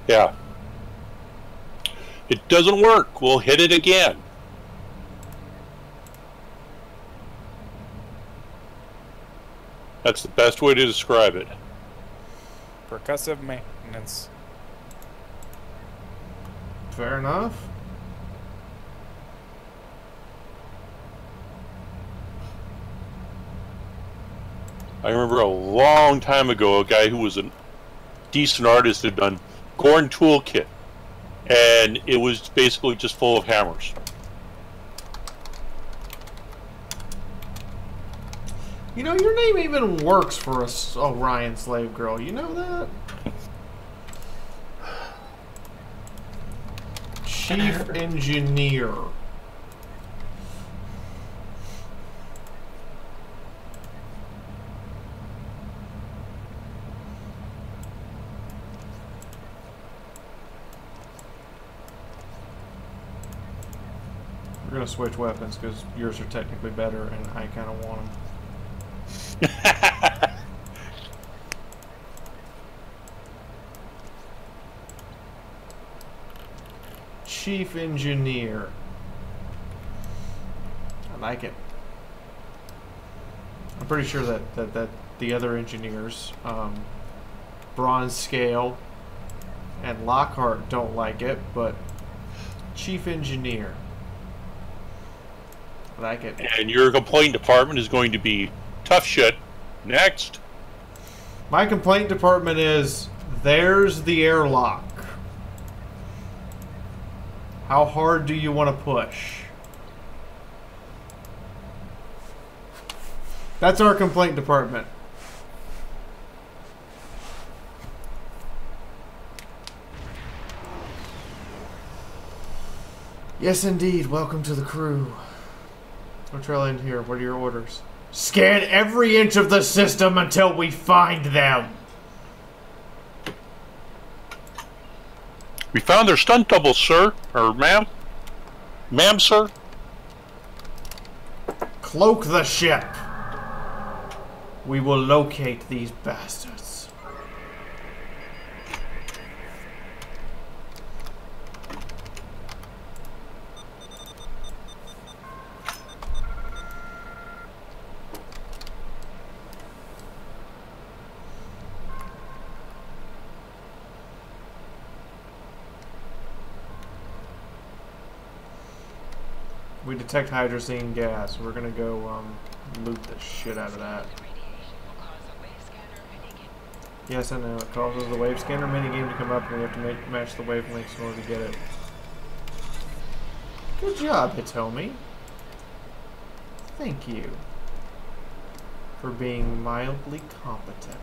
Yeah. It doesn't work. We'll hit it again. That's the best way to describe it. Percussive maintenance. Fair enough. I remember a long time ago, a guy who was a decent artist had done Gorn Toolkit, and it was basically just full of hammers. You know, your name even works for a Orion slave girl. You know that? Chief Engineer. We're gonna switch weapons because yours are technically better and I kind of want them. Chief Engineer. I like it. I'm pretty sure that the other engineers, Bronze Scale and Lockhart, don't like it, but Chief Engineer. I like it. And your complaint department is going to be tough shit. Next. My complaint department is, there's the airlock. How hard do you want to push? That's our complaint department. Yes, indeed. Welcome to the crew. Trail in here. What are your orders? Scan every inch of the system until we find them. We found their stunt double, sir. Or ma'am. Ma'am, sir. Cloak the ship. We will locate these bastards. We detect hydrazine gas. We're gonna go loot the shit out of that. Yes, I know. It causes the wave scanner minigame to come up, and we have to match the wavelengths in order to get it. Good job, Hitomi. Thank you for being mildly competent.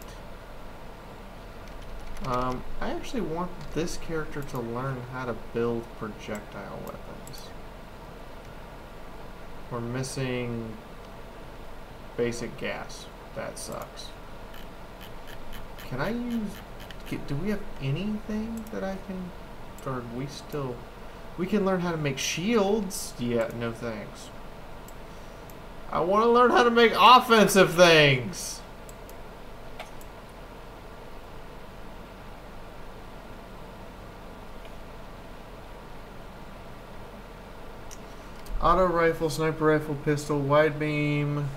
I actually want this character to learn how to build projectile weapons. We're missing basic gas. That sucks. Can I use... Do we have anything that I can... Or we still... We can learn how to make shields. Yeah, no thanks. I want to learn how to make offensive things. Auto rifle, sniper rifle, pistol, wide beam.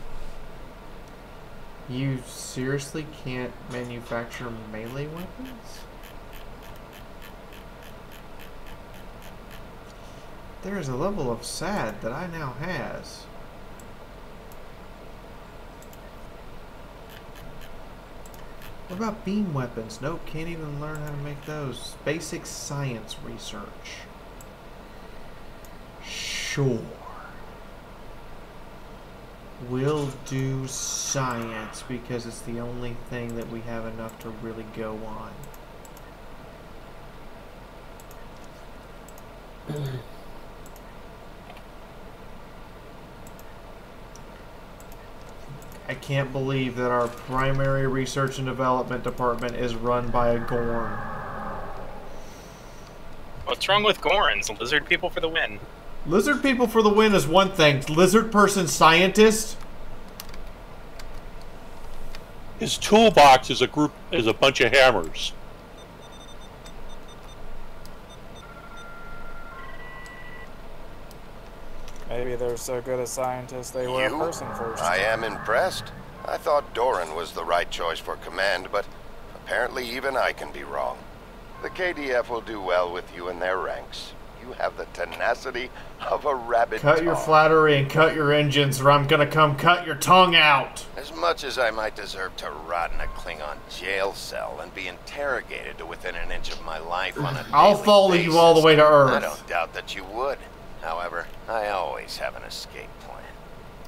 You seriously can't manufacture melee weapons? There is a level of sad that I now has. What about beam weapons? Nope, can't even learn how to make those. Basic science research. Sure. We'll do science because it's the only thing that we have enough to really go on. I I can't believe that our primary research and development department is run by a Gorn. What's wrong with Gorns? Lizard people for the win. Lizard people for the win is one thing. Lizard person scientist? His toolbox is a bunch of hammers. Maybe they're so good as scientists they were a person first. I am impressed. I thought Doran was the right choice for command, but apparently even I can be wrong. The KDF will do well with you in their ranks. You have the tenacity of a rabbit. Cut your flattery and cut your engines, or I'm gonna come cut your tongue out. As much as I might deserve to rot in a Klingon jail cell and be interrogated to within an inch of my life on a I'll follow you all the way to Earth. I don't doubt that you would. However, I always have an escape plan.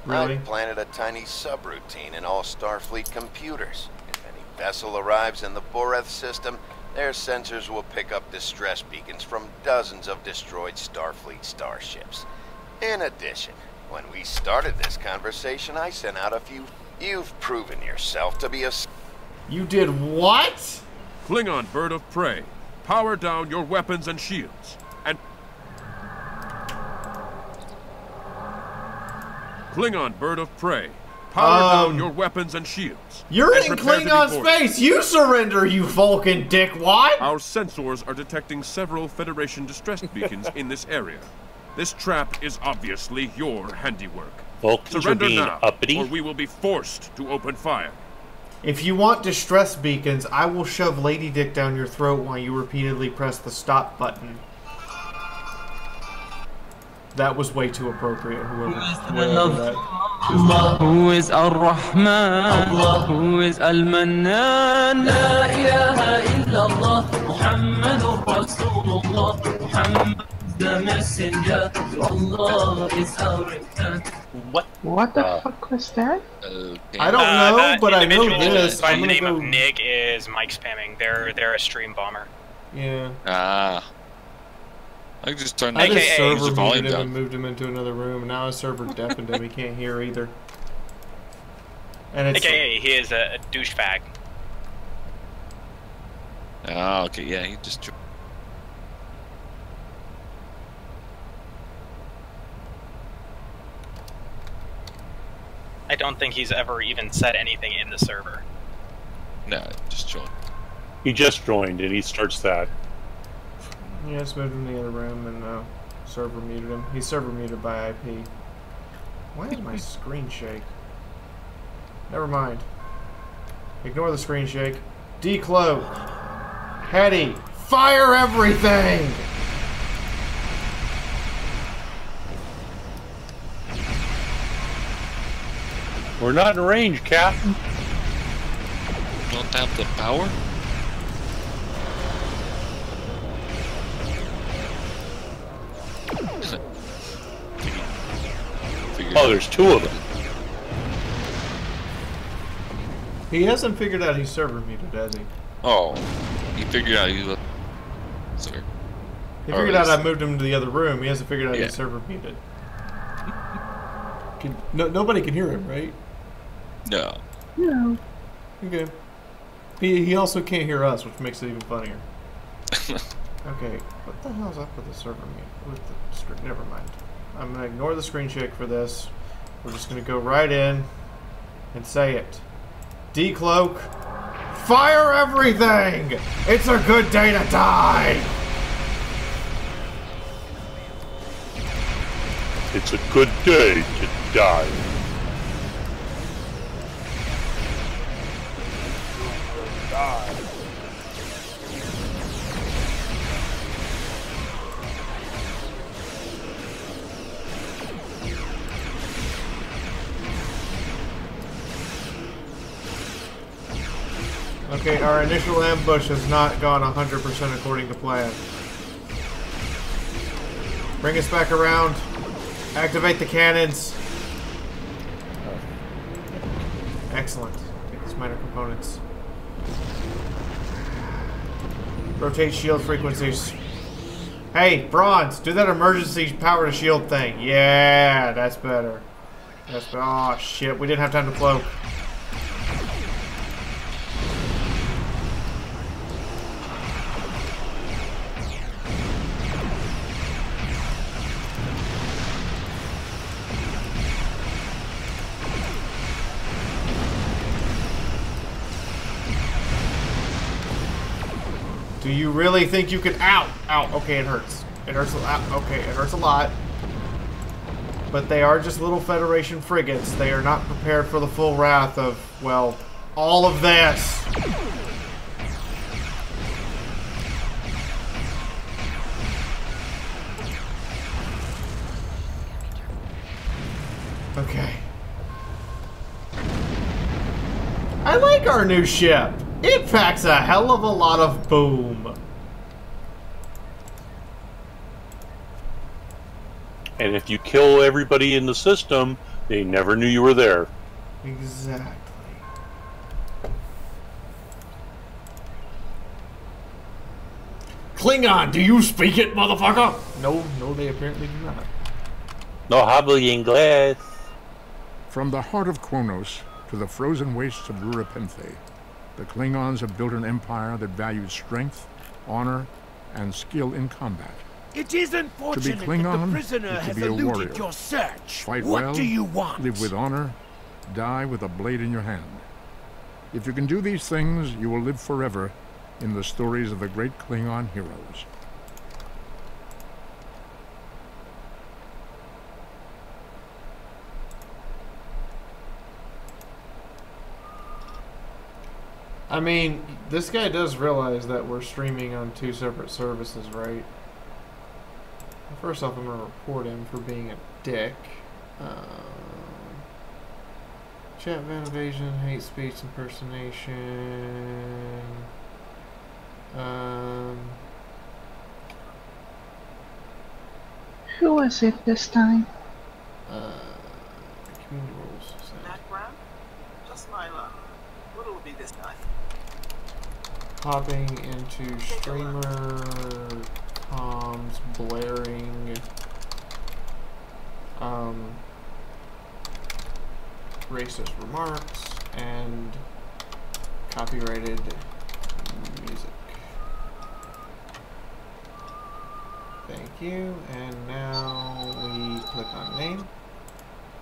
Really? I've planted a tiny subroutine in all Starfleet computers. If any vessel arrives in the Boreth system, their sensors will pick up distress beacons from dozens of destroyed Starfleet starships. In addition, when we started this conversation, I sent out a few. You've proven yourself to be a... You did what? Klingon bird of prey, power down your weapons and shields. And Klingon bird of prey, power down your weapons and shields. You're in Klingon space! You surrender, you Vulcan dickwad! Our sensors are detecting several Federation distress beacons in this area. This trap is obviously your handiwork. Vulcans Surrender are being now, uppity. or we will be forced to open fire. If you want distress beacons, I will shove Lady Dick down your throat while you repeatedly press the stop button. That was way too appropriate, whoever that. Who is Ar-Rahman? Who is Al-Mannan? La ilaha illallah, Muhammadur Rasulullah, Muhammad the messenger, Allah is our return. What the fuck was that? I don't know, but I know this. By the name of Nig is Mike spamming. They're a stream bomber. Yeah. I just turned I just the server volume muted him down. and moved him into another room, and now his server deafened him. He can't hear either. And it's AKA, he is a douchebag. Okay, yeah, he just... I don't think he's ever even said anything in the server. No, just joined. He just joined, and he starts that. Yeah, just moved him to the other room and server muted him. He's server muted by IP. Why does my screen shake? Never mind. Ignore the screen shake. Decloak. Hetty. Fire everything! We're not in range, Captain. Don't have the power? Oh, there's two of them. He hasn't figured out he's server muted, has he? Oh, he figured out he was... Sorry. He figured out I moved him to the other room. He hasn't figured out he's server muted. Nobody can hear him, right? No. No. Okay. He also can't hear us, which makes it even funnier. Okay, what the hell's up with the server mute? With the screen? Never mind. I'm gonna ignore the screen shake for this. We're just gonna go right in and say it. Decloak. Fire everything! It's a good day to die! It's a good day to die. Okay, our initial ambush has not gone 100% according to plan. Bring us back around. Activate the cannons. Excellent. Take these minor components. Rotate shield frequencies. Hey, Bronze, do that emergency power to shield thing. Yeah, that's better. That's better. Oh, shit. We didn't have time to cloak. Do you really think you can... Ow! Ow! Okay, it hurts. It hurts a lot. Okay, it hurts a lot. But they are just little Federation frigates. They are not prepared for the full wrath of, well, all of this. Okay. I like our new ship. It packs a hell of a lot of boom. And if you kill everybody in the system, they never knew you were there. Exactly. Klingon, do you speak it, motherfucker? No, they apparently do not. No hablo inglés. From the heart of Kronos to the frozen wastes of Rurapenthe, the Klingons have built an empire that values strength, honor, and skill in combat. It is unfortunate that the prisoner has eluded your search. Fight what well, do you want? Live with honor, die with a blade in your hand. If you can do these things, you will live forever in the stories of the great Klingon heroes. I mean, this guy does realize that we're streaming on 2 separate services, right? First off, I'm going to report him for being a dick. Chat van evasion, hate speech, impersonation. Who was it this time? Community rules. Background? Just my luck. What will it be this time? Hopping into streamer comms, blaring racist remarks and copyrighted music. Thank you. And now we click on name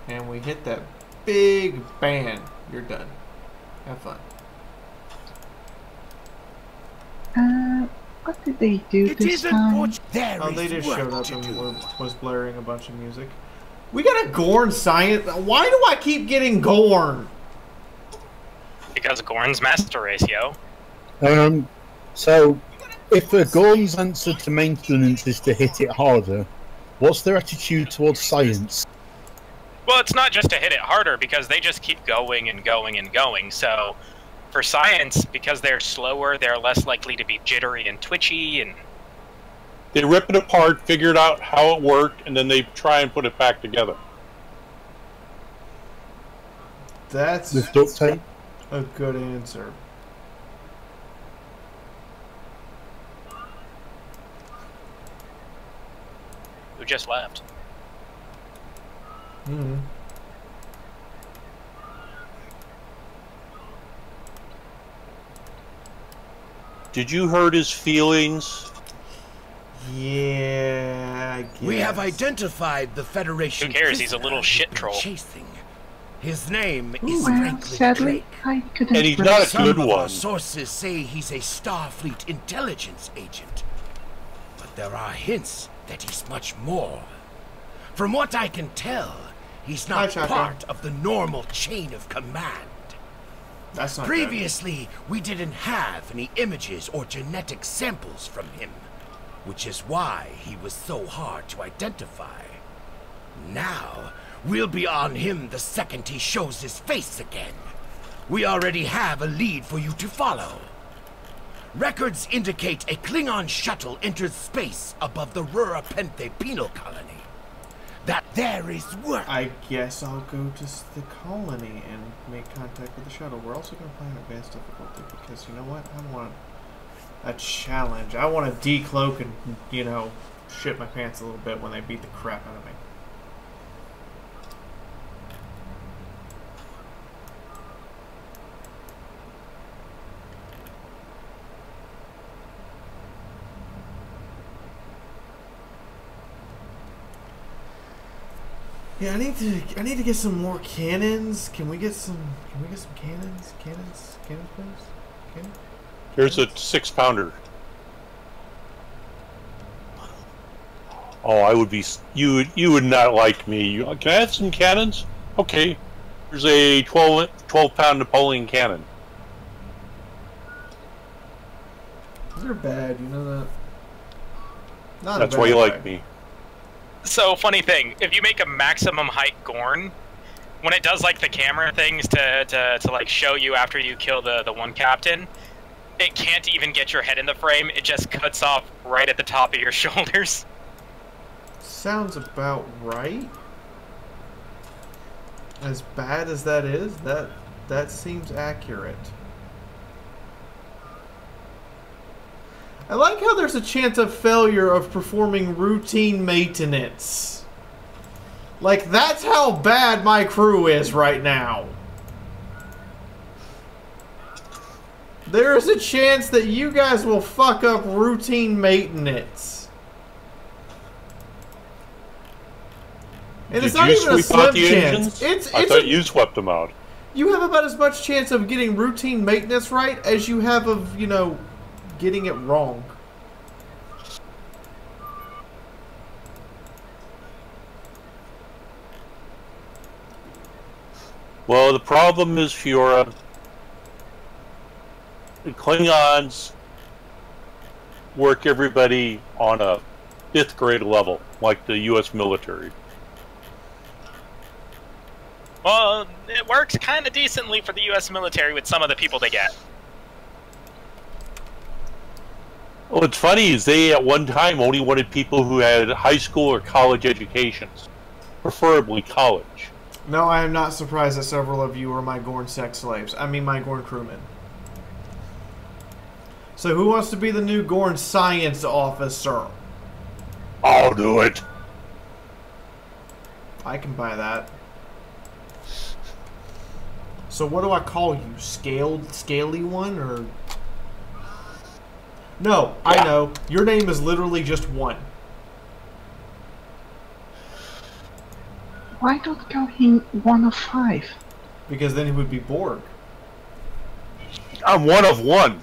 and we hit that big ban. You're done. Have fun. What did they do this time? Oh, they just showed up and was blaring a bunch of music. We got a Gorn science. Why do I keep getting Gorn? Because Gorn's master race, yo. So, if a Gorn's answer to maintenance is to hit it harder, what's their attitude towards science? Well, it's not just to hit it harder, because they just keep going and going and going, so... For science, because they're slower, they're less likely to be jittery and twitchy, and... They rip it apart, figured out how it worked, and then they try and put it back together. That's with duct tape? A good answer. Who just left? Mm-hmm. Did you hurt his feelings? Yeah, I guess. We have identified the Federation. Who cares? He's a little shit troll. Chasing. His name is Well, Franklin sadly, Drake. I couldn't. And he's not a good Some of one. our sources say he's a Starfleet intelligence agent, but there are hints that he's much more. From what I can tell, he's not part of the normal chain of command. That's not Previously, we didn't have any images or genetic samples from him, which is why he was so hard to identify. Now, we'll be on him the second he shows his face again. We already have a lead for you to follow. Records indicate a Klingon shuttle entered space above the Rurapenthe penal colony. That there is work. I guess I'll go to the colony and make contact with the shuttle. We're also going to play on advanced difficulty because, you know what? I want a challenge. I want to decloak and, you know, shit my pants a little bit when they beat the crap out of me. Yeah, I need to get some more cannons. Can we get some cannons? Cannons, please? Cannons? Here's a 6-pounder. Oh, I would be. You would not like me. Can I have some cannons? Okay. There's a 12-pound Napoleon cannon. They're bad, you know that. Not That's a bad why you guy. like me. So, funny thing, if you make a maximum height Gorn, when it does like the camera things to like show you after you kill the one captain, it can't even get your head in the frame. It just cuts off right at the top of your shoulders. Sounds about right. As bad as that is, that seems accurate. I like how there's a chance of failure of performing routine maintenance. Like, that's how bad my crew is right now. There is a chance that you guys will fuck up routine maintenance. And it's not even a slim chance. I thought you swept them out. You have about as much chance of getting routine maintenance right as you have of, you know, getting it wrong. Well, the problem is, Fiaura, the Klingons work everybody on a 5th grade level, like the U.S. military. Well, it works kind of decently for the U.S. military with some of the people they get. Well, what's funny is they at one time only wanted people who had high school or college educations, preferably college. No, I am not surprised that several of you are my Gorn sex slaves. I mean, my Gorn crewmen. So who wants to be the new Gorn science officer? I'll do it. I can buy that. So what do I call you? Scaly one, or? No, I know. Your name is literally just one. Why don't call him 1 of 5? Because then he would be Borg. I'm 1 of 1.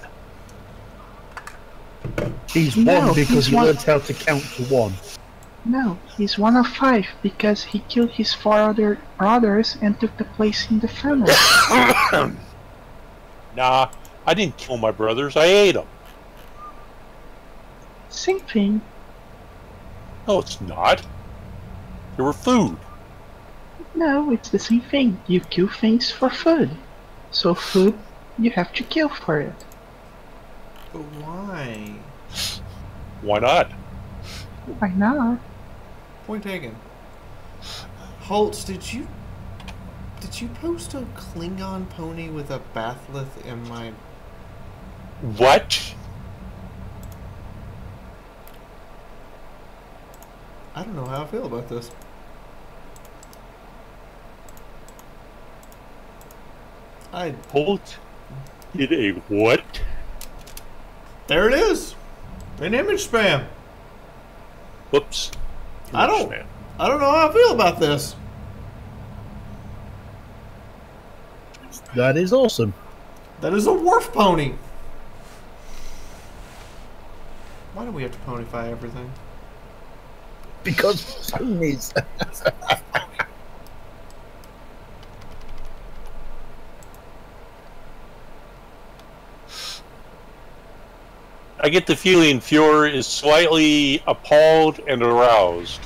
He's No, 1 because he's he one. learned how to count to 1. No, he's 1 of 5 because he killed his 4 other brothers and took the place in the family. Nah, I didn't kill my brothers. I ate them. Same thing. No, it's not. They were food. No, it's the same thing. You kill things for food. So food, you have to kill for it. But why? Why not? Why not? Point taken. Holtz, did you post a Klingon pony with a bathleth in my... What? I don't know how I feel about this. Holt did a what? There it is. An image spam. Whoops. I don't know how I feel about this. That is awesome. That is a wharf pony. Why do we have to ponyfy everything? Because ponies. I get the feeling Fiaura is slightly appalled and aroused.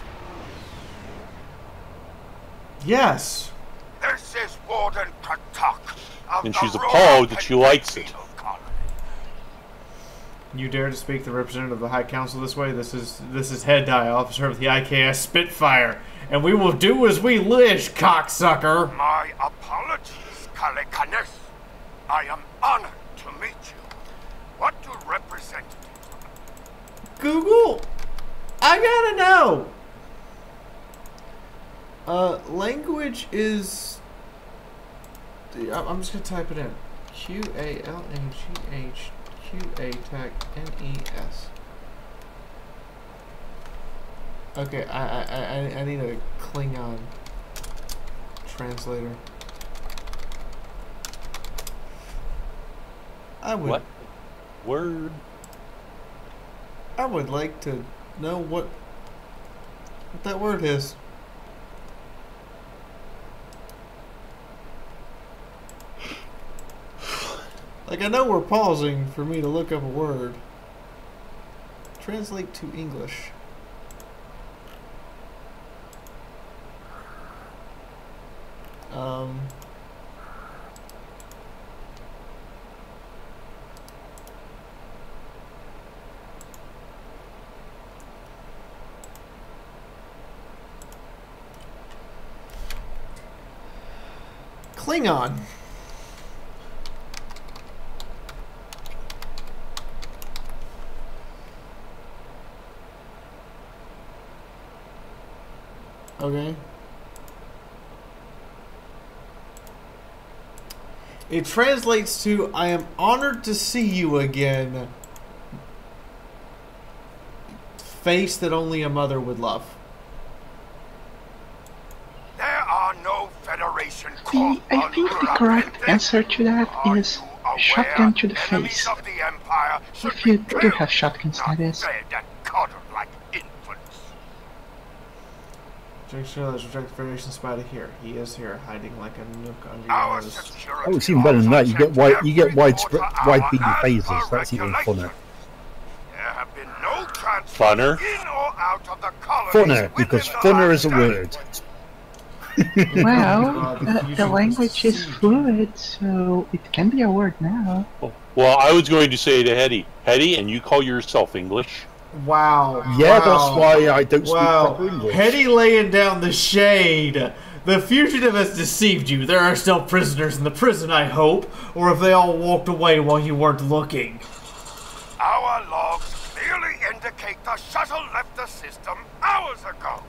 Yes. This is Warden Pratak. And she's appalled that she likes it. You dare to speak the representative of the High Council this way? This is Head Die, officer of the IKS Spitfire, and we will do as we wish, cocksucker. My apologies, Kalekanes. I am honored to meet you. What do representatives... Google, I gotta know. Language is... I'm just gonna type it in. QALAGHQA-TAC-NES. Okay, I need a Klingon translator. What? Word? I would like to know what What that word is. Like, I know we're pausing for me to look up a word. Translate to English. Klingon. Okay. It translates to, I am honored to see you again. Face that only a mother would love. There are no Federation I think the correct answer to that is shotgun to the face. If you do have shotguns, that is. Reject Federation spy to here. He is here, hiding like a nook under your nose. Oh, it's even better than that. You get wide beam phasers. That's even funner. Funner? Funner, because funner is a word. Well, the language is fluid, so it can be a word now. Well, I was going to say to Hetty, and you call yourself English? Wow. Yeah, wow. that's why I don't speak proper English. Hetty laying down the shade. The fugitive has deceived you. There are still prisoners in the prison, I hope. Or if they all walked away while you weren't looking. Our logs clearly indicate the shuttle left the system hours ago.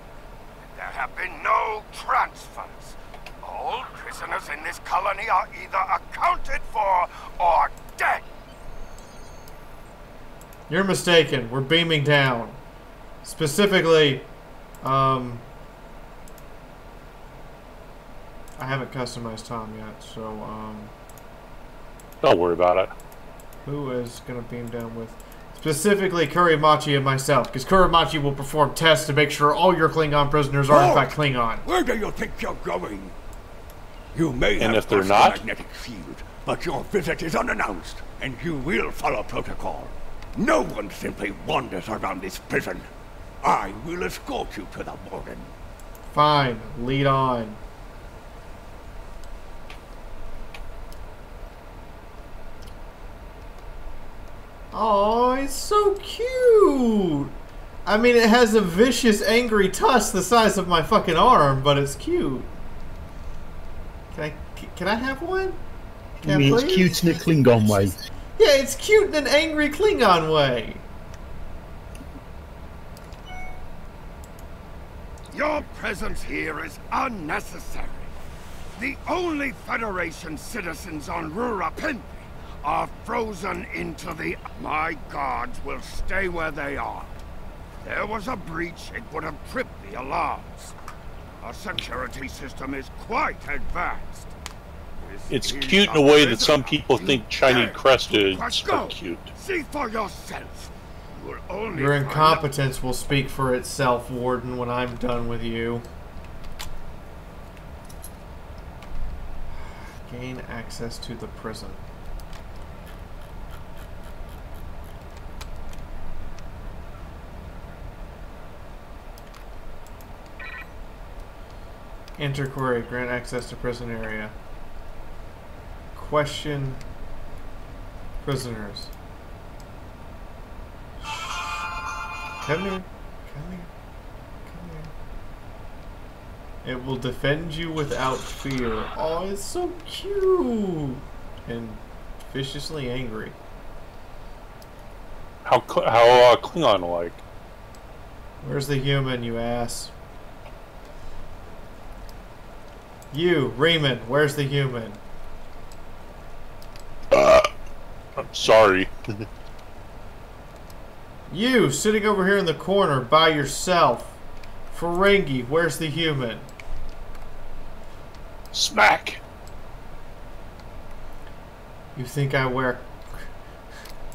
There have been no transfers. All prisoners in this colony are either accounted for or dead. You're mistaken. We're beaming down. Specifically, I haven't customized Tom yet, so, Don't worry about it. Who is gonna beam down with? Specifically, Kurimachi and myself, because Kurimachi will perform tests to make sure all your Klingon prisoners are in fact Klingon. Where do you think you're going? You may And have if they're crossed not? the magnetic field, but your visit is unannounced, and you will follow protocol. No one simply wanders around this prison. I will escort you to the warden. Fine, lead on. Oh, it's so cute! I mean, it has a vicious, angry tusk the size of my fucking arm, but it's cute. Can I have one? You mean it's cute in a Klingon way? Yeah, it's cute in an angry Klingon way. Your presence here is unnecessary. The only Federation citizens on Rurapinpi are frozen into the... My guards will stay where they are. If there was a breach, it would have tripped the alarms. Our security system is quite advanced. It's cute in a way that some people think shiny crested are cute. See for yourself. You will only Your find incompetence will speak for itself, Warden, when I'm done with you. Gain access to the prison. Enter query. Grant access to prison area. Question prisoners. Come here. Come here. Come here. It will defend you without fear. Oh, it's so cute! And viciously angry. How Klingon-like? Where's the human, you ass? You, Raymond, where's the human? I'm sorry. You, sitting over here in the corner by yourself. Ferengi, where's the human? Smack. You think I wear...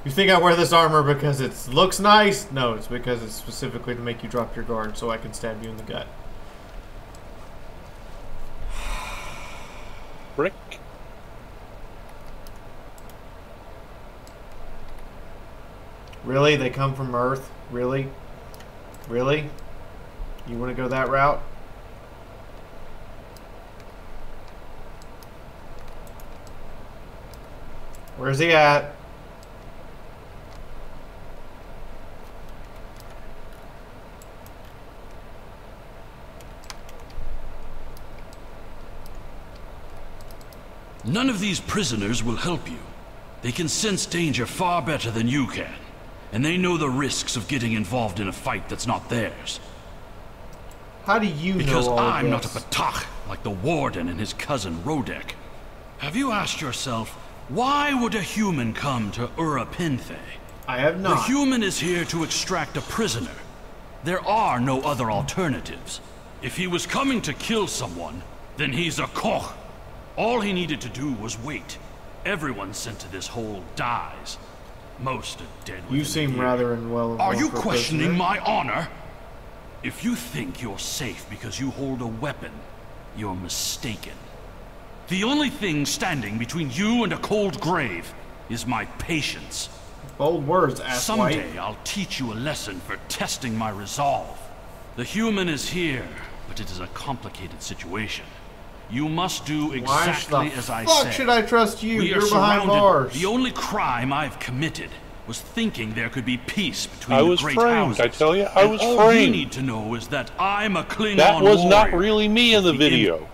You think I wear this armor because it looks nice? No, it's because it's specifically to make you drop your guard so I can stab you in the gut. Brick. Really? They come from Earth? Really? Really? You want to go that route? Where's he at? None of these prisoners will help you. They can sense danger far better than you can. And they know the risks of getting involved in a fight that's not theirs. How do you because know all I'm this? not a Patach like the Warden and his cousin Rodek. Have you asked yourself, why would a human come to Ura Pinthe? I have not. The human is here to extract a prisoner. There are no other alternatives. If he was coming to kill someone, then he's a Koch. All he needed to do was wait. Everyone sent to this hole dies. Most are dead. You seem rather unwell. Are you questioning my honor? If you think you're safe because you hold a weapon, you're mistaken. The only thing standing between you and a cold grave is my patience. Bold words, asswipe. Someday I'll teach you a lesson for testing my resolve. The human is here, but it is a complicated situation. You must do exactly as I say. Why the fuck should I trust you? We You're are behind surrounded. bars. The only crime I've committed was thinking there could be peace between I the was great framed, houses. I tell you, I was all framed. you need to know is that I'm a Klingon That was warrior. not really me in the video.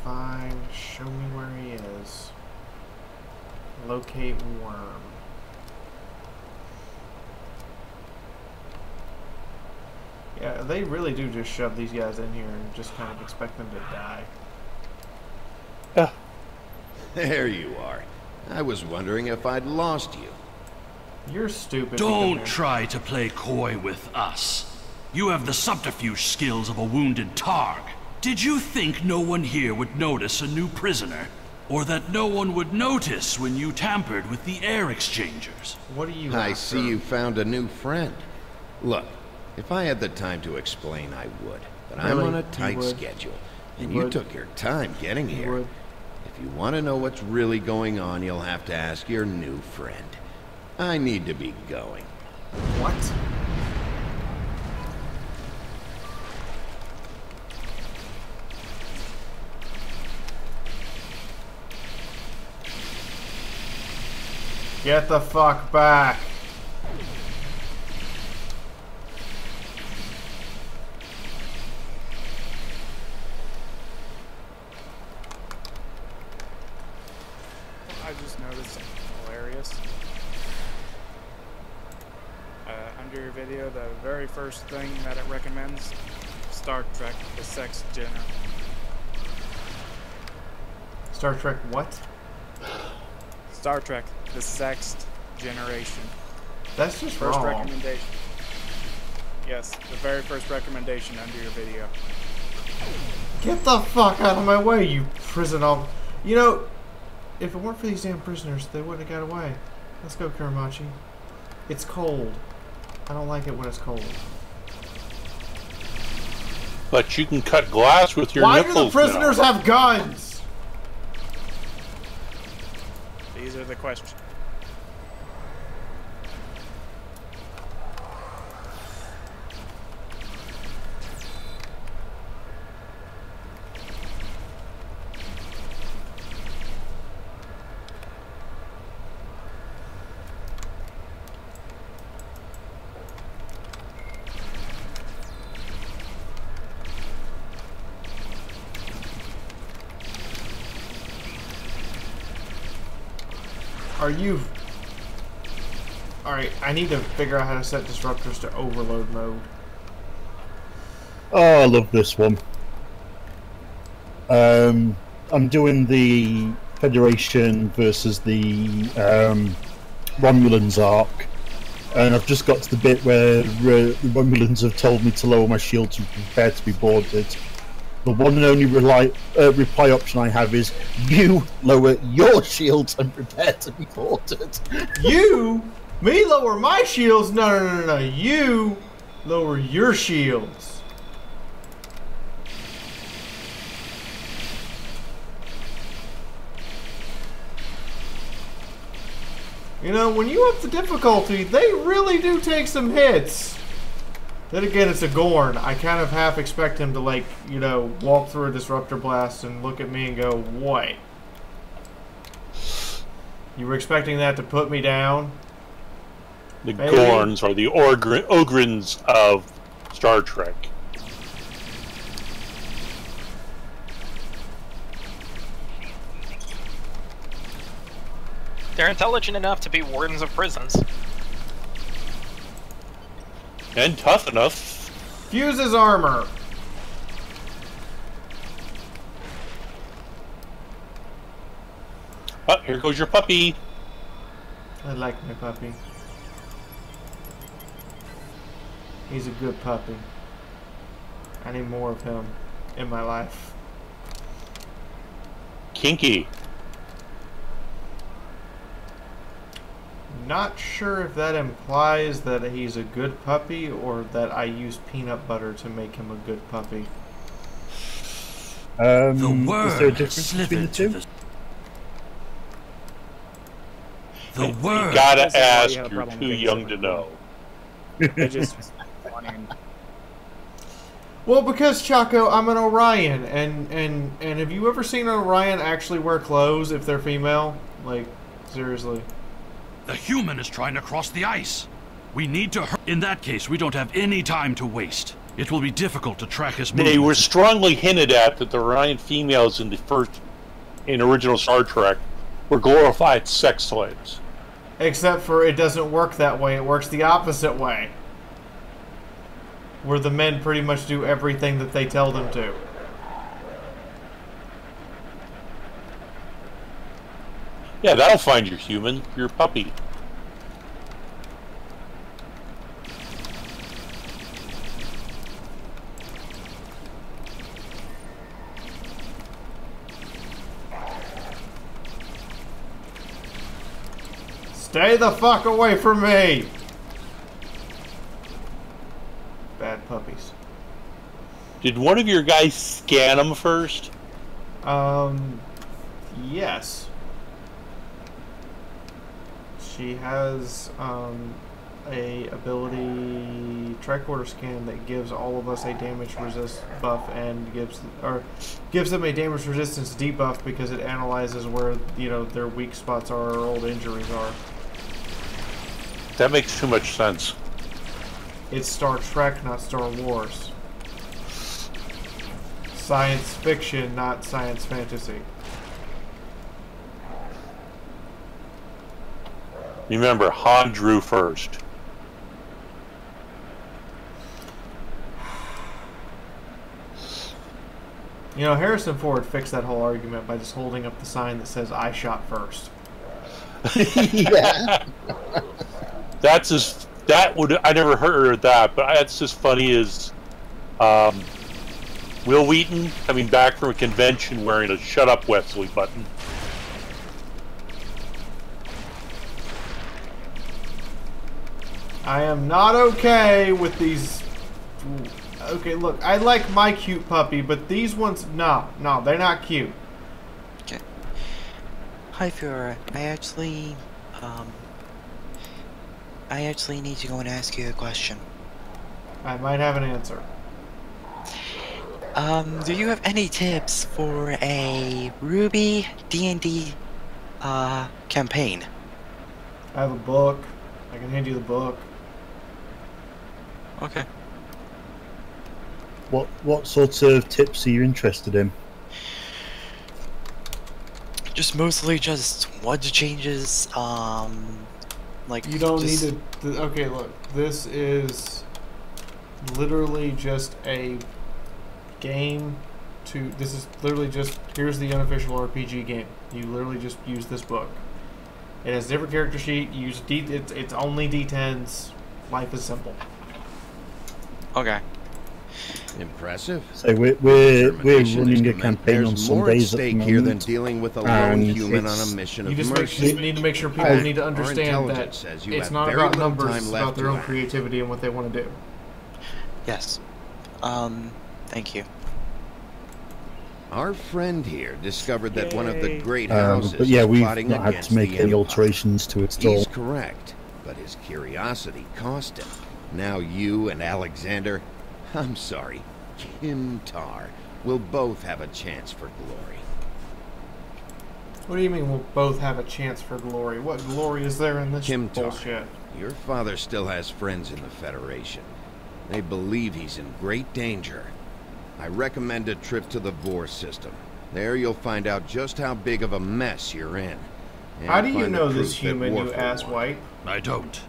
Fine, show me where he is. Locate worm. Yeah, they really do just shove these guys in here and just kind of expect them to die. Yeah. There you are. I was wondering if I'd lost you. You're stupid. Don't try to play coy with us. You have the subterfuge skills of a wounded Targ. Did you think no one here would notice a new prisoner? Or that no one would notice when you tampered with the air exchangers? What do you I see you found a new friend. Look, if I had the time to explain, I would. But I'm on a tight schedule. And you took your time getting here. If you want to know what's really going on, you'll have to ask your new friend. I need to be going. What? Get the fuck back. I just noticed something hilarious. Under your video, the very first thing that it recommends, Star Trek, the Sex Dinner. Star Trek what? Star Trek, the Sexth Generation. That's just first wrong. recommendation. Yes, the very first recommendation under your video. Get the fuck out of my way, you prison all. You know, if it weren't for these damn prisoners, they wouldn't have got away. Let's go, Kuramachi. It's cold. I don't like it when it's cold. But you can cut glass with your Why nipples do the prisoners now. have guns? These are the questions. Are you... Alright, I need to figure out how to set disruptors to overload mode. Oh, I love this one. I'm doing the Federation versus the Romulans arc, and I've just got to the bit where the Romulans have told me to lower my shield to prepare to be boarded. the one and only reply option I have is, you lower your shields and prepare to be quartered. You? Me lower my shields? No. You lower your shields. You know, when you up the difficulty, they really do take some hits. Then again, it's a Gorn. I kind of half expect him to, like, you know, walk through a disruptor blast and look at me and go, what? You were expecting that to put me down? The Gorns are the Ogrins of Star Trek. They're intelligent enough to be wardens of prisons. And tough enough. Fuse his armor. Oh, here goes your puppy. I like my puppy. He's a good puppy. I need more of him in my life. Kinky. Not sure if that implies that he's a good puppy or that I use peanut butter to make him a good puppy. Is there a difference between the two? You gotta ask, you're too young to know. Well, because Chaco, I'm an Orion, and have you ever seen an Orion actually wear clothes if they're female? Like, seriously. The human is trying to cross the ice. We need to hurry. In that case, we don't have any time to waste. It will be difficult to track his movements. They were strongly hinted at that the Orion females in original Star Trek were glorified sex slaves. Except for it doesn't work that way. It works the opposite way. Where the men pretty much do everything that they tell them to. Yeah, that'll find your human, your puppy. Stay the fuck away from me! Bad puppies. Did one of your guys scan them first? Yes. She has a ability tricorder scan that gives all of us a damage resist buff and gives them a damage resistance debuff because it analyzes where, you know, their weak spots are or old injuries are. That makes too much sense. It's Star Trek, not Star Wars. Science fiction, not science fantasy. Remember, Han drew first. You know, Harrison Ford fixed that whole argument by just holding up the sign that says, I shot first. Yeah. I never heard of that, but that's as funny as Will Wheaton coming back from a convention wearing a Shut Up Wesley button. I am not okay with these. Okay, look, I like my cute puppy, but these ones, no, they're not cute. Okay. Hi, Fiaura. I actually need to go and ask you a question. I might have an answer. Do you have any tips for a Ruby D&D campaign? I have a book. I can hand you the book. Okay. What sorts of tips are you interested in? Just mostly just what changes, like... You don't need to... Okay, look. This is literally just a game to... This is literally just... Here's the unofficial RPG game. You literally just use this book. It has a different character sheet. You use it's only D10s. Life is simple. Okay. Impressive. So we're running a campaign on There's more at Sundays at the stake here than moment, dealing with a lone and human on it's- a mission You of just mercy. need to make sure people need to understand that says you it's have not very about little numbers, time it's left about their to own act. creativity and what they want to do. Yes. Thank you. Our friend here discovered that one of the great houses but yeah, is we've plotting not had against to make the any Empire. alterations to it still. He's correct, but his curiosity cost him. Now you and Alexander, I'm sorry, Kim Tar, will both have a chance for glory. What do you mean we'll both have a chance for glory? What glory is there in this Kim Tar, bullshit? your father still has friends in the Federation. They believe he's in great danger. I recommend a trip to the Bohr system. There you'll find out just how big of a mess you're in. And How do you find the know this proof that human, you Warfare asswipe? I don't.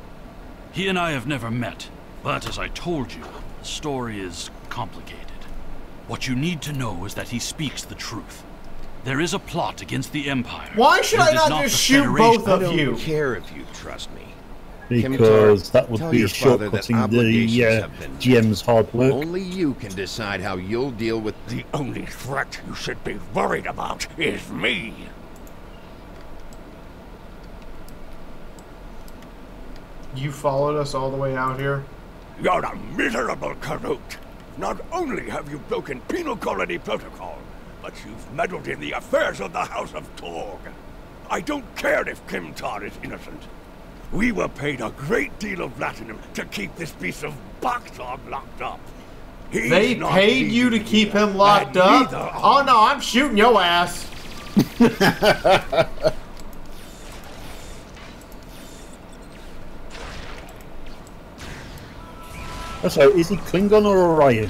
He and I have never met, but as I told you, the story is complicated. What you need to know is that he speaks the truth. There is a plot against the Empire. Why should and I it is not the just shoot Federation. both of I you? don't care if you trust me. Because that would tell be your father that shortcutting obligations the have been GM's hard work. Only you can decide how you'll deal with The only threat you should be worried about is me. You followed us all the way out here? You're a miserable Karut. Not only have you broken penal colony protocol, but you've meddled in the affairs of the House of Torg. I don't care if Kim Tar is innocent. We were paid a great deal of platinum to keep this piece of Bakdog locked up. He's They not paid you to leaving keep here, him locked and up? neither are Oh no, I'm shooting your ass! So, is he Klingon or Orion?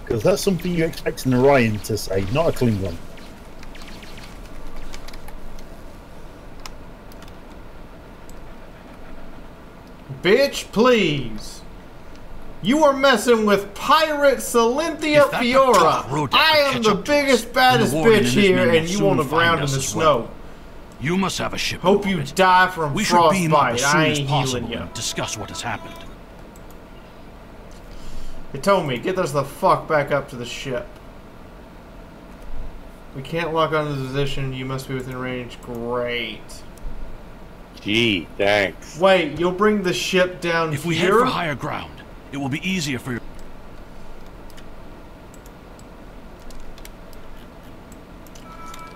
Because that's something you expect an Orion to say, not a Klingon. Bitch, please! You are messing with Pirate Salinthia If that Fiaura! Rodek I would am catch the up to biggest, us, baddest then the warden bitch and his here, men will and you soon on the find ground in us the as well. snow. You must have a ship. in Hope you orbit. die from We should beam up frostbite. as soon I as ain't possible healing you. and discuss what has happened. He told me, get us the fuck back up to the ship. We can't lock onto the position. You must be within range. Great. Gee, thanks. Wait, you'll bring the ship down If we head here? for higher ground, it will be easier for your...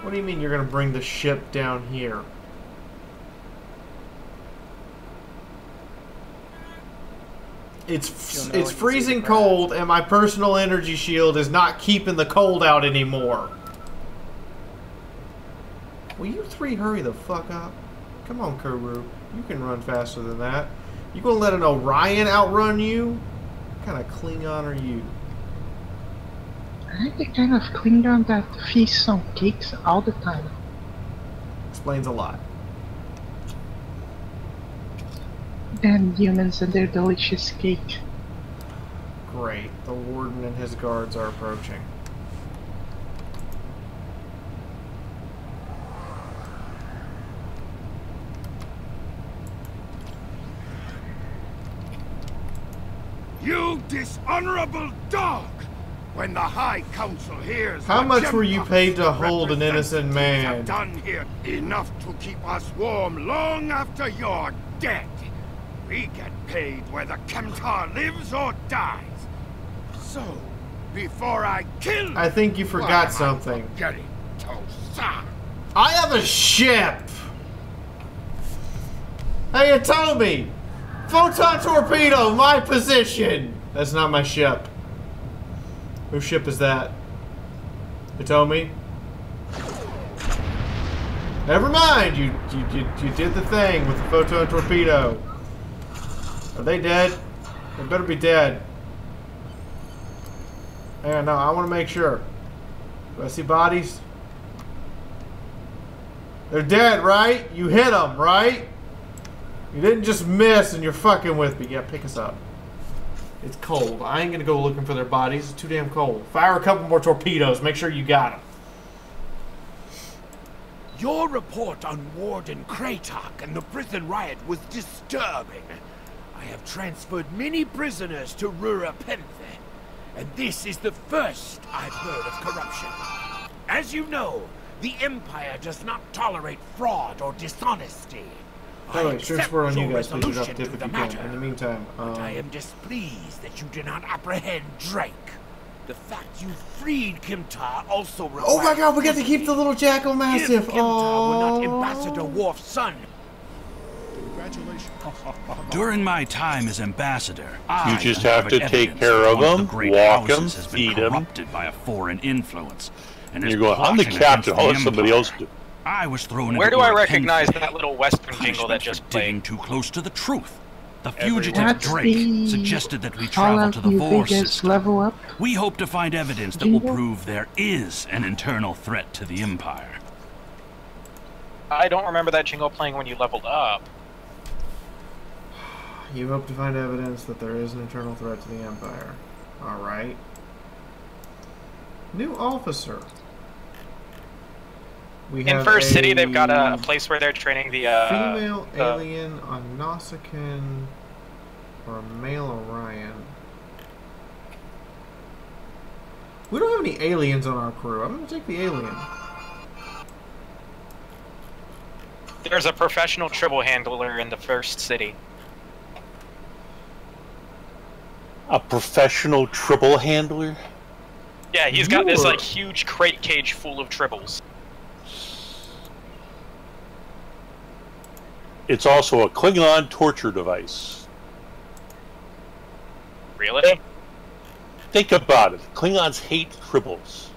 What do you mean you're gonna bring the ship down here? It's freezing cold, and my personal energy shield is not keeping the cold out anymore. Will you three hurry the fuck up? Come on, Kuru. You can run faster than that. You gonna let an Orion outrun you? What kind of Klingon are you? I'm the kind of Klingon that feasts on cakes all the time. Explains a lot. Damn humans and their delicious cake. Great. The warden and his guards are approaching. You dishonorable dog! When the High Council hears How what much were you Gemcox paid to hold an innocent man? have done here, enough to keep us warm long after you're dead. We get paid whether Kemtar lives or dies. So, before I kill I think you what forgot am I something. forgetting, Tosa? I have a ship! Hey, it told me! Photon torpedo, my position! That's not my ship. Whose ship is that? It told me? Never mind, you did the thing with the photon torpedo. Are they dead? They better be dead. Hang on, no, I want to make sure. Do I see bodies? They're dead, right? You hit them, right? You didn't just miss and you're fucking with me. Yeah, pick us up. It's cold. I ain't gonna go looking for their bodies. It's too damn cold. Fire a couple more torpedoes. Make sure you got them. Your report on Warden Kratok and the prison riot was disturbing. I have transferred many prisoners to Rura Penthe, and this is the first I've heard of corruption. As you know, the Empire does not tolerate fraud or dishonesty. By the way, transfer on you guys, please drop resolution tip to if the you can. matter. In the meantime, But I am displeased that you did not apprehend Drake. The fact you freed Kimtar also requires... oh my god, we get to keep the little jackal If mastiff! Kimtar were not Oh. Ambassador Worf's son, During my time as ambassador, You just have to take care of them, walk them, feed them. corrupted by a foreign influence. And You're is going, I'm the plotting captain, against I'll the let somebody Empire. else do. I was thrown Where into do I Rura recognize Penthe. that little western jingle that Punishment just for played? digging too close to the truth. The Everywhere. fugitive That's Drake the suggested that we travel Fallout to the New Vor Vegas system. level up. We hope to find evidence that will jingle? prove there is an internal threat to the Empire. I don't remember that jingle playing when you leveled up. You hope to find evidence that there is an internal threat to the Empire. Alright. New officer. We In have First City, a they've got a place where they're training the female alien, a Nausicaan, or a male Orion. We don't have any aliens on our crew. I'm gonna take the alien. There's a professional tribble handler in the First City. A professional tribble handler? Yeah, he's got this like huge crate cage full of tribbles. It's also a Klingon torture device. Really? Think about it. Klingons hate tribbles.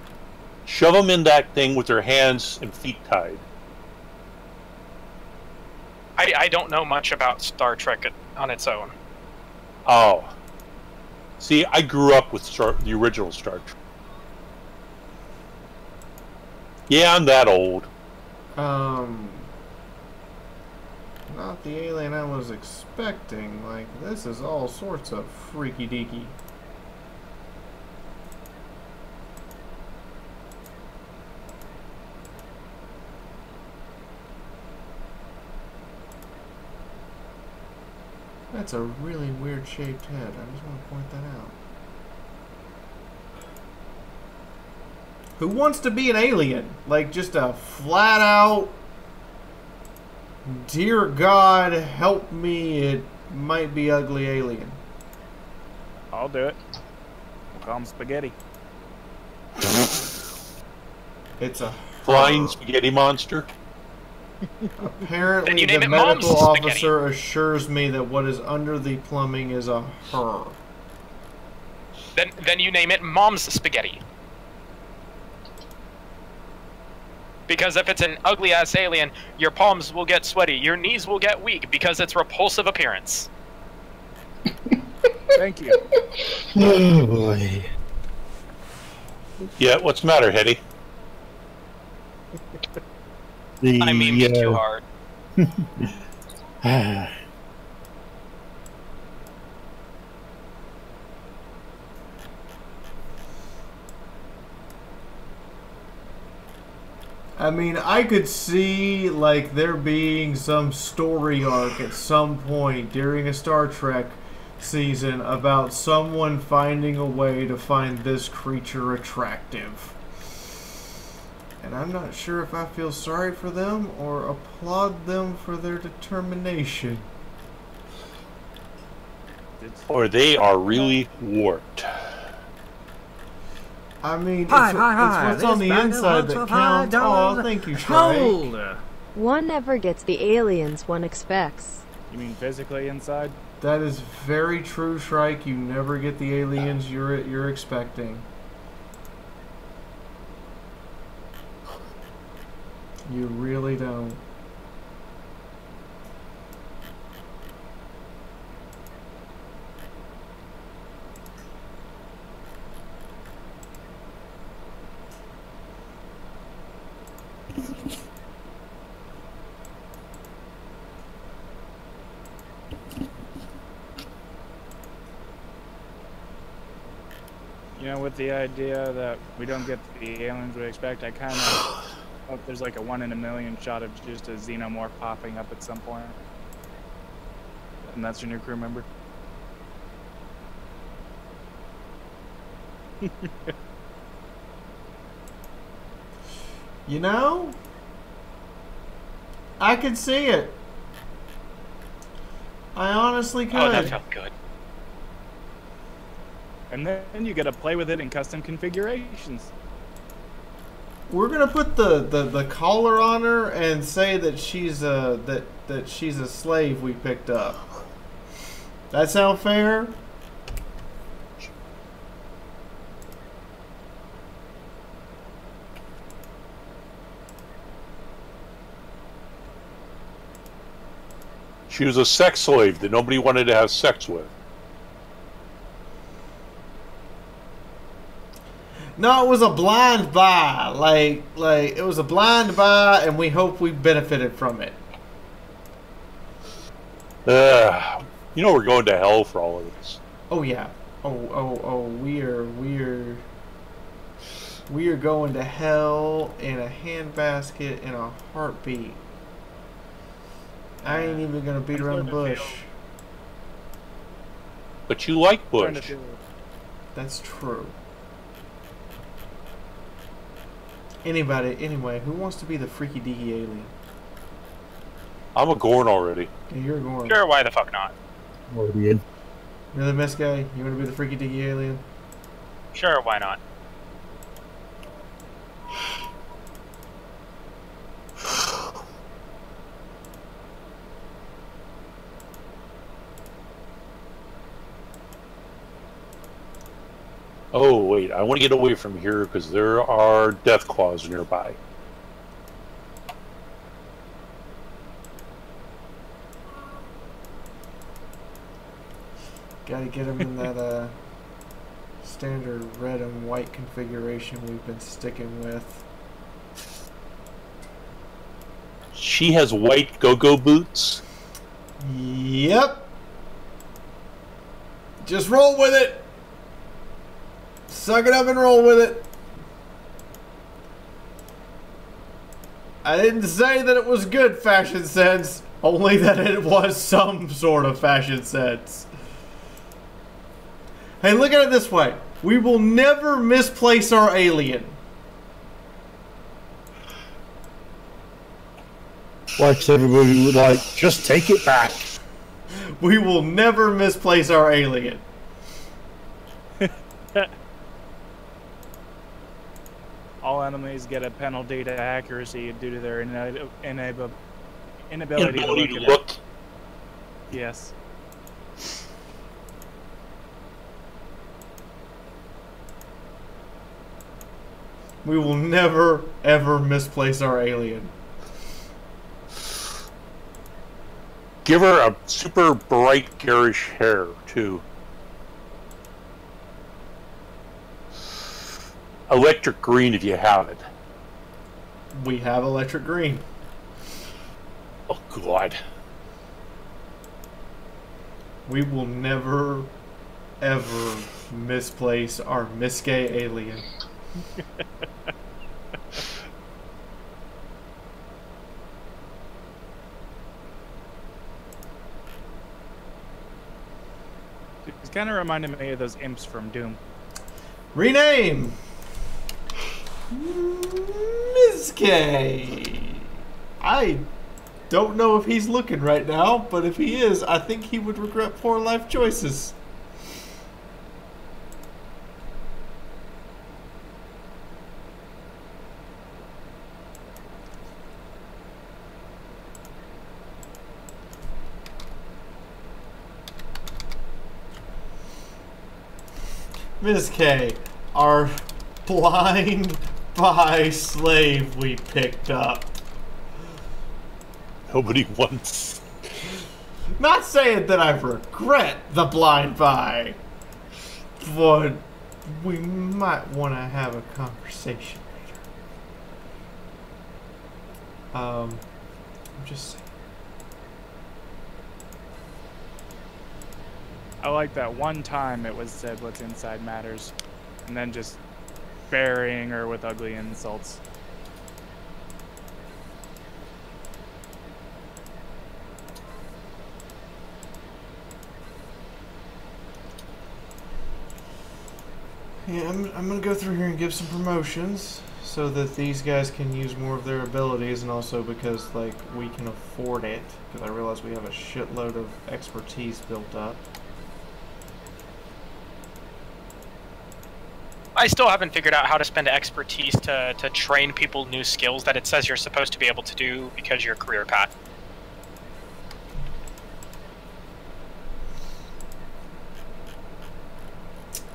Shove them in that thing with their hands and feet tied. I don't know much about Star Trek on its own. Oh. See, I grew up with the original Star Trek. Yeah, I'm that old. Not the alien I was expecting. Like, this is all sorts of freaky deaky. That's a really weird shaped head. I just want to point that out. Who wants to be an alien? Like, just a flat out, dear God, help me, it might be ugly alien. I'll do it. We'll call him Spaghetti. It's a flying spaghetti monster. Apparently, Then you the name it medical Mom's Spaghetti. officer assures me that what is under the plumbing is a her. Then you name it Mom's Spaghetti. Because if it's an ugly-ass alien, your palms will get sweaty, your knees will get weak because it's repulsive appearance. Thank you. Oh boy. Yeah, what's the matter, Hetty? I memed too hard. I mean, I could see, like, there being some story arc at some point during a Star Trek season about someone finding a way to find this creature attractive. And I'm not sure if I feel sorry for them or applaud them for their determination. Or they are really warped. I mean, Hi, it's what's this on the bag of inside hugs that of counts. $5. Oh, thank you, Trey. Hold! One never gets the aliens one expects. You mean physically inside? That is very true, Shrike. You never get the aliens you're expecting. You really don't. You know, with the idea that we don't get the aliens we expect, I kind of hope there's like a 1 in a million shot of just a xenomorph popping up at some point. And that's your new crew member? You know, I could see it. I honestly could. Oh, that felt good. And then you get to play with it in custom configurations. We're gonna put the collar on her and say that she's a that she's a slave we picked up. That sound fair? She was a sex slave that nobody wanted to have sex with. No, it was a blind buy. Like it was a blind buy, and we hope we benefited from it. You know we're going to hell for all of this. Oh yeah. Oh. We are going to hell in a handbasket in a heartbeat. I ain't even gonna beat around the bush. But you like bush. That's true. Anyway, who wants to be the freaky deaky alien? I'm a Gorn already. Yeah, you're a Gorn. Sure, why the fuck not? Already in. Really, Miss Guy? You want to be the freaky deaky alien? Sure, why not? Oh, wait, I want to get away from here because there are death claws nearby. Gotta get him in that standard red and white configuration we've been sticking with. She has white go-go boots? Yep. Just roll with it. Suck it up and roll with it. I didn't say that it was good fashion sense, only that it was some sort of fashion sense. Hey, look at it this way. We will never misplace our alien. Like everybody would like, just take it back. We will never misplace our alien. All enemies get a penalty to accuracy due to their inability to look. Yes. We will never, ever misplace our alien. Give her a super bright, garish hair, too. Electric green if you have it. We have electric green. Oh, God. We will never, ever misplace our Miskay alien. It's kind of reminded me of those imps from Doom. Rename! Miskay! I don't know if he's looking right now, but if he is, I think he would regret poor life choices. Miss K, our blind buy slave we picked up. Nobody wants. Not saying that I regret the blind buy, but we might want to have a conversation later. I'm just saying. I like that one time it was said what's inside matters, and then just burying her with ugly insults. Yeah, I'm gonna go through here and give some promotions so that these guys can use more of their abilities, and also because like we can afford it, because I realize we have a shitload of expertise built up. I still haven't figured out how to spend expertise to train people new skills that it says you're supposed to be able to do because your career path.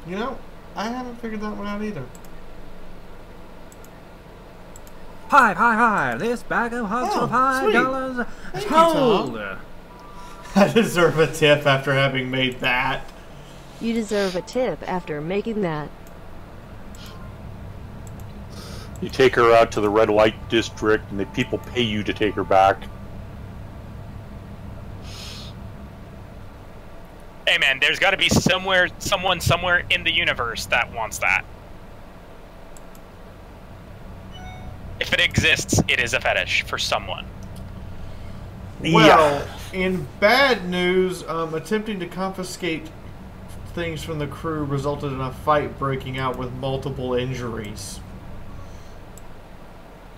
You know, I haven't figured that one out either. Hi, this bag of hugs for $5. Hold! I deserve a tip after having made that. You deserve a tip after making that. You take her out to the red light district, and the people pay you to take her back. Hey man, there's got to be someone somewhere in the universe that wants that. If it exists, it is a fetish for someone. Well, in bad news, attempting to confiscate things from the crew resulted in a fight breaking out with multiple injuries.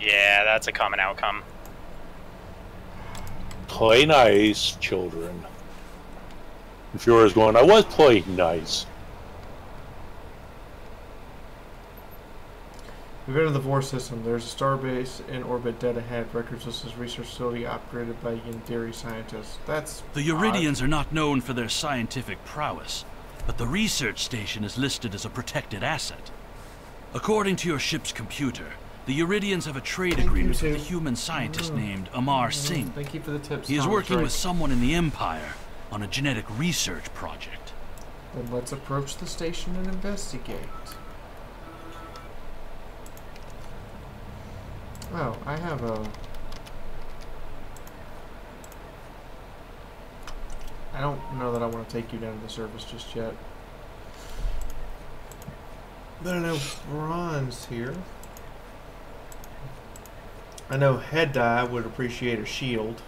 Yeah, that's a common outcome. Play nice, children. And Fiaura's going, I was playing nice. We go to the Vor system. There's a starbase in orbit dead ahead. Records list as research facility operated by Yandere scientists. That's The Euridians are not known for their scientific prowess, but the research station is listed as a protected asset. According to your ship's computer, the Euridians have a trade agreement with a human scientist named Amar Singh. Thank you for the tips. He is Thomas working Drake. with someone in the Empire on a genetic research project. Then let's approach the station and investigate. Oh, I have a... I don't know that I want to take you down to the surface just yet. But I know Ron's here. I know Head Die would appreciate a shield.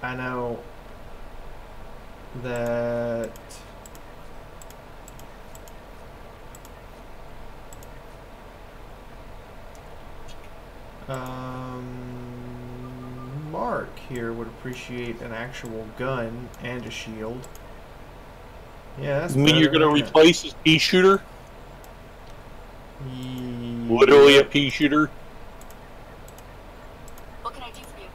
I know that Mark here would appreciate an actual gun and a shield. Yeah, that's You mean you're going to better, isn't it? replace his pea shooter? Literally a pea shooter? What can I do for you?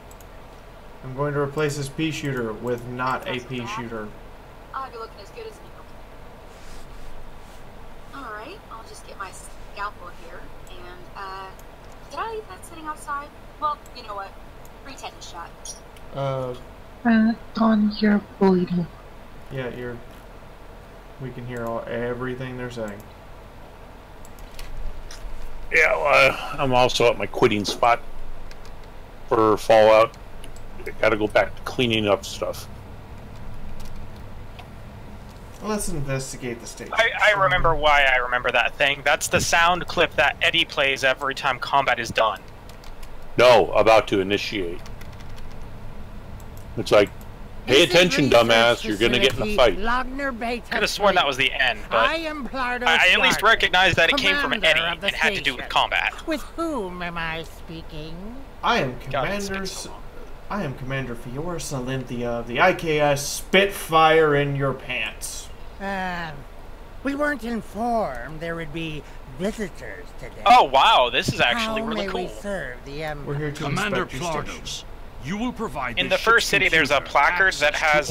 I'm going to replace this pea shooter with not a pea shooter. I'll be looking as good as new. Alright, I'll just get my scalpel here. And, did I leave that sitting outside? Well, you know what? Free tetanus shot. Don, you're bleeding. Yeah, we can hear everything they're saying. Yeah, well, I'm also at my quitting spot for Fallout. I gotta go back to cleaning up stuff. Let's investigate the station. I remember why I remember that thing. That's the sound clip that Eddie plays every time combat is done. No, about to initiate. It's like, pay attention, dumbass, you're gonna get in a fight. Could have sworn that was the end, but I at least recognized that it came from Eddie and had to do with combat. With whom am I speaking? I am Commander Fiaura Salinthia of the IKS Spitfire in your pants. We weren't informed there would be visitors today. Oh wow, this is actually How really may cool. we serve the We're here to Commander inspect your station. Plardos, you will provide In the the first city, there's a placard that has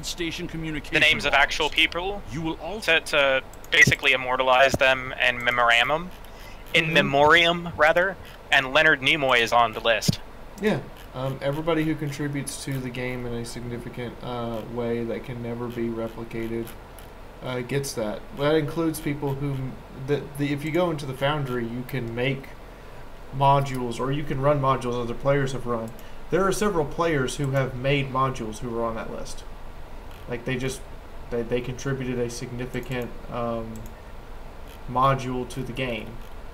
station the names of actual people You will also to basically immortalize them and memoriam them. In memoriam, rather. And Leonard Nimoy is on the list. Yeah. Everybody who contributes to the game in a significant way that can never be replicated gets that. That includes people who, if you go into the Foundry, you can make modules, or you can run modules other players have run. There are several players who have made modules who are on that list. Like they contributed a significant module to the game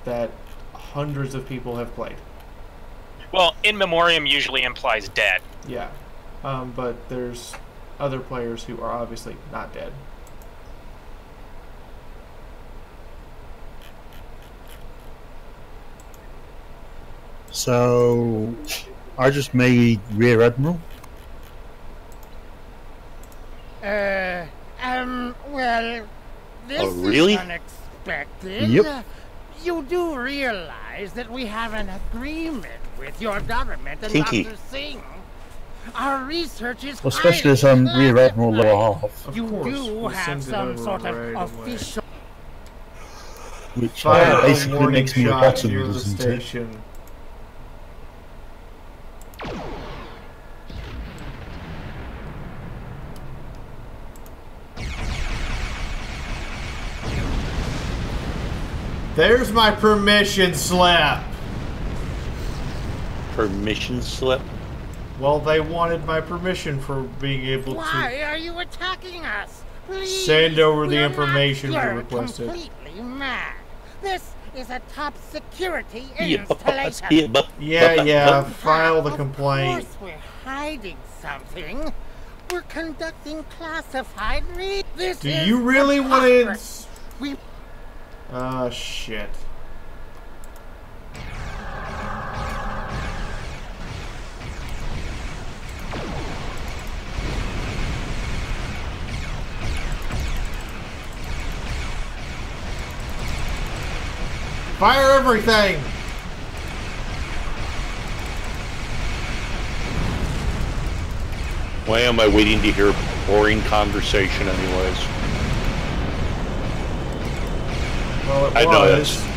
that hundreds of people have played. Well, in memoriam usually implies dead. Yeah, but there's other players who are obviously not dead. So, I just made Rear Admiral. Well, this Oh, really? is unexpected. Yep. You do realize that we have an agreement with your government and Kinky. Dr. Singh. Our research is Well, especially as I'm Rear Admiral lower half. Of You course, do we'll have send it some over sort of right away. official... Which Fire a basically warning makes me a shot bottom, near the doesn't it? station. There's my permission slip. Permission slip? Well, they wanted my permission for being able Why are you attacking us? to Please, send over the we're information not we sure requested. completely mad. This is a top security Yeah, installation. Yeah, file the Of complaint. course we're hiding something. We're conducting classified read. This Do is you really want to... preposterous. We Oh, shit. Fire everything! Why am I waiting to hear boring conversation anyways? Well, it I know was. that's...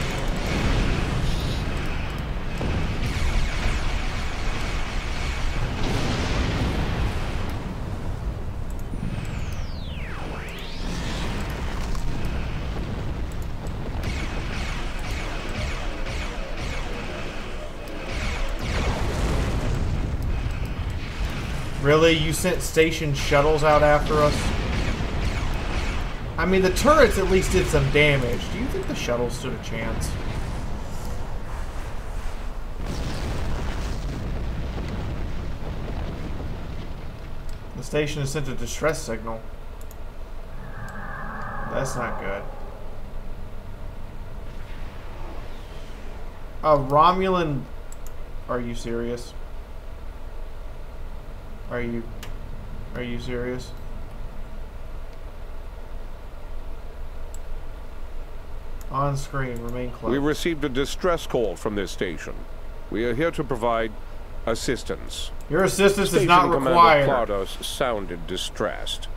Really? You sent station shuttles out after us? I mean, the turrets at least did some damage. Do you think the shuttles stood a chance? The station has sent a distress signal. That's not good. A Romulan... Are you serious? Are you serious? On screen, remain close. We received a distress call from this station. We are here to provide assistance. Your assistance is Station not Commander required. Plados sounded distressed.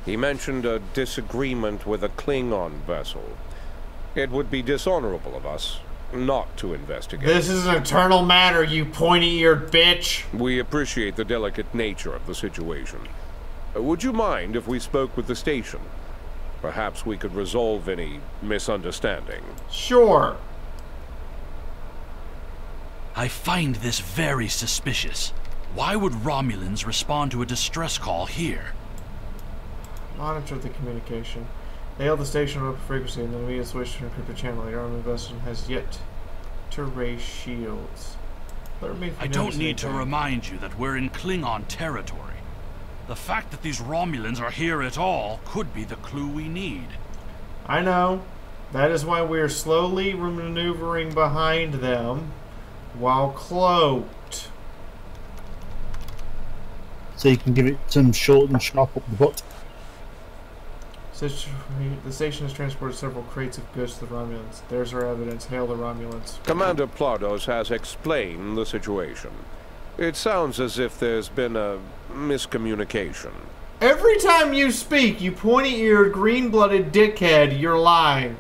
He mentioned a disagreement with a Klingon vessel. It would be dishonorable of us not to investigate. This is an eternal matter, you pointy-eared bitch. We appreciate the delicate nature of the situation. Would you mind if we spoke with the station? Perhaps we could resolve any misunderstanding. Sure. I find this very suspicious. Why would Romulans respond to a distress call here? Monitor the communication. They held the station on open frequency and then immediately switched to encrypt the channel. The army vessel has yet to raise shields. I don't need to remind you that we're in Klingon territory. The fact that these Romulans are here at all could be the clue we need. I know. That is why we are slowly maneuvering behind them while cloaked. So you can give it some short and sharp up the butt. The station has transported several crates of goods to the Romulans. There's our evidence. Hail the Romulans. Commander Plados has explained the situation. It sounds as if there's been a miscommunication. Every time you speak, you pointy-eared, green-blooded dickhead, you're lying.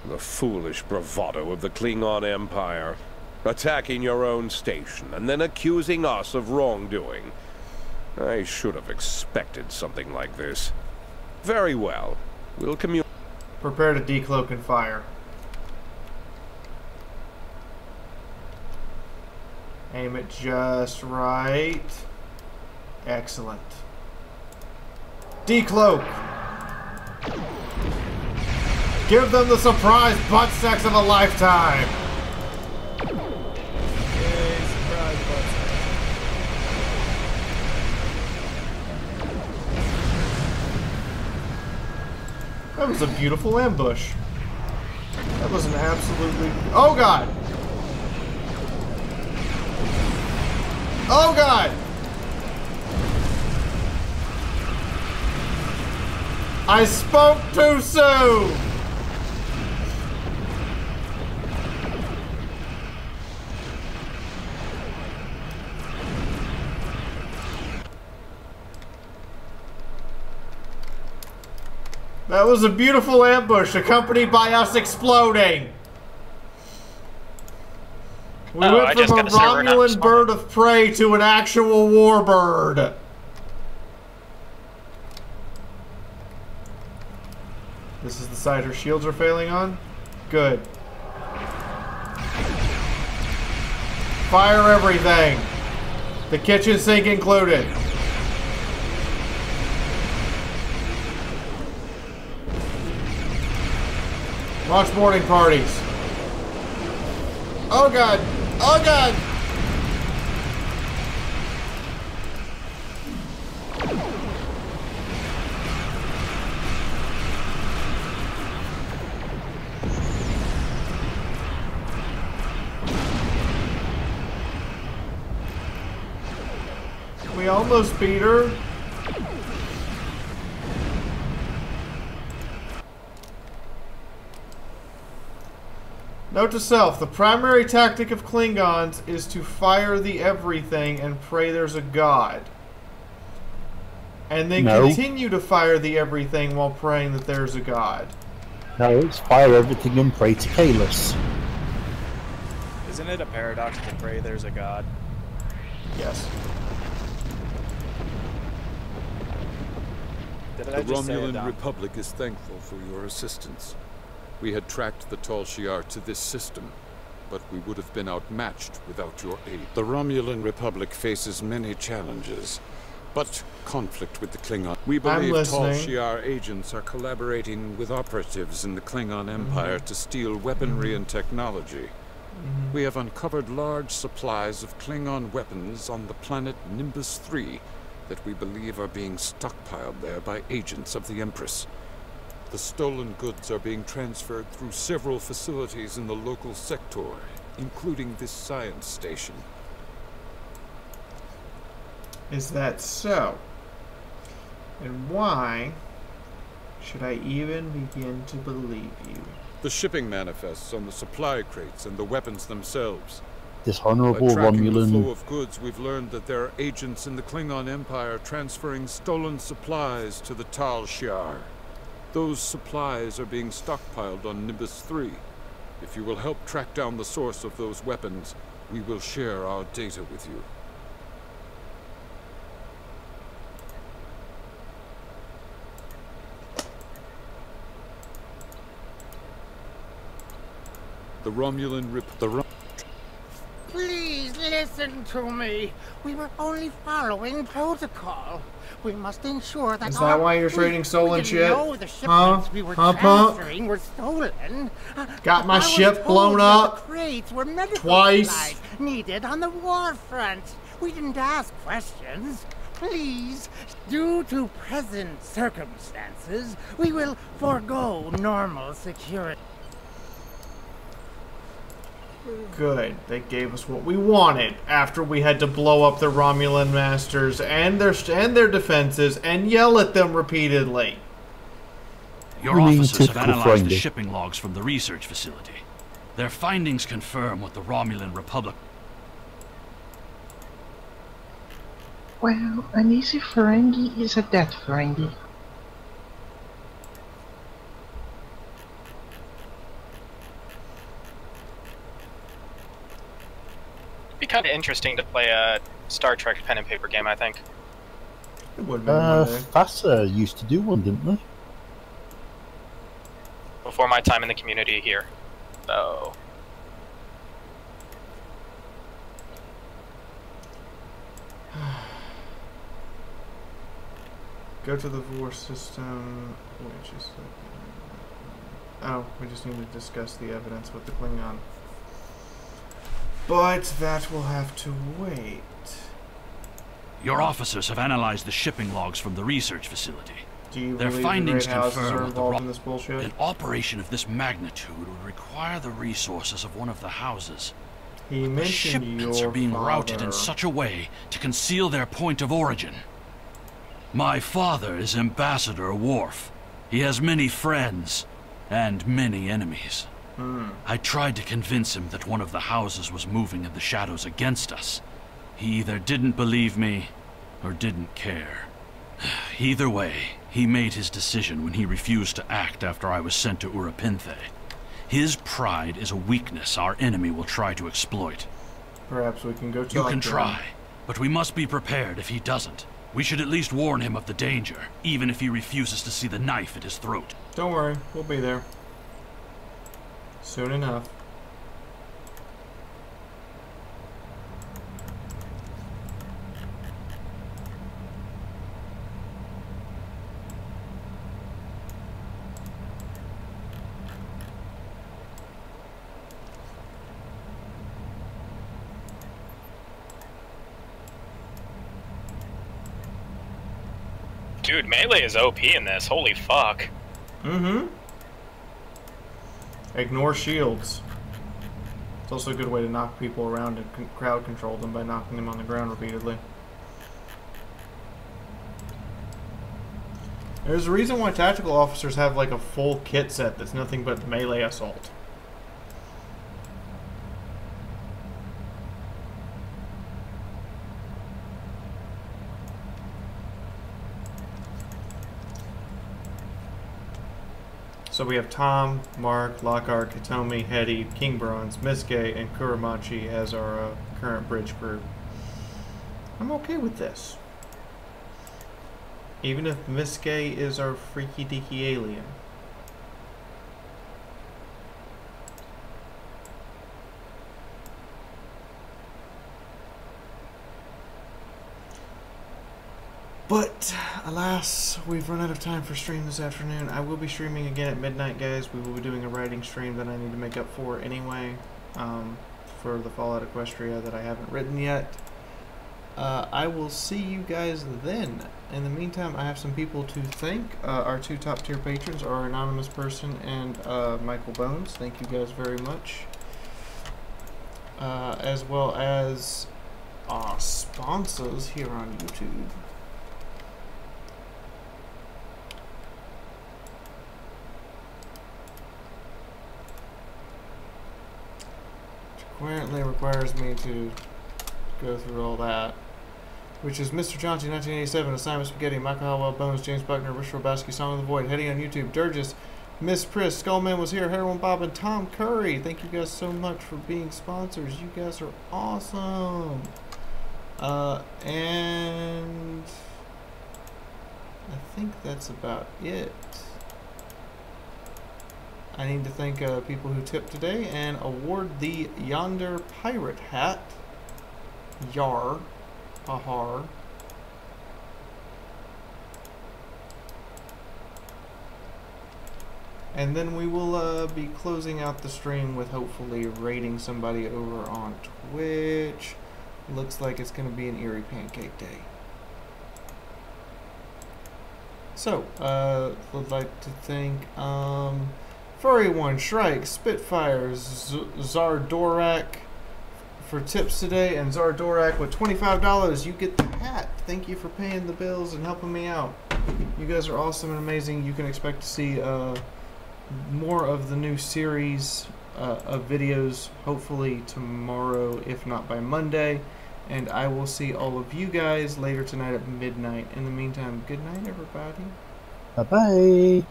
The foolish bravado of the Klingon Empire. Attacking your own station and then accusing us of wrongdoing. I should have expected something like this. Very well. We'll communicate. Prepare to decloak and fire. Aim it just right. Excellent. Decloak! Give them the surprise butt sex of a lifetime! That was a beautiful ambush. That was an absolutely... Oh, God! Oh, God! I spoke too soon! That was a beautiful ambush, accompanied by us exploding. We went from a Romulan bird of prey to an actual warbird. This is the side her shields are failing on? Good. Fire everything. The kitchen sink included. Launch boarding parties. Oh God! Oh God! We almost beat her. Note to self, the primary tactic of Klingons is to fire the everything and pray there's a god. And then continue to fire the everything while praying that there's a god. No, it's fire everything and pray to Kalis. Isn't it a paradox to pray there's a god? Yes. Did The I just say it, Romulan Dom? Republic is thankful for your assistance. We had tracked the Tal Shiar to this system, but we would have been outmatched without your aid. The Romulan Republic faces many challenges, but conflict with the Klingon. We believe Tal Shiar agents are collaborating with operatives in the Klingon Empire to steal weaponry and technology. We have uncovered large supplies of Klingon weapons on the planet Nimbus 3 that we believe are being stockpiled there by agents of the Empress. The stolen goods are being transferred through several facilities in the local sector, including this science station. Is that so? And why should I even begin to believe you? The shipping manifests on the supply crates and the weapons themselves. Dishonorable By tracking Romulan. the flow of goods, we've learned that there are agents in the Klingon Empire transferring stolen supplies to the Tal Shiar. Those supplies are being stockpiled on Nimbus 3. If you will help track down the source of those weapons, we will share our data with you. The Romulan Please listen to me. We were only following protocol. We must ensure that. Is that why you're trading stolen shit? Know the shipments we were transferring were stolen. Got my ship blown up the crates were medical twice. supplies needed on the war front. We didn't ask questions. Please, due to present circumstances, we will forego normal security. Good. They gave us what we wanted after we had to blow up the Romulan masters and their defenses and yell at them repeatedly. Your officers have analyzed the shipping logs from the research facility. Their findings confirm what the Romulan Republic... Well, an easy Ferengi is a dead Ferengi. It'd be kind of interesting to play a Star Trek pen and paper game, I think. It would FASA used to do one, didn't they? Before my time in the community here, though. Go to the Vor system, which is... Oh, we just need to discuss the evidence with the Klingon. But that will have to wait. Your officers have analyzed the shipping logs from the research facility. Do you Their believe findings the Great Houses confirm are what the involved in this bullshit? An operation of this magnitude would require the resources of one of the houses. He The mentioned shipments your are being routed in father. such a way to conceal their point of origin. My father is Ambassador Worf. He has many friends and many enemies. I tried to convince him that one of the houses was moving in the shadows against us. He either didn't believe me or didn't care. Either way, he made his decision when he refused to act after I was sent to Urapinthe. His pride is a weakness our enemy will try to exploit. Perhaps we can go talk You can to him. try, but we must be prepared if he doesn't. We should at least warn him of the danger, even if he refuses to see the knife at his throat. Don't worry, we'll be there. Soon enough. Dude, melee is OP in this. Holy fuck. Mm-hmm. Ignore shields. It's also a good way to knock people around and crowd control them by knocking them on the ground repeatedly. There's a reason why tactical officers have like a full kit set that's nothing but melee assault. So we have Tom, Mark, Lockhart, Katomi, Hetty, King Bronze, Miske, and Kuramachi as our current bridge crew. I'm okay with this. Even if Miske is our freaky deaky alien. But, alas, we've run out of time for stream this afternoon. I will be streaming again at midnight, guys. We will be doing a writing stream that I need to make up for anyway, for the Fallout Equestria that I haven't written yet. I will see you guys then. In the meantime, I have some people to thank. Our two top-tier patrons are Anonymous Person and Michael Bones. Thank you guys very much. As well as our sponsors here on YouTube. Currently requires me to go through all that, which is Mr. Johnson 1987, Assignment Spaghetti, Michael Howell, Bones, James Buckner, Rich Robowski, Song of the Void, Heading on YouTube, Durgis, Miss Priss, Skullman was here, Heroin Bob, and Tom Curry. Thank you guys so much for being sponsors. You guys are awesome. And I think that's about it. I need to thank people who tipped today and award the Yonder Pirate Hat. Yar. Ahar. And then we will be closing out the stream with hopefully raiding somebody over on Twitch. Looks like it's going to be an Eerie Pancake Day. So, would like to thank Furry One, Shrike, Spitfire, Zardorak for tips today, and Zardorak with $25. You get the hat. Thank you for paying the bills and helping me out. You guys are awesome and amazing. You can expect to see more of the new series of videos hopefully tomorrow, if not by Monday. And I will see all of you guys later tonight at midnight. In the meantime, good night, everybody. Bye-bye.